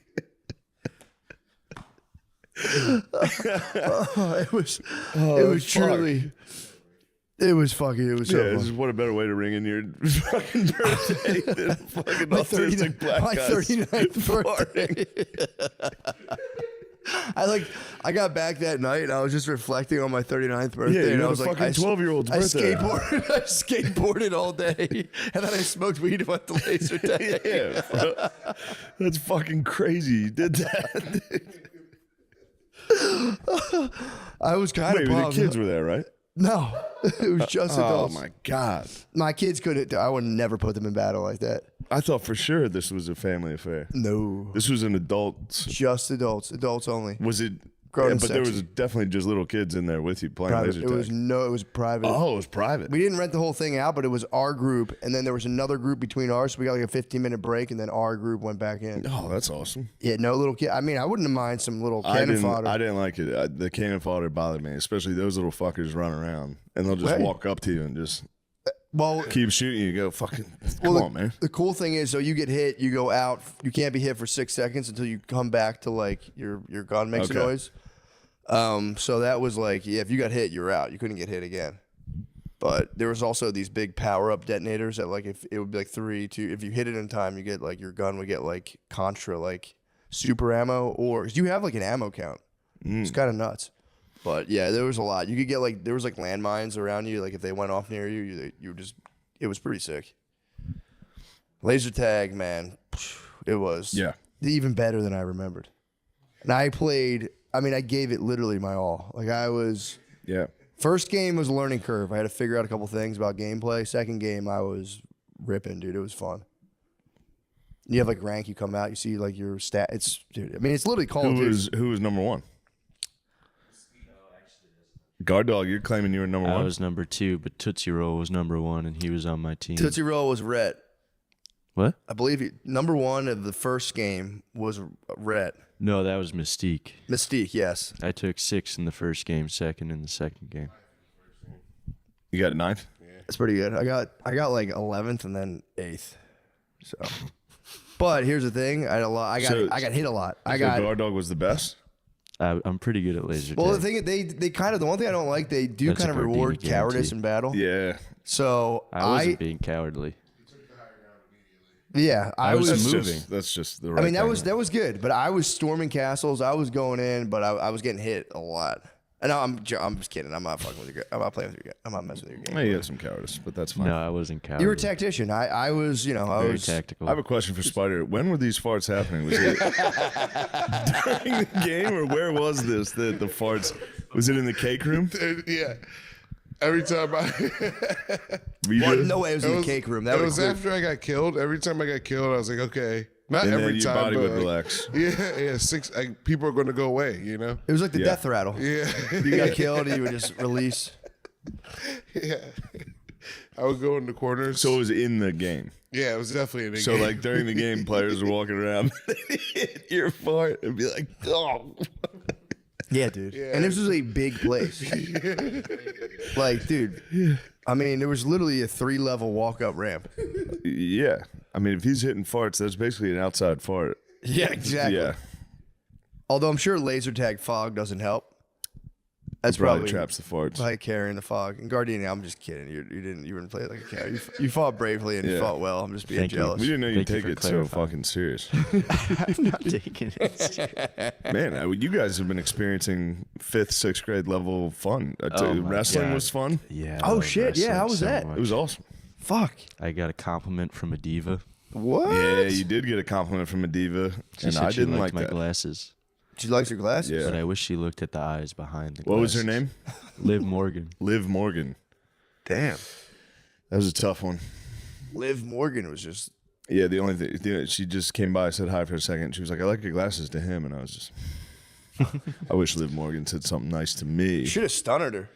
It was truly. It was fucking. It was so Yeah, fun. what a better way to ring in your fucking birthday than a fucking autistic black my guy 39th farting. birthday. I got back that night and I was just reflecting on my 39th birthday. Yeah, you and had I was a like, fucking 12-year-old's I birthday. I skateboarded all day, and then I smoked weed and went to laser tag. Yeah, bro. That's fucking crazy. You did that. I was kind Wait, of the pumped. kids were there, right? No, it was just Oh adults. my god! My kids couldn't. I would never put them in battle like that. I thought for sure this was a family affair. No, This was an adult. just adults. Adults only. Was it? Grown Yeah, and but there sexy. was definitely just little kids in there with you playing Private. laser It tag. was it was private. Oh, it was private. We didn't rent the whole thing out, but it was our group, and then there was another group between ours. So we got like a 15-minute break, and then our group went back in. Oh, that's awesome. Yeah, no little kid. I mean, I wouldn't mind some little I cannon fodder. didn't like it. The cannon fodder bothered me, especially those little fuckers running around and they'll just Right. walk up to you and just Well, keep shooting you. You go, fucking, come on, man. the cool thing is, so you get hit, you go out. You can't be hit for 6 seconds until you come back to like your gun makes a Okay. noise. So that was like, yeah, if you got hit, you're out. You couldn't get hit again. But there was also these big power up detonators that like if it would be like 3, 2. If you hit it in time, you get like your gun would get like contra like super ammo, or 'cause you have like an ammo count. It's kind of nuts. But yeah, there was a lot. You could get like there was like landmines around you. Like if they went off near you, you were just. It was pretty sick. Laser tag, man, it was even better than I remembered. And I played. I mean, I gave it literally my all. Like I was. Yeah. First game was a learning curve. I had to figure out a couple things about gameplay. Second game, I was ripping, dude. It was fun. You have like rank. You come out. You see like your stat. It's dude. I mean, it's literally Call of Duty. Who was number one? Guard Dog, you're claiming you were number I one? was number 2, but Tootsie Roll was number 1, and he was on my team. Tootsie Roll was Rhett. What? I believe number 1 of the first game was Rhett. No, that was Mystique. Mystique, yes. I took 6 in the first game, 2nd in the second game. You got ninth? That's pretty good. I got like 11th and then 8th. So, but here's the thing. I had a lot. I got hit a lot. I got. Guard Dog was the best? I'm pretty good at laser Well, tag. the thing is, they kind of the one thing I don't like, they do That's kind a of Gardini reward cowardice guarantee. in battle. Yeah. So I wasn't being cowardly. yeah, I was That's moving. That's just the right I mean, that thing. was good, but I was storming castles. I was going in, but I was getting hit a lot. And I'm just kidding. I'm not fucking with your. I'm not playing with your. I'm not messing with your game. Yeah, you had some cowardice, but that's fine. No, I wasn't cowardly. You were a tactician. I was. You know, I Very was. tactical. I have a question for Spider. When were these farts happening? Was it during the game, or where was this? The farts? Was it in the cake room? Yeah. Every time I. Were you Well, doing- no way it was in the cake room. That It would was after I got killed. Every time I got killed, I was like, okay. Not And then every your time. body but would like, relax. Yeah. People are going to go away, you know? It was like the Yeah. death rattle. Yeah. You got killed, and you would just release. Yeah. I would go in the corners. So it was in the game. yeah, it was definitely in the So game. like during the game, players were walking around, they'd hit your fart and be like, "Oh." Yeah, dude. And this was a big place. Like, dude. I mean, there was literally a 3-level walk-up ramp. Yeah. I mean, if he's hitting farts, that's basically an outside fart. Yeah, exactly. Yeah. Although I'm sure laser tag fog doesn't help. That's Probably probably traps the farts. Probably carrying the fog. And Gardini, I'm just kidding. You didn't play it like a cow. You fought bravely and you Yeah. fought well. I'm just being Thank you. jealous. We didn't know you'd Thank you take for it so clarifying. fucking serious. I'm not taking it. Man, you guys have been experiencing 5th, 6th grade level fun. I tell Oh you, my wrestling God. was fun. Yeah. Oh, I love shit. Yeah, how wrestling was so that? much. It was awesome. Fuck. I got a compliment from a diva. What? Yeah, you did get a compliment from a diva, She and said I she didn't liked like my that. glasses, She likes your glasses? Yeah. but I wish she looked at the eyes behind the What was glasses. her name? Liv Morgan. Liv Morgan. Damn. That was a tough one. Liv Morgan was just. Yeah, the only thing, she just came by, said hi for a second. She was like, "I like your glasses," to him, and I was just, I wish Liv Morgan said something nice to me. Should have stunned her.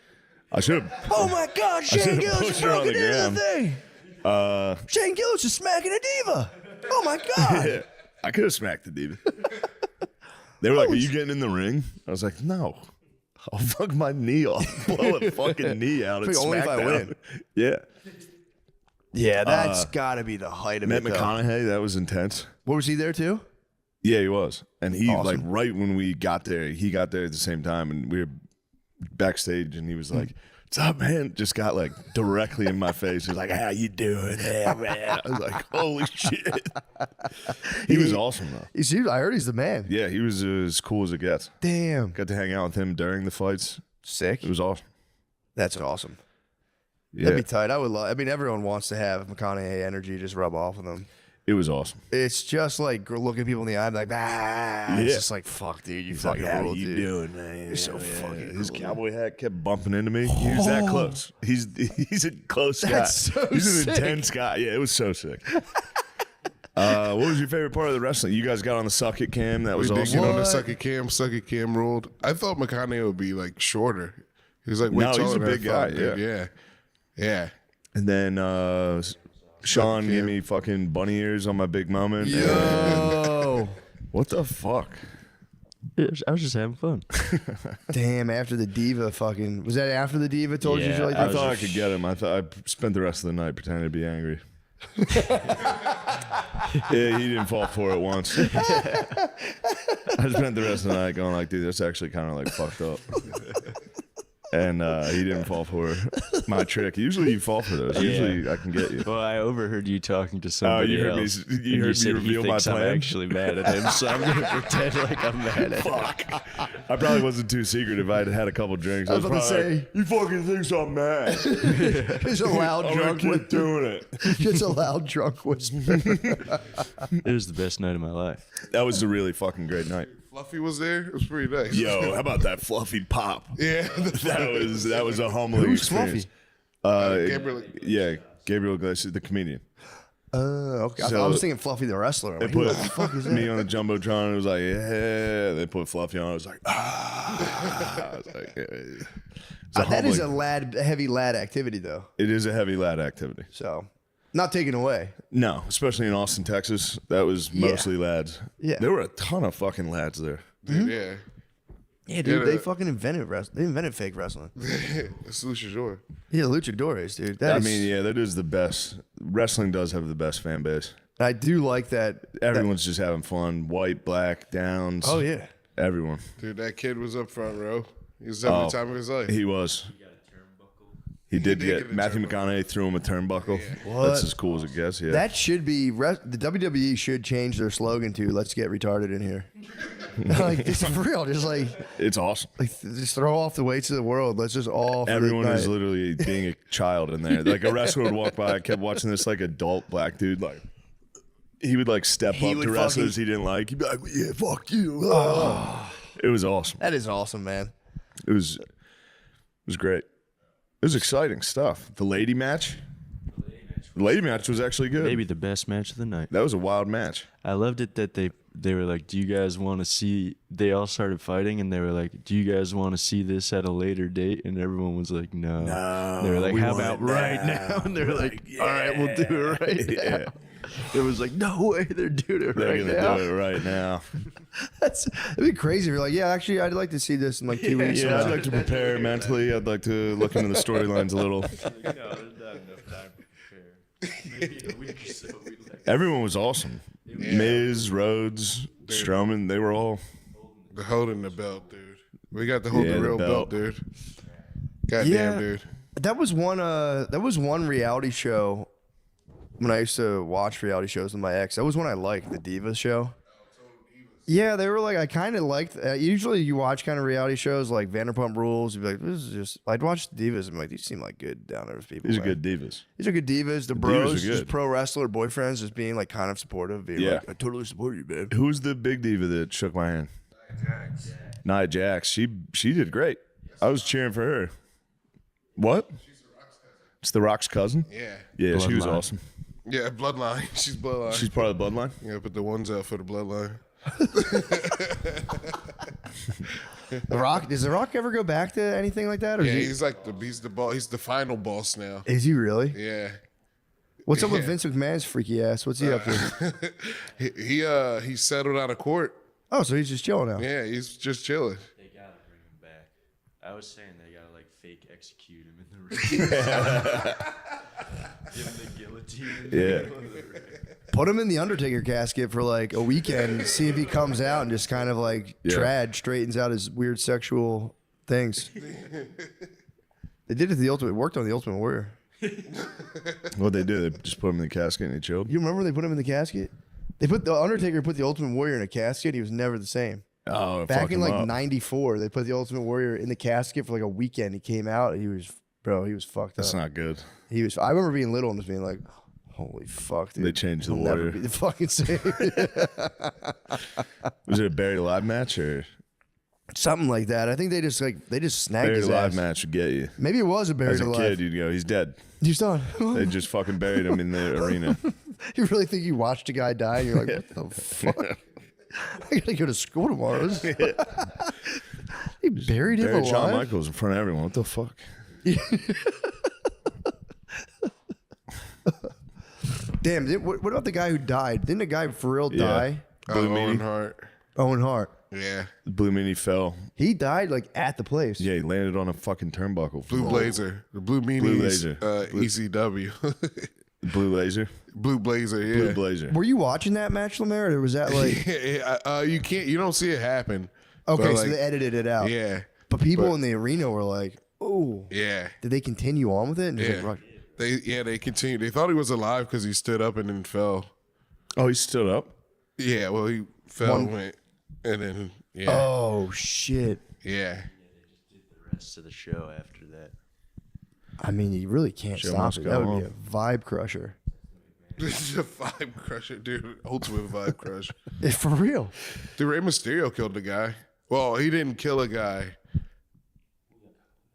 I should have. Oh my God, Shane should've Gillis pushed is her on broken the into ground. the thing. Shane Gillis is smacking a diva. Oh my God. I could have smacked the diva. They were like, "Are you getting in the ring?" I was like, "No." I'll fuck my knee off. Blow a fucking knee out. It's It's like, only if I win. Yeah. Yeah, that's got to be the height of Met it, though. McConaughey, that was intense. What, was he there too? Yeah, he was. And he, Awesome. like, right when we got there, he got there at the same time, and we were backstage, and he was like, what's up, man? Just got, like, directly in my face. He was like, how you doing? Yeah, man. I was like, holy shit. He was awesome, though. You see, I heard he's the man. Yeah, he was as cool as it gets. Damn. Got to hang out with him during the fights. Sick. It was awesome. That's awesome. Yeah, That'd be tight. I would love. I mean, everyone wants to have McConaughey energy just rub off with them. it was awesome. It's just like looking people in the eye, and like, ah. It's just like, fuck, dude, you fucking How rule, you dude. doing, man? You're so fucking His cool. cowboy hat kept bumping into me. He was that close. He's a close guy. That's so He's an sick. intense guy. Yeah, it was so sick. What was your favorite part of the wrestling? You guys got on the Suck It Cam. That was We did awesome. get on the What? Suck It Cam ruled. I thought McConaughey would be like shorter. He was like way No, he's taller a than I big thought, guy, dude. yeah. Yeah. And then Sean Cam. gave me fucking bunny ears on my big moment. Yo. What the fuck? I was just having fun. Damn, after the diva fucking. Was that after the diva told you Yeah, shit like I that? thought I could get him. I thought I spent the rest of the night pretending to be angry. Yeah, he didn't fall for it once. I spent the rest of the night going like, dude, that's actually kind of like fucked up. And he didn't fall for my trick. Usually you fall for those. Usually I can get you. Well, I overheard you talking to somebody you heard me- else. you and heard me said reveal he my thinks I'm plan? actually mad at him, so I'm going to pretend like I'm mad at him. Fuck. I probably wasn't too secretive. I had had a couple drinks. I was about to probably say- like, you fucking think I'm mad. Just a loud I'm gonna drunk keep whisper. doing it. Just a loud drunk whisper. It was the best night of my life. That was a really fucking great night. Fluffy was there. It was pretty nice. Yo, how about that fluffy pop? Yeah. That was a humbling Who's experience. Gabriel. Yeah, Gabriel Iglesias, the comedian. Okay. I So- was thinking Fluffy the wrestler. I'm They like, who put the fuck is me that? on the jumbotron. It was like, yeah. They put Fluffy on. I was like, ah. I was like, yeah. It's a That is humbling- a heavy lad activity, though. It is a heavy lad activity. So, not taken away. No, especially in Austin, Texas. That was mostly lads. Yeah. There were a ton of fucking lads there. Dude, yeah. Yeah, dude, Yeah, they the- fucking invented wrestling. They invented fake wrestling. It's Luchador. Yeah, luchadores, dude. I mean, yeah, that is the best. Wrestling does have the best fan base. I do like that. Everyone's just having fun. White, black, downs. Oh yeah. Everyone. Dude, that kid was up front row. He was having the time of his life. He was. He did did get get a Matthew turnbuckle. McConaughey threw him a turnbuckle. What? That's as cool as it gets. Yeah. That should be the WWE should change their slogan to "Let's get retarded in here." Like it's for real, just like it's awesome. just throw off the weights of the world. Let's just all. for the Everyone is night. literally being a child in there. Like a wrestler would walk by. I kept watching this like adult black dude. Like he would like step He up would to wrestlers fucking- he didn't like. He'd be like, "Yeah, fuck you." It was awesome. That is awesome, man. It was great. It was exciting stuff. The lady match. The lady match was actually good. Maybe the best match of the night. That was a wild match. I loved it that they were like, do you guys want to see, they all started fighting and they were like, do you guys want to see this at a later date? And everyone was like, no. They were like, we how want about it right now? And they were like, all right, we'll do it right now. Yeah. It was like, no way, they're doing it They're right gonna now. do it right now. It'd be crazy if you're like, yeah, actually, I'd like to see this in like 2 weeks. Yeah, I'd from now. like to prepare mentally. I'd like to look into the storylines a little. No, there's not enough time to prepare. Maybe a week or so. Everyone was awesome. Miz, Rhodes, Strowman, they were all. The holding the belt, dude. We got to hold Yeah, the the real belt. belt, dude. Goddamn, Yeah. dude. That was one reality show when I used to watch reality shows with my ex. That was one I liked, the Divas show. Yeah, they were like, I kind of liked. Usually, you watch kind of reality shows like Vanderpump Rules. You'd be like, this is just. I'd watch the Divas and be like, these seem like good down there people. These are man. good divas. These are good divas. The Divas bros, are just good. pro wrestler boyfriends, just being like kind of supportive. Being Yeah. like, I totally support you, babe. Who's the big diva that shook my hand? Nia Jax. She did great. I was cheering for her. What? It's The Rock's cousin? Yeah. Yeah, she was Bloodline. awesome. Yeah, bloodline. She's bloodline. She's part of the bloodline? Yeah, put the ones out for the bloodline. The Rock. Does The Rock ever go back to anything like that? Or Yeah, is, he's like he's the final boss now. is he really? Yeah. What's up with Yeah. Vince McMahon's freaky ass? What's he up to? He settled out of court. Oh, so he's just chilling now. Yeah, he's just chilling. I was saying they gotta like fake execute him in the ring. Give him the guillotine. In the middle of the ring. Put him in the Undertaker casket for like a weekend. See if he comes out and just kind of like straightens out his weird sexual things. They did it to the Ultimate. It worked on the Ultimate Warrior. What'd they do? They just put him in the casket and he chilled? You remember they put him in the casket? They put the Undertaker put the Ultimate Warrior in a casket. He was never the same. Oh, Back in like '94, they put the Ultimate Warrior in the casket for like a weekend. He came out. He was fucked That's up. not good. He was. I remember being little and just being like, "Holy fuck, dude!" They changed the He'll never Warrior. be the fucking same. Was it a buried alive match or Something like that. I think they just snagged buried his alive ass. match would get you? Maybe it was a buried As a alive. kid, you'd go, he's dead. You saw it. They just fucking buried him in the arena. You really think you watched a guy die and you're like, what the fuck? I gotta go to school tomorrow. He buried him Buried Shawn alive? Michaels in front of everyone. What the fuck? Damn, what about the guy who died? Didn't the guy for real die? Owen Hart. Owen Hart. Yeah. Blue Meanie fell. He died like at the place. Yeah, he landed on a fucking turnbuckle. Blue Blazer. The Blue Meanie Blue is Laser. ECW. Blue Laser. Blue Blazer, yeah. Blue Blazer. Were you watching that match, Lemaire, or was that like... You don't see it happen. Okay, But, so like, they edited it out. Yeah. But people in the arena were like, oh. Yeah. Did they continue on with it? And just Yeah. like, They continued. They thought he was alive because he stood up and then fell. Oh, he stood up? Yeah, well, he fell and went, and then, yeah. oh, shit. Yeah. They just did the rest of the show after that. I mean, you really can't Show stop must it. go That would on. be a vibe crusher. This is a vibe crusher, dude. Ultimate vibe crush. For real. Dude, Rey Mysterio killed the guy. Well, he didn't kill a guy.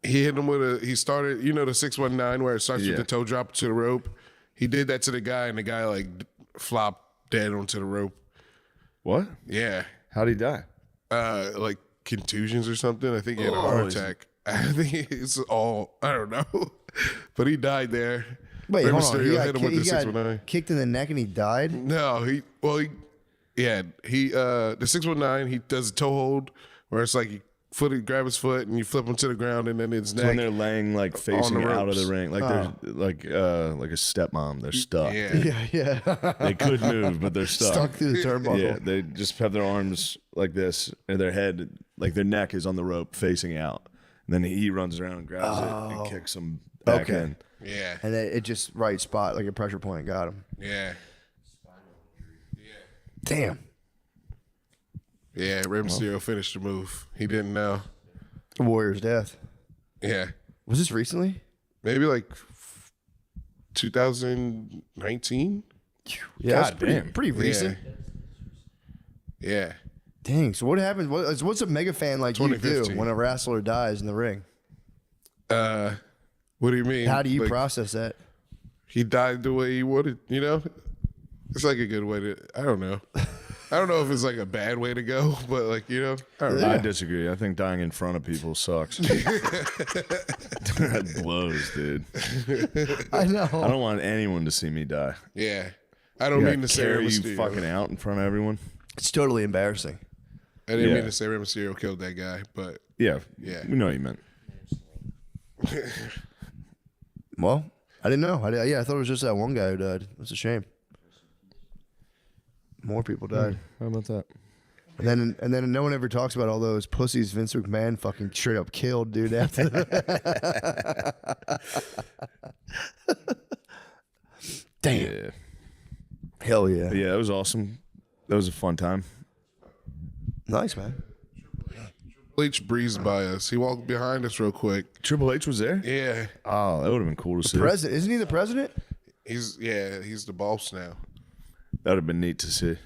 He hit him with he started, the 619 where it starts with the toe drop to the rope. He did that to the guy, and the guy, like, flopped dead onto the rope. What? Yeah. How'd he die? Like contusions or something. I think he had a heart attack. I think it's all, I don't know. But he died there. Wait, Rey hold on. Mysterio hit him with the He got 619. kicked in the neck and he died? No, the 619, he does a toe hold where it's like you grab his foot and you flip him to the ground and then his When neck. they're laying like facing the out of the ropes. ring, like they're like a stepmom. They're stuck. Yeah. Yeah. They could move, but they're stuck. Stuck through the turnbuckle. Yeah, they just have their arms like this, and their head, like their neck, is on the rope facing out. And then he runs around and grabs it and kicks them back Okay. in. Yeah. And then it just right spot, like a pressure point, got him. Yeah. Damn. Yeah. Rey Mysterio finished the move. He didn't know. Warrior's death. Yeah. Was this recently? Maybe like 2019. Yeah, God damn. pretty recent. Yeah. Dang. So what happens? What's a mega fan like you do 2015. when a wrestler dies in the ring? What do you mean? How do you Like, process that? he died the way he wanted, It's like a good way to, I don't know. I don't know if it's like a bad way to go, but like, I don't know. I disagree. I think dying in front of people sucks. That blows, dude. I know. I don't want anyone to see me die. Yeah. I don't You mean gotta to say Rey carry you Mysterio. fucking out in front of everyone. It's totally embarrassing. I didn't Yeah. mean to say Rey Mysterio killed that guy, but Yeah, Yeah. we know what you meant. Well, I didn't know. I thought it was just that one guy who died. That's a shame. More people died. How about that? And then no one ever talks about all those pussies Vince McMahon fucking straight up killed, dude. After Damn. Yeah. Hell yeah. But yeah, that was awesome. That was a fun time. Nice, man. Bleach breezed by us. He walked behind us real quick. Triple H was there? Yeah. Oh, that would have been cool to see. President, isn't he the president? He's the boss now. That would have been neat to see.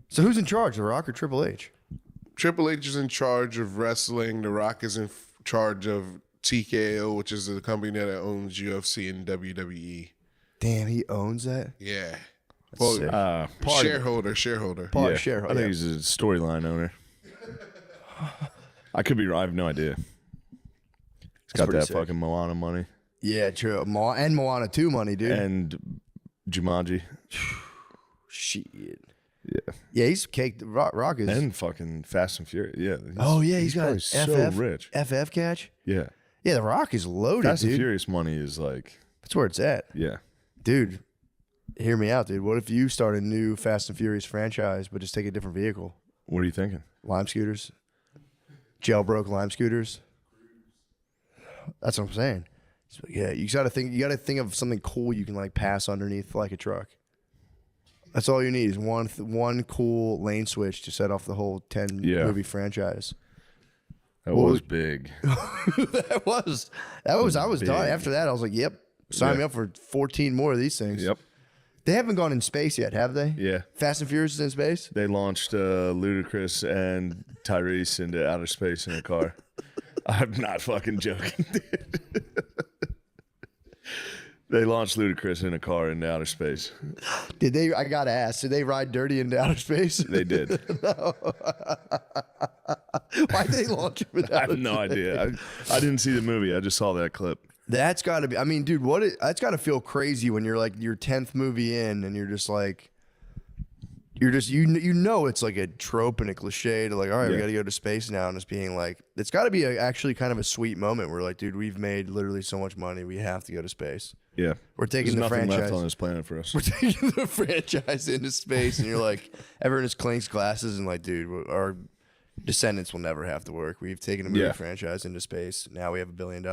So who's in charge, The Rock or Triple H? Triple H is in charge of wrestling. The Rock is in charge of TKO, which is the company that owns UFC and WWE. Damn, he owns that. Yeah. Sick. Shareholder. Part Yeah, shareholder. I think he's a storyline owner. I could be wrong. I have no idea. He's got pretty that sick. fucking Moana money Yeah, true. And Moana 2 money, dude. and Jumanji. Shit. Yeah, he's caked. Rock is. And fucking Fast and Furious. Yeah. He's got probably so rich. FF catch. Yeah. Yeah, The Rock is loaded, Fast dude. and Furious money is like, That's where it's at, yeah. dude. Hear me out, dude. What if you start a new Fast and Furious franchise, but just take a different vehicle? What are you thinking? Lime scooters, jailbroke lime scooters. That's what I'm saying. So, yeah, you got to think. You got to think of something cool you can like pass underneath like a truck. That's all you need is one cool lane switch to set off the whole 10 movie franchise. That was big. that was. I was done. After that, I was like, "Yep, sign me up for 14 more of these things." Yep. They haven't gone in space yet, have they? Yeah. Fast and Furious is in space. They launched Ludacris and Tyrese into outer space in a car. I'm not fucking joking, dude. They launched Ludacris in a car into outer space. Did they? I gotta ask. Did they ride dirty into outer space? They did. Why'd they launch him into I outer have no idea. I didn't see the movie. I just saw that clip. That's got to be. I mean, dude, that's got to feel crazy when you're like your 10th movie in, and you're just like, you know, it's like a trope and a cliche to like, all right, we got to go to space now, and it's being like, it's got to be actually kind of a sweet moment where like, dude, we've made literally so much money, we have to go to space. Yeah, We're taking There's the nothing franchise left on this planet for us. We're taking the franchise into space, and you're like, everyone just clinks glasses and like, dude, our descendants will never have to work. We've taken a movie franchise into space. Now we have $1 billion.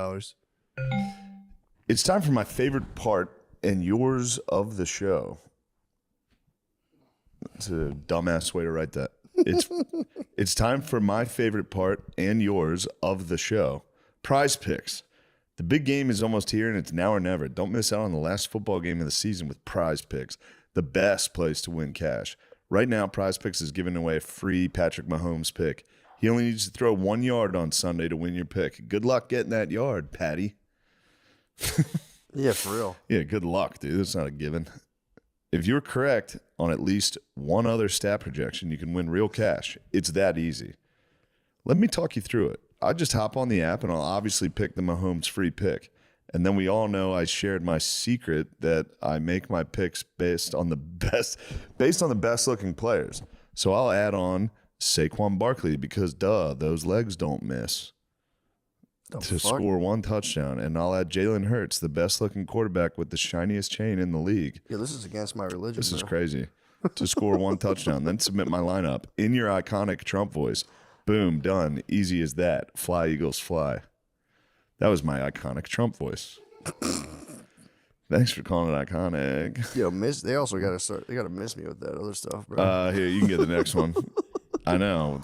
It's time for my favorite part and yours of the show. It's a dumbass way to write that. It's time for my favorite part and yours of the show. Prize picks. The big game is almost here, and it's now or never. Don't miss out on the last football game of the season with Prize Picks, the best place to win cash. Right now, Prize Picks is giving away a free Patrick Mahomes pick. He only needs to throw 1 yard on Sunday to win your pick. Good luck getting that yard, Patty. Yeah, for real. Yeah, good luck, dude. That's not a given. If you're correct on at least one other stat projection, you can win real cash. It's that easy. Let me talk you through it. I just hop on the app and I'll obviously pick the Mahomes free pick. And then we all know I shared my secret that I make my picks based on the best looking players. So I'll add on Saquon Barkley because those legs don't miss. To score 1 touchdown, and I'll add Jalen Hurts, the best-looking quarterback with the shiniest chain in the league. Yeah, this is against my religion. This is crazy. To score 1 touchdown, then submit my lineup in your iconic Trump voice. Boom, done. Easy as that. Fly, Eagles, fly. That was my iconic Trump voice. Thanks for calling it iconic. Yo, they also got to start. They got to miss me with that other stuff, bro. Here, you can get the next one. I know.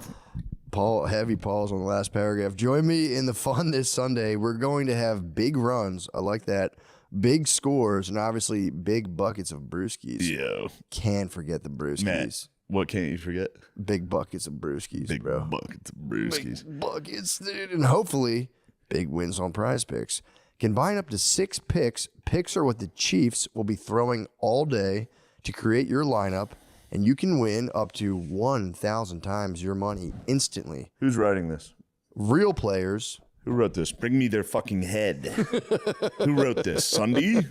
Heavy pause on the last paragraph. Join me in the fun this Sunday. We're going to have big runs. I like that. Big scores and obviously big buckets of brewskis. Yo. Can't forget the brewskis. Matt, what can't you forget? Big buckets of brewskis, Big bro. buckets of brewskis. Big buckets, dude. And hopefully, big wins on Prize Picks. Combine up to 6 picks. Picks are what the Chiefs will be throwing all day to create your lineup. And you can win up to 1,000 times your money instantly. Who's writing this? Real players. Who wrote this? Bring me their fucking head. Who wrote this? Sunday?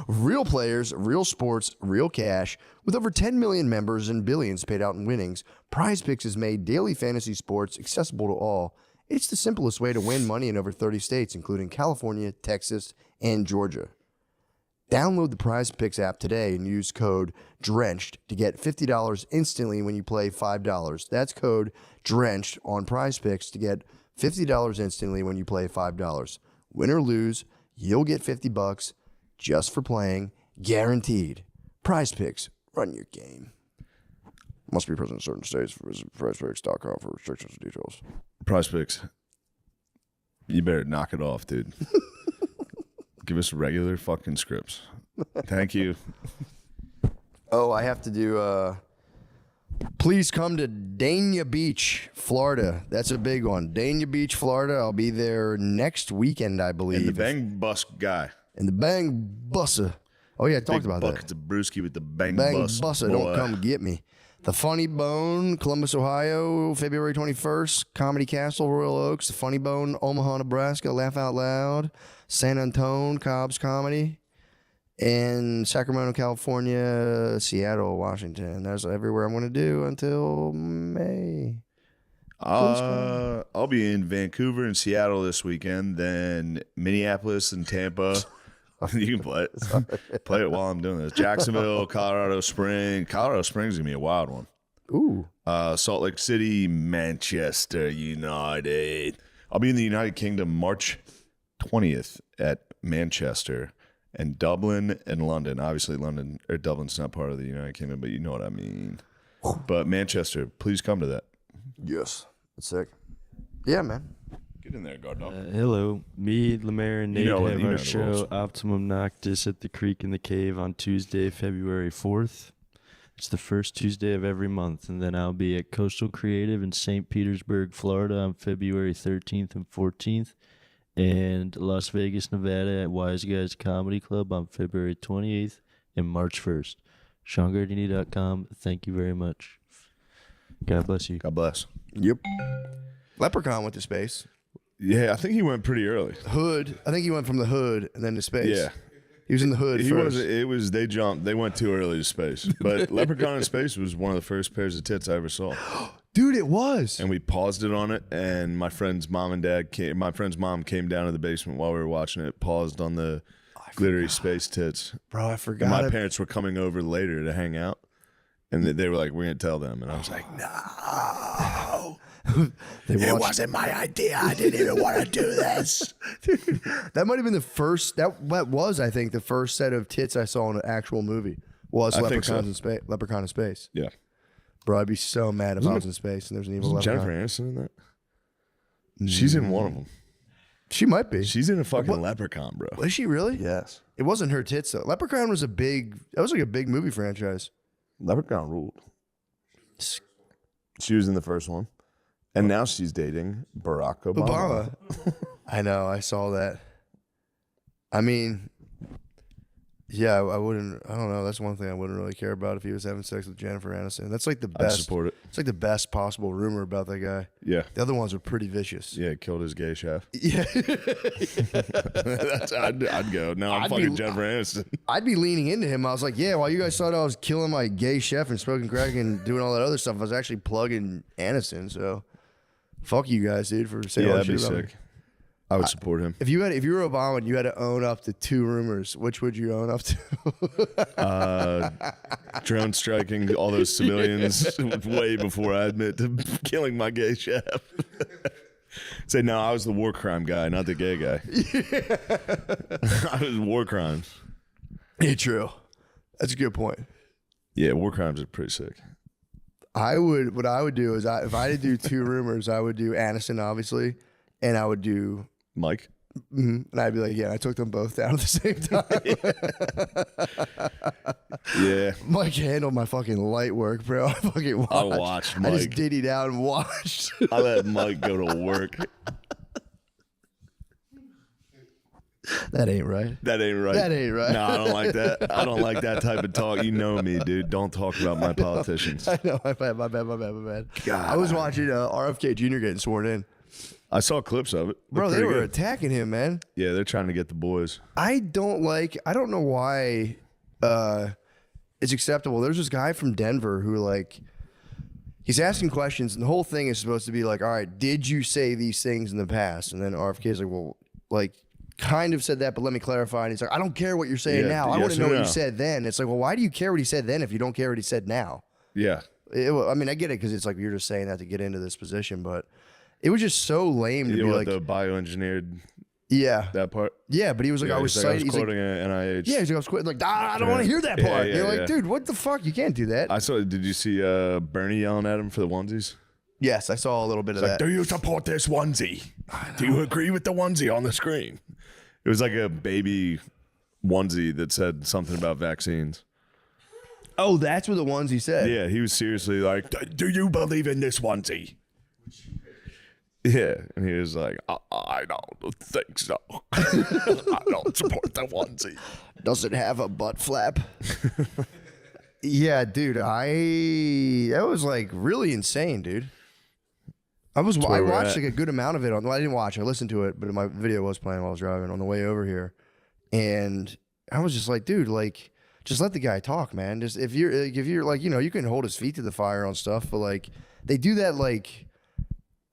Real players, real sports, real cash. With over 10 million members and billions paid out in winnings, Prize Picks has made daily fantasy sports accessible to all. It's the simplest way to win money in over 30 states, including California, Texas, and Georgia. Download the Prize Picks app today and use code DRENCHED to get $50 instantly when you play $5. That's code DRENCHED on Prize Picks to get $50 instantly when you play $5. Win or lose, you'll get $50 just for playing, guaranteed. Prize Picks, run your game. Must be present in certain states. Visit prizepicks.com for restrictions and details. Prize Picks. You better knock it off, dude. Give us regular fucking scripts. Thank you. Oh, I have to do, please come to Dania Beach, Florida. That's a big one. Dania Beach, Florida. I'll be there next weekend, I believe. And the Bang Bus guy. And the Bang Bussa. Oh, yeah, I talked about that. Buckets of brewski with the Bang Bang Bus. Bussa, don't come get me. The Funny Bone, Columbus, Ohio, February 21st. Comedy Castle, Royal Oaks. The Funny Bone, Omaha, Nebraska. Laugh Out Loud. San Antone, Cobb's Comedy. in Sacramento, California, Seattle, Washington. That's everywhere I'm going to do until May. I'll be in Vancouver and Seattle this weekend, then Minneapolis and Tampa. You can play it. Play it while I'm doing this. Jacksonville, Colorado Springs. Colorado Springs is going to be a wild one. Ooh. Salt Lake City, Manchester United. I'll be in the United Kingdom March 20th at Manchester, and Dublin and London. Obviously, Dublin's not part of the United Kingdom, but you know what I mean. But Manchester, please come to that. Yes. That's sick. Yeah, man. Get in there, guard dog. Hello, me, Lemaire, and Nate You know have the our rules. show Optimum Noctis at the Creek in the Cave on Tuesday, February 4th. It's the first Tuesday of every month, and then I'll be at Coastal Creative in St. Petersburg, Florida on February 13th and 14th, and Las Vegas, Nevada at Wise Guys Comedy Club on February 28th and March 1st. SeanGardini.com. Thank you very much. God bless you. God bless. Yep. Leprechaun went to space. Yeah, I think he went pretty early. Hood. I think he went from the hood and then to space. Yeah. He was in the hood first. They jumped. They went too early to space. But Leprechaun in Space was one of the first pairs of tits I ever saw. Dude, it was. And we paused it on it, and my friend's mom came down to the basement while we were watching it, paused on the glittery space tits. Bro, I And forgot. my parents were coming over later to hang out, and they were like, we're going to tell them. And I was like, no. It wasn't my idea. I didn't even want to do this. Dude, that might have been the first. That was, I think, the first set of tits I saw in an actual movie. Was I think so. Leprechaun in Space. Yeah. Bro, I'd be so mad if I was in space and there's an evil Wasn't leprechaun. Jennifer Aniston in that? She's in one of them. She might be. She's in a fucking leprechaun, bro. Was she really? Yes. It wasn't her tits though. Leprechaun was that was like a big movie franchise. Leprechaun ruled. She was in the first one. And now she's dating Barack Obama. I know. I saw that. I mean, yeah, I wouldn't. I don't know. That's one thing I wouldn't really care about if he was having sex with Jennifer Aniston. That's like the I best. support it. It's like the best possible rumor about that guy. Yeah. The other ones are pretty vicious. Yeah, killed his gay chef. Yeah. I'd go. No, I'm fucking Jennifer Aniston. I'd be leaning into him. I was like, yeah, while you guys thought I was killing my gay chef and smoking crack and doing all that other stuff, I was actually plugging Aniston. So, fuck you guys, dude, for saying all that that'd shit be about me. sick. I would support him. If you were Obama and you had to own up to 2 rumors, which would you own up to? Drone striking all those civilians way before I admit to killing my gay chef. Say, no, I was the war crime guy, not the gay guy. I was war crimes. Yeah, true. That's a good point. Yeah, war crimes are pretty sick. What I would do is if I had to do 2 rumors, I would do Aniston, obviously, and I would do Mike? and I'd be like, yeah, I took them both down at the same time. Yeah. Mike handled my fucking light work, bro. I fucking watched. I watched I just Mike. diddied out and watched. I let Mike go to work. That ain't right. That ain't right. That ain't right. No, I don't like that. I don't like that type of talk. You know me, dude. Don't talk about my politicians. I know. My bad. God. I was watching RFK Jr. getting sworn in. I saw clips of it. Bro, Looked they pretty were good. attacking him, man. Yeah, they're trying to get the boys. I don't know why it's acceptable. There's this guy from Denver who he's asking questions and the whole thing is supposed to be like, all right, did you say these things in the past? And then RFK is like, well, kind of said that, but let me clarify. And he's like, I don't care what you're saying Yeah, now. I yes want to know or what no? you said then. It's like, well, why do you care what he said then if you don't care what he said now? Yeah. I mean, I get it because it's like you're just saying that to get into this position, but it was just so lame to You be know what, like, the bioengineered, yeah, that part? yeah. But he was like, Yeah, I was he's like, citing. He's like, quoting an NIH. yeah, he's like, I was quitting. Like, I don't want to hear that part. Yeah, You're yeah. like, dude, what the fuck? You can't do that. I saw. Did you see Bernie yelling at him for the onesies? Yes, I saw a little bit of that. Do you support this onesie? Do you agree with the onesie on the screen? It was like a baby onesie that said something about vaccines. Oh, that's what the ones he said. Yeah, he was seriously like, do you believe in this onesie? Yeah, and he was like, I don't think so. I don't support the onesie. Does it have a butt flap? Yeah, dude, that was like really insane, dude. I where we're watched at. like a good amount of it. I didn't watch. I listened to it, but my video was playing while I was driving on the way over here, and I was just like, dude, like, just let the guy talk, man. Just if you're like, you can hold his feet to the fire on stuff, but like they do that, like,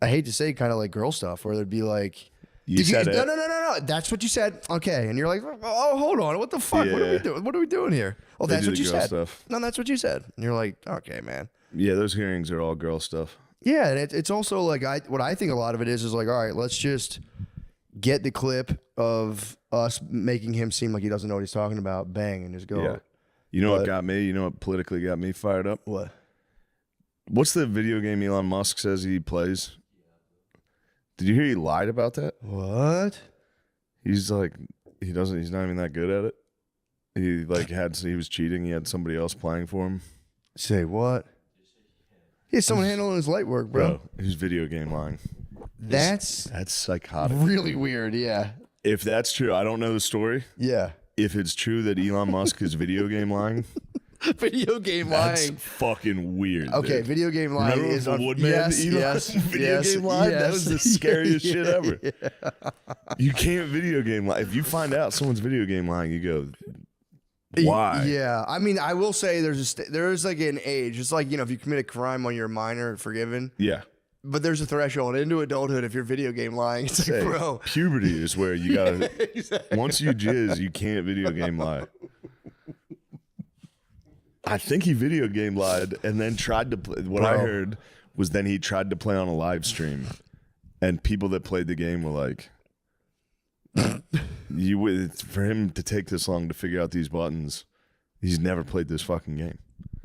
I hate to say, kind of like girl stuff, where they'd be like, You said it. No. That's what you said. Okay, and you're like, oh, hold on, what the fuck? What are we Yeah. doing? What are we doing here? Oh, They that's do what the you girl said. stuff. No, that's what you said. And you're like, okay, man. Yeah, those hearings are all girl stuff. Yeah, and it's also like what I think a lot of it is like, all right, let's just get the clip of us making him seem like he doesn't know what he's talking about, bang, and just go. Yeah. You know what got me? You know what politically got me fired up? What? What's the video game Elon Musk says he plays? Did you hear he lied about that? What? He's like, he's not even that good at it. He was cheating. He had somebody else playing for him. Say what? He has someone handling his light work, bro. He's video game lying. That's psychotic. really weird. Yeah. If that's true, I don't know the story. Yeah. If it's true that Elon Musk is video game lying, Video game that's lying. fucking weird. Okay, dude. video game lying Remember is the on. Woodman Elon video game line? That was the scariest shit ever. You can't video game lie. If you find out someone's video game lying, you go, why? Yeah, I mean, I will say there's like an age. It's like, if you commit a crime when you're a minor, forgiven. Yeah. But there's a threshold into adulthood if you're video game lying. It's like, bro. Puberty is where you gotta. Exactly. Once you jizz, you can't video game lie. I think he video game lied and then tried to play. What I heard was then he tried to play on a live stream, and people that played the game were like, for him to take this long to figure out these buttons, he's never played this fucking game.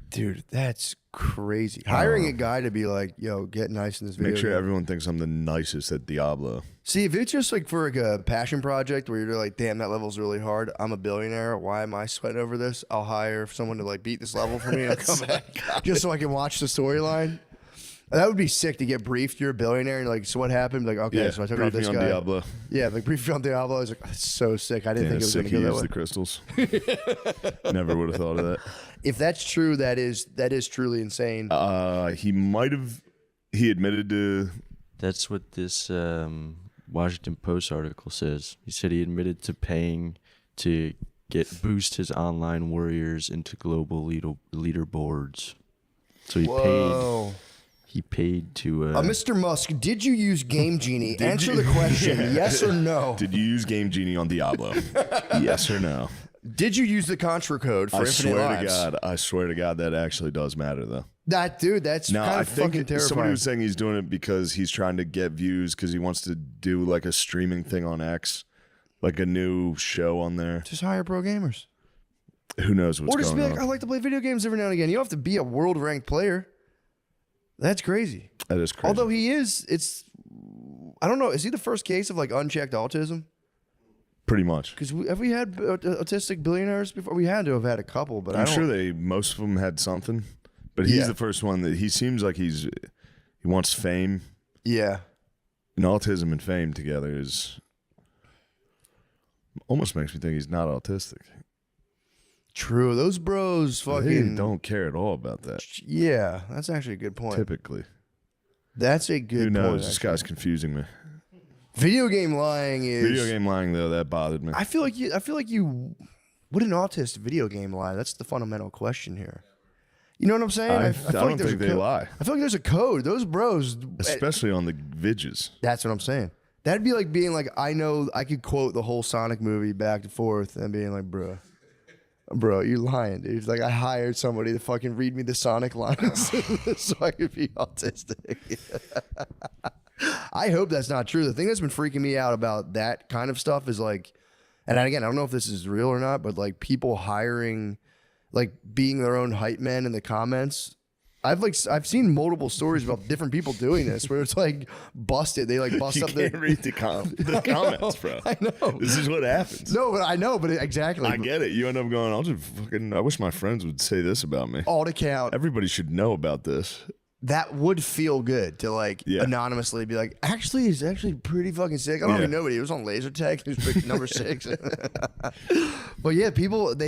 Dude, that's crazy. Hiring a guy to be like, yo, get nice in this video Make sure game. everyone thinks I'm the nicest at Diablo. See, if it's just like for like a passion project where you're like, damn, that level's really hard. I'm a billionaire. Why am I sweating over this? I'll hire someone to like beat this level for me and I'll come back just so I can watch the storyline. That would be sick to get briefed. You're a billionaire and you're like, so what happened? Like, okay, so I took out brief this me on guy. Diablo. Yeah, like brief me on Diablo. I was like, that's so sick. I didn't think it was going sick to he go that used way. the crystals. Never would have thought of that. If that's true, that is truly insane. He admitted to. That's what this Washington Post article says. He said he admitted to paying to boost his online warriors into global leaderboards. So he Whoa. paid to. Mr. Musk, did you use Game Genie? Answer the question, yes or no. Did you use Game Genie on Diablo? Yes or no? Did you use the Contra code for Infinite Lives? I swear to God, that actually does matter though. That's kind I of fucking think terrifying. somebody was saying he's doing it because he's trying to get views because he wants to do like a streaming thing on X, like a new show on there. Just hire pro gamers. Who knows what's Or just be going like, on? I like to play video games every now and again. You don't have to be a world ranked player. That's crazy. That is crazy. Although I don't know, is he the first case of like unchecked autism? Pretty much. Because have we had autistic billionaires before? We had to have had a couple, but I'm sure most of them had something, but he's the first one that he seems like he wants fame. Yeah. And autism and fame together is almost makes me think he's not autistic. True. Those bros They fucking don't care at all about that. Yeah, that's actually a good point. Typically. That's a good Who knows? point. This actually. guy's confusing me. Video game lying is Video game lying though, that bothered me. I feel like you would an autist video game lie? That's the fundamental question here. You know what I'm saying? I feel don't like there's think a they code. lie. I feel like there's a code. Those bros, Especially on the vidges. that's what I'm saying. That'd be like being like, I know I could quote the whole Sonic movie back and forth and being like, bro, you lying, dude. It's like I hired somebody to fucking read me the Sonic lines so I could be autistic. I hope that's not true. The thing that's been freaking me out about that kind of stuff is like, and again, I don't know if this is real or not, but like people hiring, like being their own hype man in the comments. I've seen multiple stories about different people doing this where it's like busted. They like bust You up can't their read the comments, bro. I know. This is what happens. No, but I know, but exactly. I get it. You end up going, I wish my friends would say this about me. All to count. Everybody should know about this. That would feel good to like anonymously be like, actually, he's actually pretty fucking sick. I don't even know what he was on laser tag. He was picked number 6. But yeah, people, the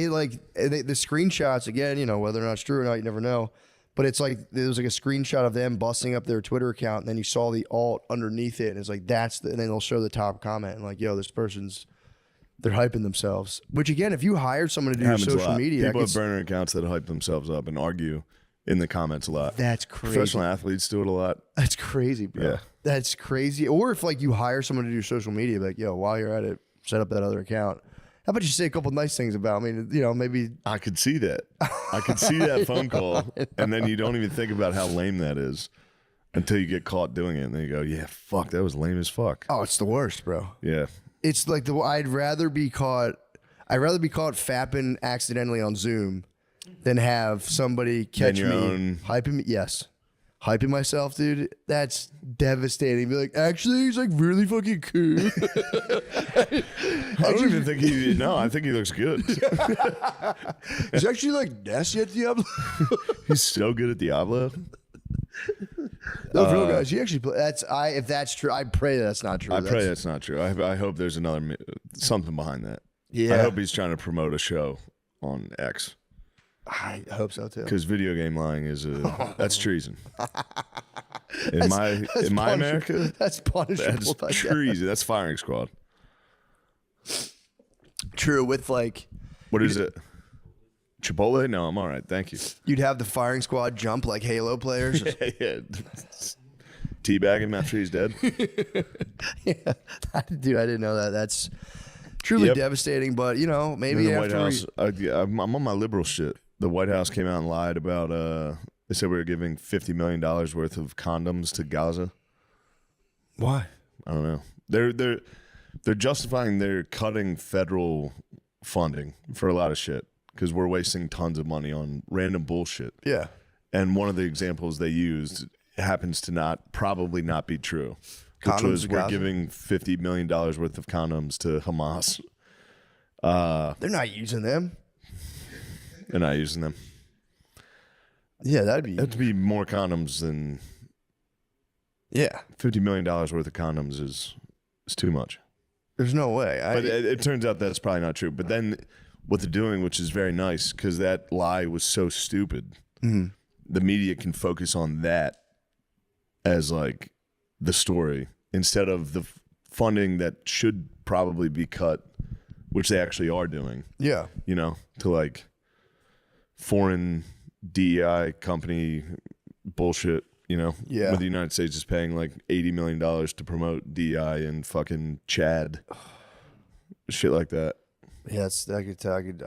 screenshots again, whether or not it's true or not, you never know. But it's like, there was like a screenshot of them busting up their Twitter account and then you saw the alt underneath it. And it's like, and then they'll show the top comment and like, yo, this person's They're hyping themselves. Which again, if you hire someone to do your Happens a social lot. media, People have burner accounts that hype themselves up and argue in the comments a lot. that's crazy. Professional athletes do it a lot. That's crazy, bro. Yeah. That's crazy. Or if like you hire someone to do social media, like, yo, while you're at it, set up that other account. How about you say a couple nice things about me? You know, maybe I could see that. I could see that phone call, and then you don't even think about how lame that is until you get caught doing it, and then you go, "Yeah, fuck, that was lame as fuck." oh, it's the worst, bro. Yeah, It's like I'd rather be caught fapping accidentally on Zoom than have somebody catch your me own- hyping me. Yes. Hyping myself, dude. That's devastating. Be like, actually, he's like really fucking cool. I don't even think he. No, I think he looks good. He's actually like nasty at Diablo. He's so good at Diablo. No, for real, guys. He actually if that's true, I pray that's not true. I pray that's not true. I hope there's another something behind that. Yeah. I hope he's trying to promote a show on X. I hope so too. Because video game lying is that's treason. In my punishable. America, That's punishable. that's treason. That's firing squad. True. With like, What is it? Chipotle? No, I'm all right. Thank you. you'd have the firing squad jump like Halo players. Yeah. Teabagging after he's dead. Yeah. Dude, I didn't know that. That's truly Yep. devastating. But you know, In maybe the after White House, I'm on my liberal shit. The White House came out and lied about. They said we were giving $50 million worth of condoms to Gaza. why? I don't know. They're justifying they're cutting federal funding for a lot of shit because we're wasting tons of money on random bullshit. Yeah. And one of the examples they used happens to probably not be true. Which Condoms was to we're Gaza? giving $50 million worth of condoms to Hamas. They're not using them. They're not using them. Yeah, that'd be. That'd be more condoms than Yeah. $50 million worth of condoms is too much. There's no way. But it turns out that's probably not true. But then what they're doing, which is very nice, because that lie was so stupid, the media can focus on that as like the story instead of the funding that should probably be cut, which they actually are doing, yeah. you know, to like foreign DEI company bullshit, you know, Yeah. where the United States is paying like $80 million to promote DEI in fucking Chad, shit like that. Yeah, I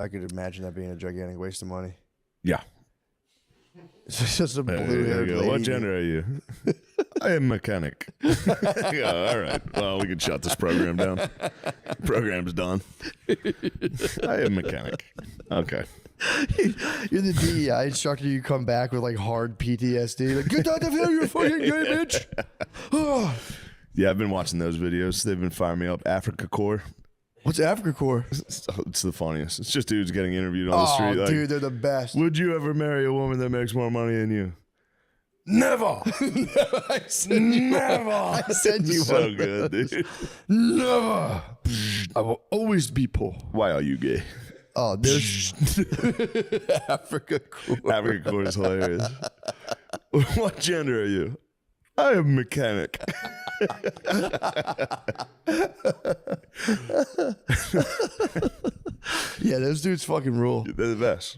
could imagine that being a gigantic waste of money. Yeah. It's just a There blue-haired you go. lady. What gender are you? I am mechanic. Yeah, all right. Well, we can shut this program down. Program's done. I am mechanic. Okay. You're the DEI instructor. You come back with like hard PTSD. Like, get out of here, you fucking gay bitch. Oh. Yeah, I've been watching those videos. They've been firing me up. Africa Corps. What's Africa Corps? It's the funniest. It's just dudes getting interviewed on the Oh, street. Like, dude, they're the best. would you ever marry a woman that makes more money than you? Never. I send you So one. good, dude. Never. I will always be poor. Why are you gay? Oh, there's Africa Corps. Africa Corps is hilarious. What gender are you? I am mechanic. Yeah, those dudes fucking rule. They're the best.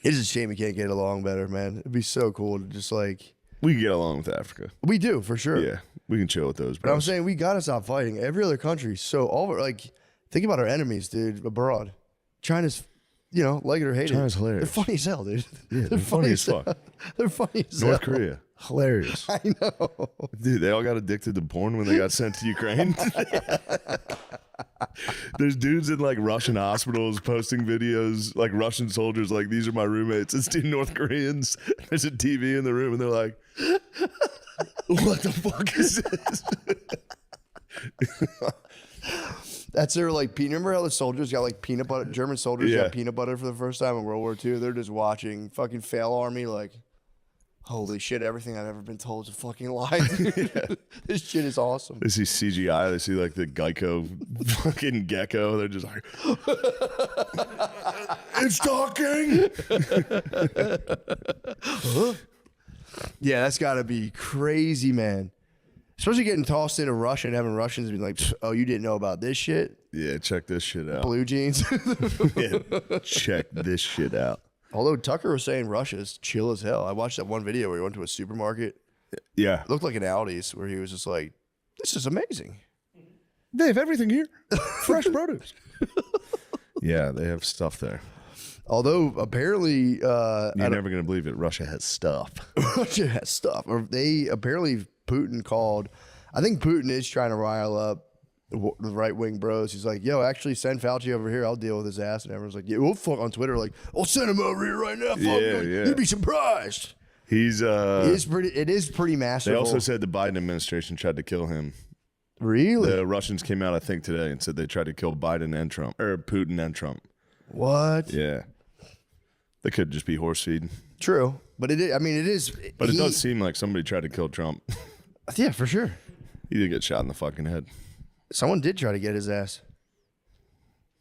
It's a shame we can't get along better, man. It'd be so cool to just like We can get along with Africa. we do for sure. Yeah, we can chill with those. But I'm bros. saying we gotta stop fighting. Every other country, so all like think about our enemies, dude, abroad. China's, you know, like it or hate it. China's hilarious. They're funny as hell, dude. Yeah, they're funny as fuck. They're funny as North hell. Korea, hilarious. I know. Dude, they all got addicted to porn when they got sent to Ukraine. There's dudes in like Russian hospitals posting videos, like Russian soldiers, like, these are my roommates. It's two North Koreans. There's a TV in the room, and they're like, what the fuck is this? That's their like peanut. Remember how the soldiers got like peanut butter? German soldiers Yeah. got peanut butter for the first time in World War II. They're just watching fucking fail army like, holy shit! Everything I've ever been told is a fucking lie. This shit is awesome. They see CGI. They see like the Geico fucking gecko. They're just like, it's talking. Yeah, that's got to be crazy, man. Especially getting tossed into Russia and having Russians be like, "Oh, you didn't know about this shit." Yeah, check this shit out. blue jeans. Yeah, check this shit out. Although Tucker was saying Russia's chill as hell. I watched that one video where he went to a supermarket. Yeah. It looked like an Aldi's where he was just like, this is amazing. They have everything here. Fresh produce. Yeah, they have stuff there. Although apparently, You're never going to believe it. Russia has stuff. Russia has stuff. Or apparently Putin called. I think Putin is trying to rile up the right wing bros. He's like, yo, actually send Fauci over here. I'll deal with his ass. And everyone's like, yeah, we'll fuck on Twitter. Like, I'll send him over here right now. Yeah. You'd be surprised. He's It is pretty masterful. They also said the Biden administration tried to kill him. Really? The Russians came out, I think, today and said they tried to kill Biden and Trump, or Putin and Trump. What? Yeah. They could just be horse feed. True. But it is, I mean, it is. But it does seem like somebody tried to kill Trump. Yeah, for sure. He did get shot in the fucking head. Someone did try to get his ass.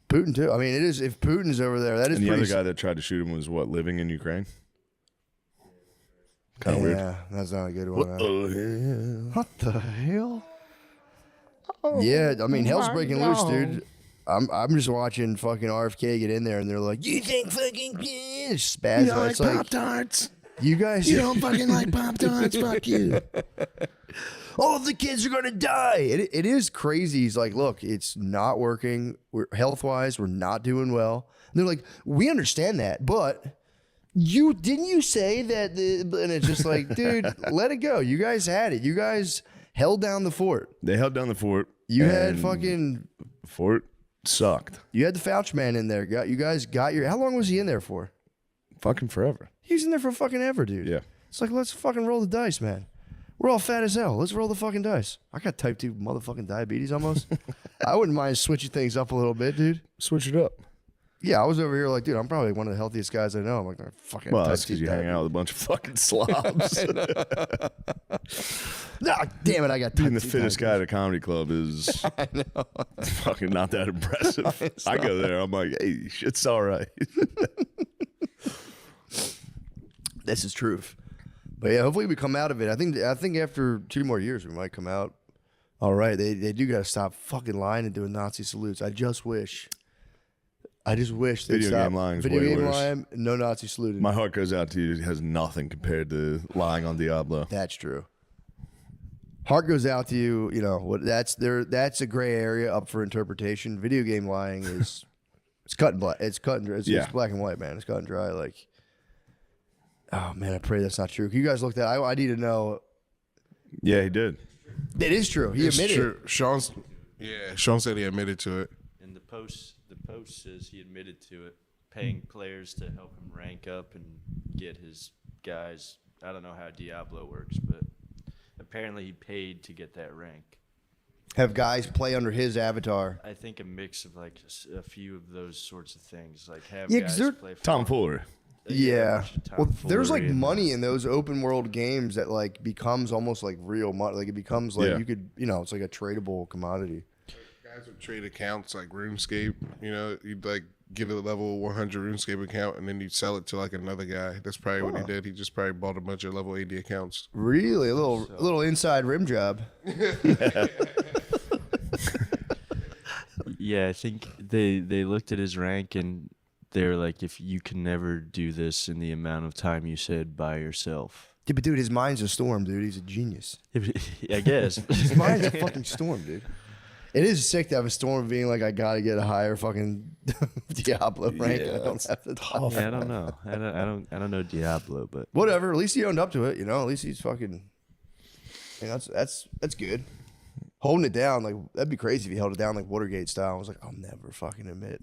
Putin, too. I mean, it is. If Putin's over there, that is And the pretty. other guy that tried to shoot him was what, living in Ukraine? Kind of weird. Yeah, that's not a good one. What the hell? What the hell? Yeah, I mean, hell's breaking loose, dude. I'm just watching fucking RFK get in there, and they're like, "You think fucking spaz?" You don't like It's like, Pop-Tarts? you guys, You don't fucking like Pop-Tarts? Fuck you. all of the kids are gonna die. It is crazy. He's like, look, it's not working. We're health wise, we're not doing well. And they're like, we understand that, but didn't you say that? And it's just like, dude, let it go. You guys had it. You guys held down the fort. They held down the fort. You had and fucking. Fort sucked. You had the Fauci man in there. You guys got your. How long was he in there for? Fucking forever. He was in there for fucking ever, dude. Yeah. It's like, let's fucking roll the dice, man. We're all fat as hell. Let's roll the fucking dice. I got type 2 motherfucking diabetes almost. I wouldn't mind switching things up a little bit, dude. Switch it up. Yeah, I was over here like, dude, I'm probably one of the healthiest guys I know. I'm like, fucking Well, type that's 2 because you hang out with a bunch of fucking slobs. Nah, damn it, I got type Being the 2 fittest guy diabetes. at a comedy club is fucking not that impressive. I go there, I'm like, hey, shit's all right. This is truth. But yeah, hopefully we come out of it. I think after 2 more years we might come out. All right, they do got to stop fucking lying and doing Nazi salutes. I just wish they'd Video stop. game lying is Video way game worse. lying, no Nazi saluting. My heart goes out to you. It has nothing compared to lying on Diablo. That's true. Heart goes out to you. You know what? That's a gray area up for interpretation. Video game lying is it's cut and black. It's cut and dry. It's black and white, man. It's cut and dry. Like, oh man, I pray that's not true. You guys looked at. I need to know. Yeah, he did. It is true. He It's admitted. true. Sean said he admitted to it. And the post says he admitted to it, paying players to help him rank up and get his guys. I don't know how Diablo works, but apparently he paid to get that rank. Have guys play under his avatar. I think a mix of like a few of those sorts of things, like have Yeah, 'cause guys they're- play for Tom Fuller. Yeah. Well, there's like tomfoolery and money in those open world games that like becomes almost like real money. Like it becomes like Yeah. you could, it's like a tradable commodity. Guys would trade accounts like RuneScape. You know, you'd like get a level 100 RuneScape account and then you'd sell it to like another guy. That's probably what he did. He just probably bought a bunch of level 80 accounts. Really, a little inside rim job. Yeah, I think they looked at his rank and they're like, if you can never do this in the amount of time you said by yourself. Yeah, but dude, his mind's a storm, dude. He's a genius. I guess. His mind's a fucking storm, dude. It is sick to have a storm being like, I gotta get a higher fucking Diablo rank. Yeah, I don't have to tough. Yeah, I don't know. I don't know Diablo, but Whatever. At least he owned up to it. At least he's fucking. That's good. Holding it down, like that'd be crazy if he held it down like Watergate style. I was like, I'll never fucking admit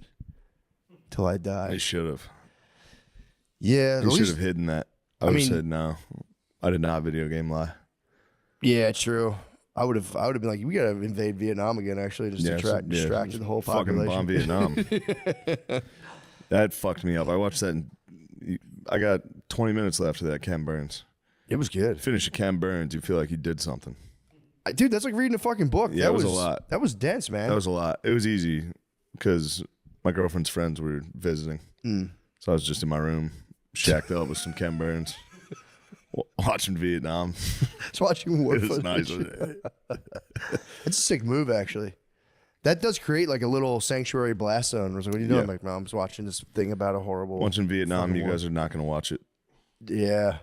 till I die. They should have. Yeah, at They should least, have hidden that. I would have said no. I did not video game lie. yeah, true. I would have been like, we gotta invade Vietnam again. Actually, just distracted the whole fucking bomb population. Vietnam. That fucked me up. I watched that. I got 20 minutes left of that Ken Burns. It was good, Finish a Ken Burns, you feel like you did something. dude. That's like reading a fucking book. Yeah, that it was a lot. That was dense, man. That was a lot. It was easy because my girlfriend's friends were visiting. So I was just in my room, shacked up with some Ken Burns, watching Vietnam. Just watching war It was footage. nice. It's a sick move, actually. That does create like a little sanctuary blast zone. I was like, what are you doing? Yeah. I'm like, Mom's watching this thing about a horrible. Once in Vietnam, fucking you war. guys are not going to watch it. Yeah.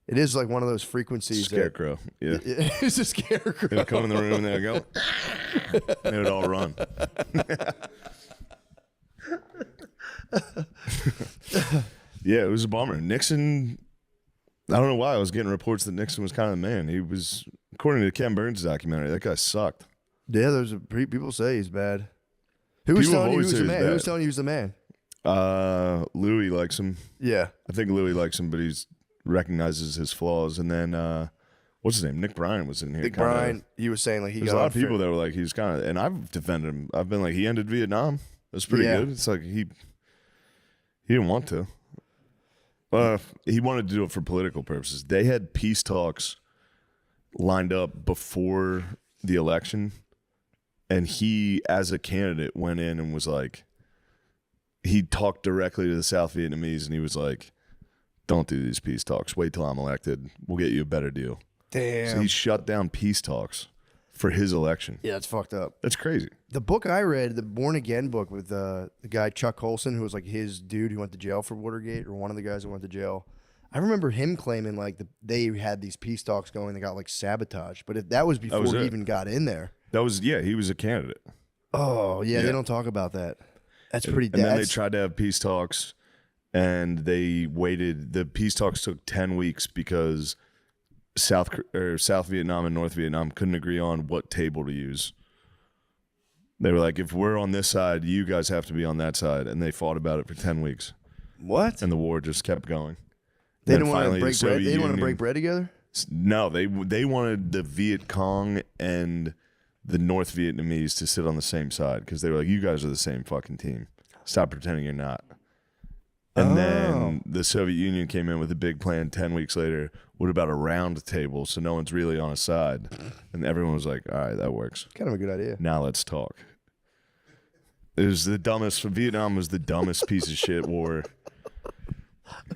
It is like one of those frequencies. Scarecrow. Yeah. It's a scarecrow. They'll come in the room and they'll go. They would all run. Yeah, it was a bummer. Nixon, I don't know why. I was getting reports that Nixon was kind of the man. He was, according to Ken Burns' documentary, that guy sucked. Yeah, people say he's bad. Who was People telling you always he was the say he's man? Who was bad. telling you he was the man? Louis likes him. Yeah. I think Louis likes him, but he recognizes his flaws. And then, what's his name? Nick Bryan was in here. Nick kinda. Bryan, he was saying like he There's got a lot of unfair- people that were like, he's kind of, and I've defended him. I've been like, he ended Vietnam. That's pretty Yeah. good. It's like he didn't want to. He wanted to do it for political purposes. They had peace talks lined up before the election, and he, as a candidate, went in and was like, he talked directly to the South Vietnamese, and he was like, "Don't do these peace talks. Wait till I'm elected. We'll get you a better deal." Damn. So he shut down peace talks for his election. Yeah, that's fucked up. That's crazy. The book I read, the Born Again book with the guy Chuck Colson, who was like his dude who went to jail for Watergate, or one of the guys who went to jail. I remember him claiming like they had these peace talks going, they got like sabotaged. But if that was before was he it. even got in there. That was, yeah, he was a candidate. Oh yeah, Yeah. they don't talk about that. That's pretty. And then they That's, tried to have peace talks, and they waited. The peace talks took 10 weeks because South Vietnam and North Vietnam couldn't agree on what table to use. They were like, if we're on this side, you guys have to be on that side. And they fought about it for 10 weeks. what? And the war just kept going. They Then didn't want to finally the break bread. They Soviet didn't want to Union- break bread together. No, they wanted the Viet Cong and the North Vietnamese to sit on the same side because they were like, you guys are the same fucking team. Stop pretending you're not. And then the Soviet Union came in with a big plan 10 weeks later. What about a round table so no one's really on a side? And everyone was like, all right, that works. Kind of a good idea. Now let's talk. It was the dumbest. Vietnam was the dumbest piece of shit war.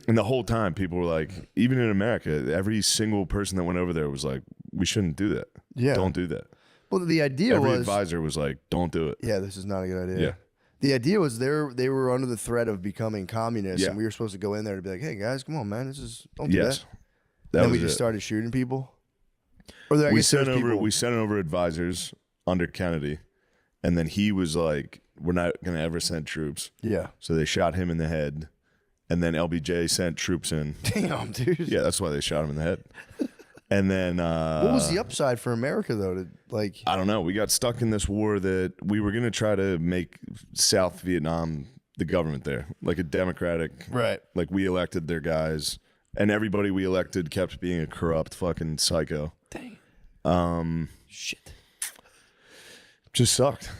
And the whole time, people were like, even in America, every single person that went over there was like, we shouldn't do that. Yeah. Don't do that. Well, the idea Every was. advisor was like, don't do it. Yeah, this is not a good idea. Yeah. The idea was they were under the threat of becoming communists, Yeah. and we were supposed to go in there to be like, "Hey guys, come on, man, don't do Yes. that." That Then was we just it. started shooting people. Or I we guess sent there's over people. we sent over advisors under Kennedy, and then he was like, we're not going to ever send troops. Yeah. So they shot him in the head, and then LBJ sent troops in. Damn, dude. Yeah, that's why they shot him in the head. And then What was the upside for America though? To like, I don't know. We got stuck in this war that we were going to try to make South Vietnam the government there, like a democratic. right? Like we elected their guys, and everybody we elected kept being a corrupt fucking psycho. Dang. Shit. Just sucked.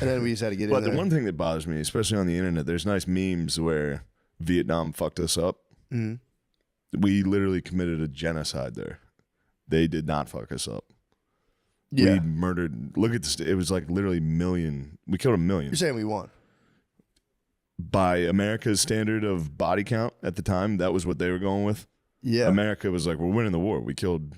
And then we just had to get But in the there. one thing that bothers me, especially on the internet, there's nice memes where Vietnam fucked us up. Mm-hmm. We literally committed a genocide there. They did not fuck us up. Yeah. We murdered. Look at this. It was like literally million. We killed 1 million. You're saying we won? By America's standard of body count at the time, that was what they were going with. Yeah. America was like, we're winning the war. We killed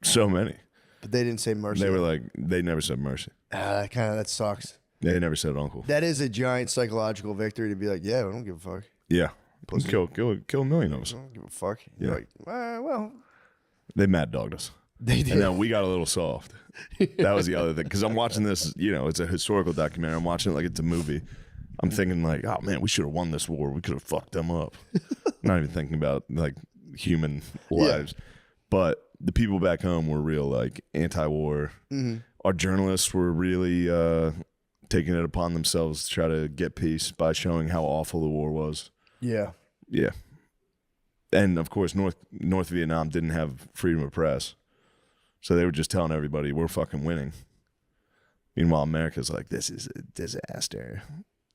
so many. But they didn't say mercy. They were like, they never said mercy. that sucks. They never said uncle. That is a giant psychological victory to be like, yeah, we don't give a fuck. Yeah. Pussy. Kill 1 million of us. I don't give a fuck. Yeah. You're like, well, They mad dogged us. they did. And then we got a little soft. That was the other thing. Because I'm watching this, it's a historical documentary. I'm watching it like it's a movie. I'm thinking like, oh man, we should have won this war. We could have fucked them up. Not even thinking about like human lives. But the people back home were real like anti-war. Mm-hmm. Our journalists were really taking it upon themselves to try to get peace by showing how awful the war was. Yeah. Yeah. And of course, North Vietnam didn't have freedom of press. So they were just telling everybody, we're fucking winning. Meanwhile, America's like, this is a disaster.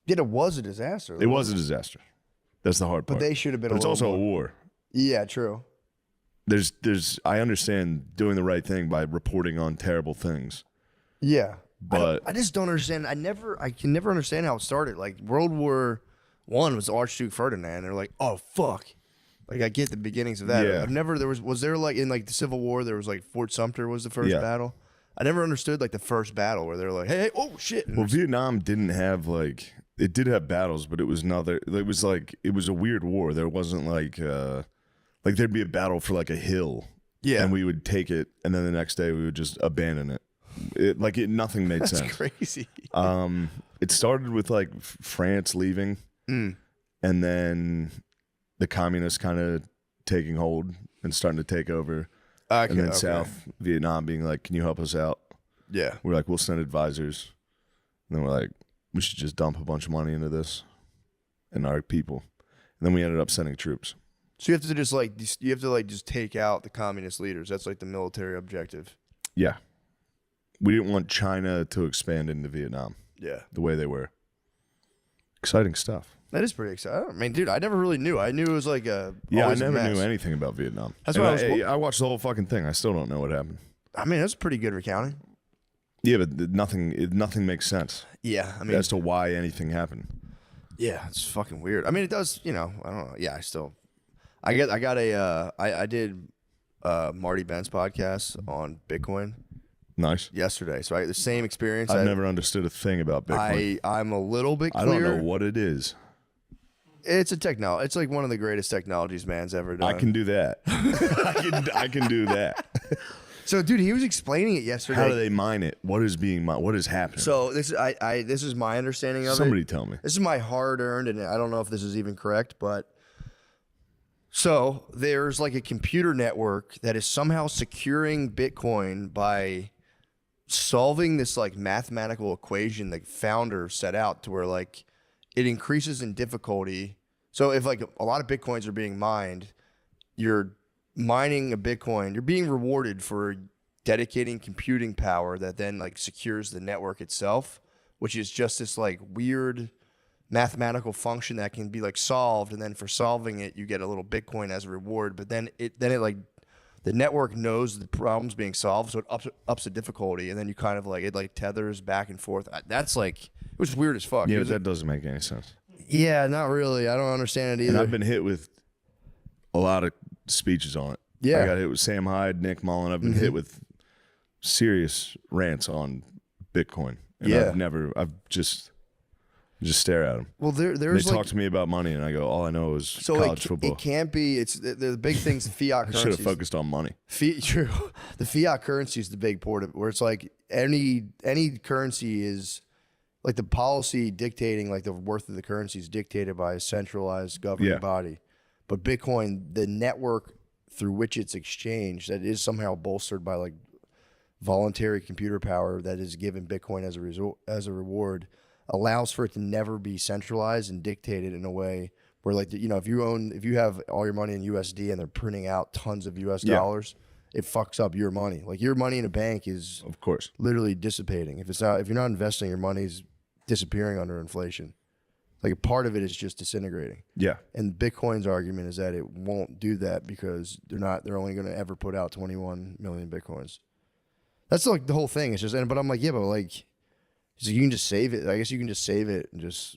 Yeah, it was a disaster. It was a disaster. That's the hard But part. they should have been But it's a also little a more. war. Yeah, true. I understand doing the right thing by reporting on terrible things. Yeah. But I just don't understand. I can never understand how it started. Like World War I was Archduke Ferdinand. They're like, oh fuck. Like I get the beginnings of that. Yeah. I've never was there like in like the Civil War there was like Fort Sumter was the first Yeah. battle. I never understood like the first battle where they're like, hey, oh shit. And Well, Vietnam didn't have like it did have battles, but it was a weird war. There wasn't like there'd be a battle for like a hill, yeah, and we would take it, and then the next day we would just abandon it. Nothing made that's sense. crazy. It started with like France leaving, and then the communists kind of taking hold and starting to take over. And then South Vietnam being like, can you help us out? Yeah. We're like, we'll send advisors. And then we're like, we should just dump a bunch of money into this and our people. And then we ended up sending troops. So you have to just take out the communist leaders. That's like the military objective. Yeah. We didn't want China to expand into Vietnam Yeah. the way they were. Exciting stuff. That is pretty exciting. I mean, dude, I never really knew. I knew it was like I always a never mess. knew anything about Vietnam. That's And what I watched the whole fucking thing. I still don't know what happened. I mean, that's pretty good recounting. Yeah, but nothing makes sense Yeah, I mean, as to why anything happened. yeah, it's fucking weird. I mean, it does. I don't know. Yeah, I did Marty Ben's podcast on Bitcoin Nice. yesterday. So I had the same experience. I've never understood a thing about Bitcoin. I'm a little bit I clear. don't know what it is. It's a technology. It's like one of the greatest technologies man's ever done. I can do that. I can do that. So, dude, he was explaining it yesterday. How do they mine it? What is being mined? What is happening? So this is my understanding of Somebody it. tell me. This is my hard-earned, and I don't know if this is even correct, but so there's like a computer network that is somehow securing Bitcoin by solving this like mathematical equation the founder set out to where like it increases in difficulty. So if like a lot of Bitcoins are being mined, you're mining a Bitcoin, you're being rewarded for dedicating computing power that then like secures the network itself, which is just this like weird mathematical function that can be like solved, and then for solving it you get a little Bitcoin as a reward, but then it like the network knows the problem's being solved, so it ups the difficulty, and then you kind of like it like tethers back and forth. That's like, it was weird as fuck. Yeah, but that doesn't make any sense. Yeah, not really. I don't understand it either. And I've been hit with a lot of speeches on it. Yeah. I got hit with Sam Hyde, Nick Mullen. I've been hit with serious rants on Bitcoin. And Yeah. I've just stare at them. Well, They there's like, talk to me about money, and I go, all I know is college football. it can't be. It's the big things. The fiat I should have currencies. focused on money. True. The fiat currency is the big part of it, where it's like any currency is like the policy dictating like the worth of the currency is dictated by a centralized governing body. But Bitcoin, the network through which it's exchanged, that is somehow bolstered by like voluntary computer power that is given Bitcoin as a reward, allows for it to never be centralized and dictated in a way where like if you have all your money in USD and they're printing out tons of US dollars, it fucks up your money. Like your money in a bank is Of course. literally dissipating. If you're not investing, your money's disappearing under inflation. Like a part of it is just disintegrating. Yeah. And Bitcoin's argument is that it won't do that because they're only going to ever put out 21 million Bitcoins. That's like the whole thing. It's just, but I'm like, yeah, but like, so you can just save it. I guess you can just save it and just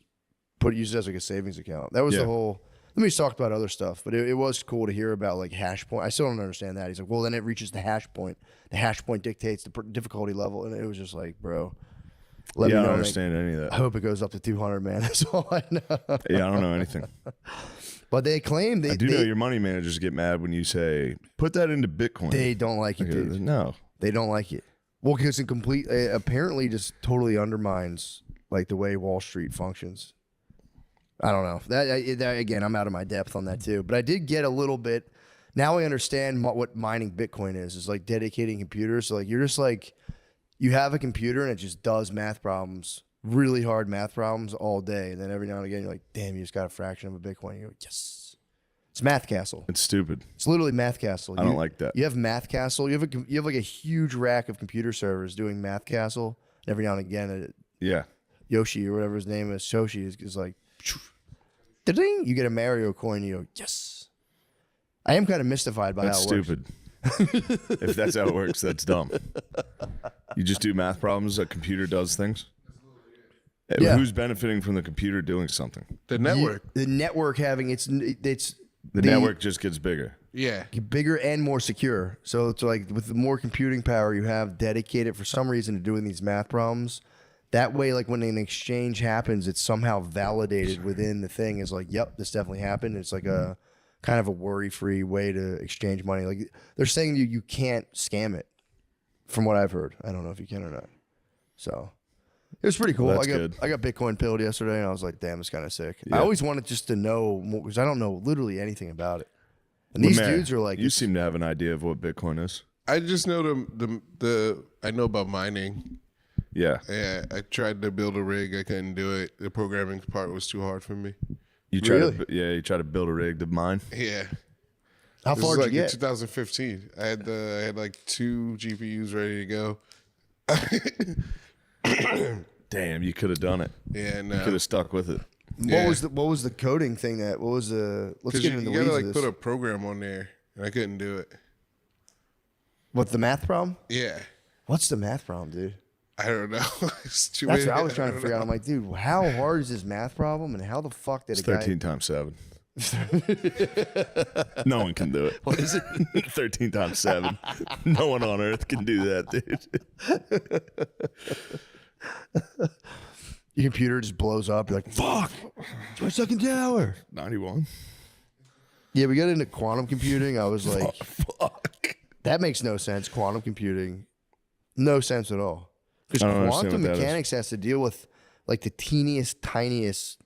use it as like a savings account. That was the whole. Let me talk about other stuff, but it was cool to hear about like hash point. I still don't understand that. He's like, well, then it reaches the hash point. The hash point dictates the difficulty level, and it was just like, bro. I don't understand any of I that. hope it goes up to 200, man. That's all I know. Yeah, I don't know anything. But they claim I do know your money managers get mad when you say, put that into Bitcoin. they don't like it, Okay, dude. no. They don't like it. Well, because it apparently just totally undermines like the way Wall Street functions. I don't know. That again, I'm out of my depth on that too. But I did get a little bit. Now I understand what mining Bitcoin is. It's like dedicating computers. So like you're just like, you have a computer and it just does math problems, really hard math problems all day. And then every now and again, you're like, damn, you just got a fraction of a Bitcoin. You're like, yes. It's Math Castle. It's stupid. It's literally Math Castle. I don't like that. You have Math Castle. You have like a huge rack of computer servers doing Math Castle. And every now and again, Yeah. Yoshi or whatever his name is, Shoshi is like, ding, you get a Mario coin. You go, yes. I am kind of mystified by That's how it stupid. If that's how it works, that's dumb. You just do math problems, a computer does things. Yeah. Who's benefiting from the computer doing something? The network. The network having it's The network just gets bigger. Yeah. bigger and more secure. So it's like with the more computing power you have dedicated for some reason to doing these math problems, that way, like when an exchange happens, it's somehow validated within the thing. Is like, yep, this definitely happened. It's like a kind of a worry-free way to exchange money. Like they're saying you can't scam it, from what I've heard. I don't know if you can or not. So it was pretty cool. Well, that's I got Bitcoin pilled yesterday, and I was like, damn, it's kind of sick. Yeah. I always wanted just to know more because I don't know literally anything about it. And these dudes are like, you seem to have an idea of what Bitcoin is. I just know I know about mining. Yeah. Yeah, I tried to build a rig. I couldn't do it. The programming part was too hard for me. You try you try to build a rig to mine. Yeah. how This far was did you in get? 2015. I had like 2 GPUs ready to go. Damn, you could have done it. Yeah, You no. could have stuck with it. What was the coding thing that? What was the? Let's Because get you into the gotta weeds like of put this. a program on there, and I couldn't do it. What, the math problem? Yeah, What's the math problem, dude? I don't know. It's too That's many- what I was trying to don't figure out. know. I'm like, dude, how hard is this math problem, and how the fuck did It's a guy? 13 times 7. No one can do it. What is it? 13 times 7. No one on earth can do that, dude. Your computer just blows up. You're like, fuck, it's my second tower. 91. Yeah, we got into quantum computing. I was like, Fuck. that makes no sense. Quantum computing, no sense at all. Because I don't understand quantum what that is. mechanics has to deal with like the teeniest, tiniest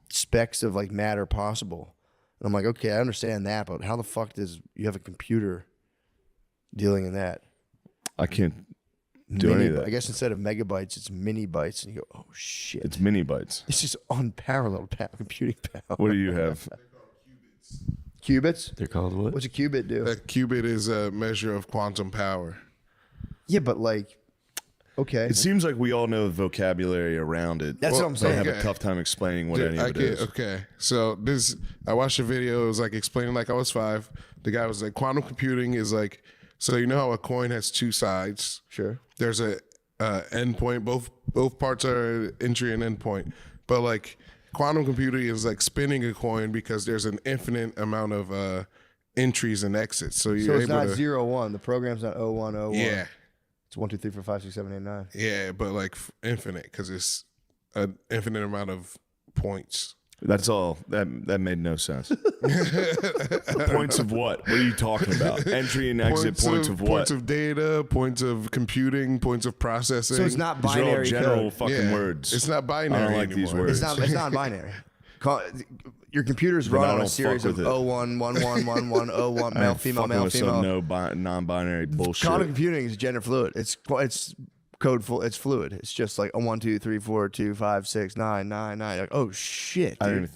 specks of like matter possible. And I'm like, okay, I understand that, but how the fuck does you have a computer dealing in that? I can't do any of that. I guess instead of megabytes, it's mini bytes, and you go, oh shit, It's mini bytes. this is unparalleled computing power. What do you have? Qubits? They're called what? What's a qubit do? A qubit is a measure of quantum power. Yeah, but like, okay, It seems like we all know the vocabulary around it. that's what I'm They saying. have a Okay. tough time explaining what any of it is. Okay, so I watched a video. It was like explaining like I was 5. The guy was like, quantum computing is like, so you know how a coin has 2 sides. Sure. There's a endpoint. Both parts are entry and endpoint. But like quantum computing is like spinning a coin because there's an infinite amount of entries and exits. So So you're it's able not to 0, 1. The program's not 0, 1, 0, 1. yeah, It's 1, 2, 3, 4, 5, 6, 7, 8, 9. yeah, but like infinite because it's an infinite amount of points. That's all. That made no sense. Points of what? What are you talking about? Entry and exit points of what? Points of data, points of computing, points of processing. So it's not These are all binary general code. fucking Yeah. words. It's not binary. I don't like these anymore. words. It's not binary. Your computer's Then run I on a don't series fuck of with it. 01, 11, 11, 01, I male, ain't female, fucking male, with some female. non-binary bullshit. Quantum computing is gender fluid. It's code full. It's fluid. It's just like a 1, 2, 3, 4, 2, 5, 6, 9, 9, 9. Like, oh shit, I dude. don't even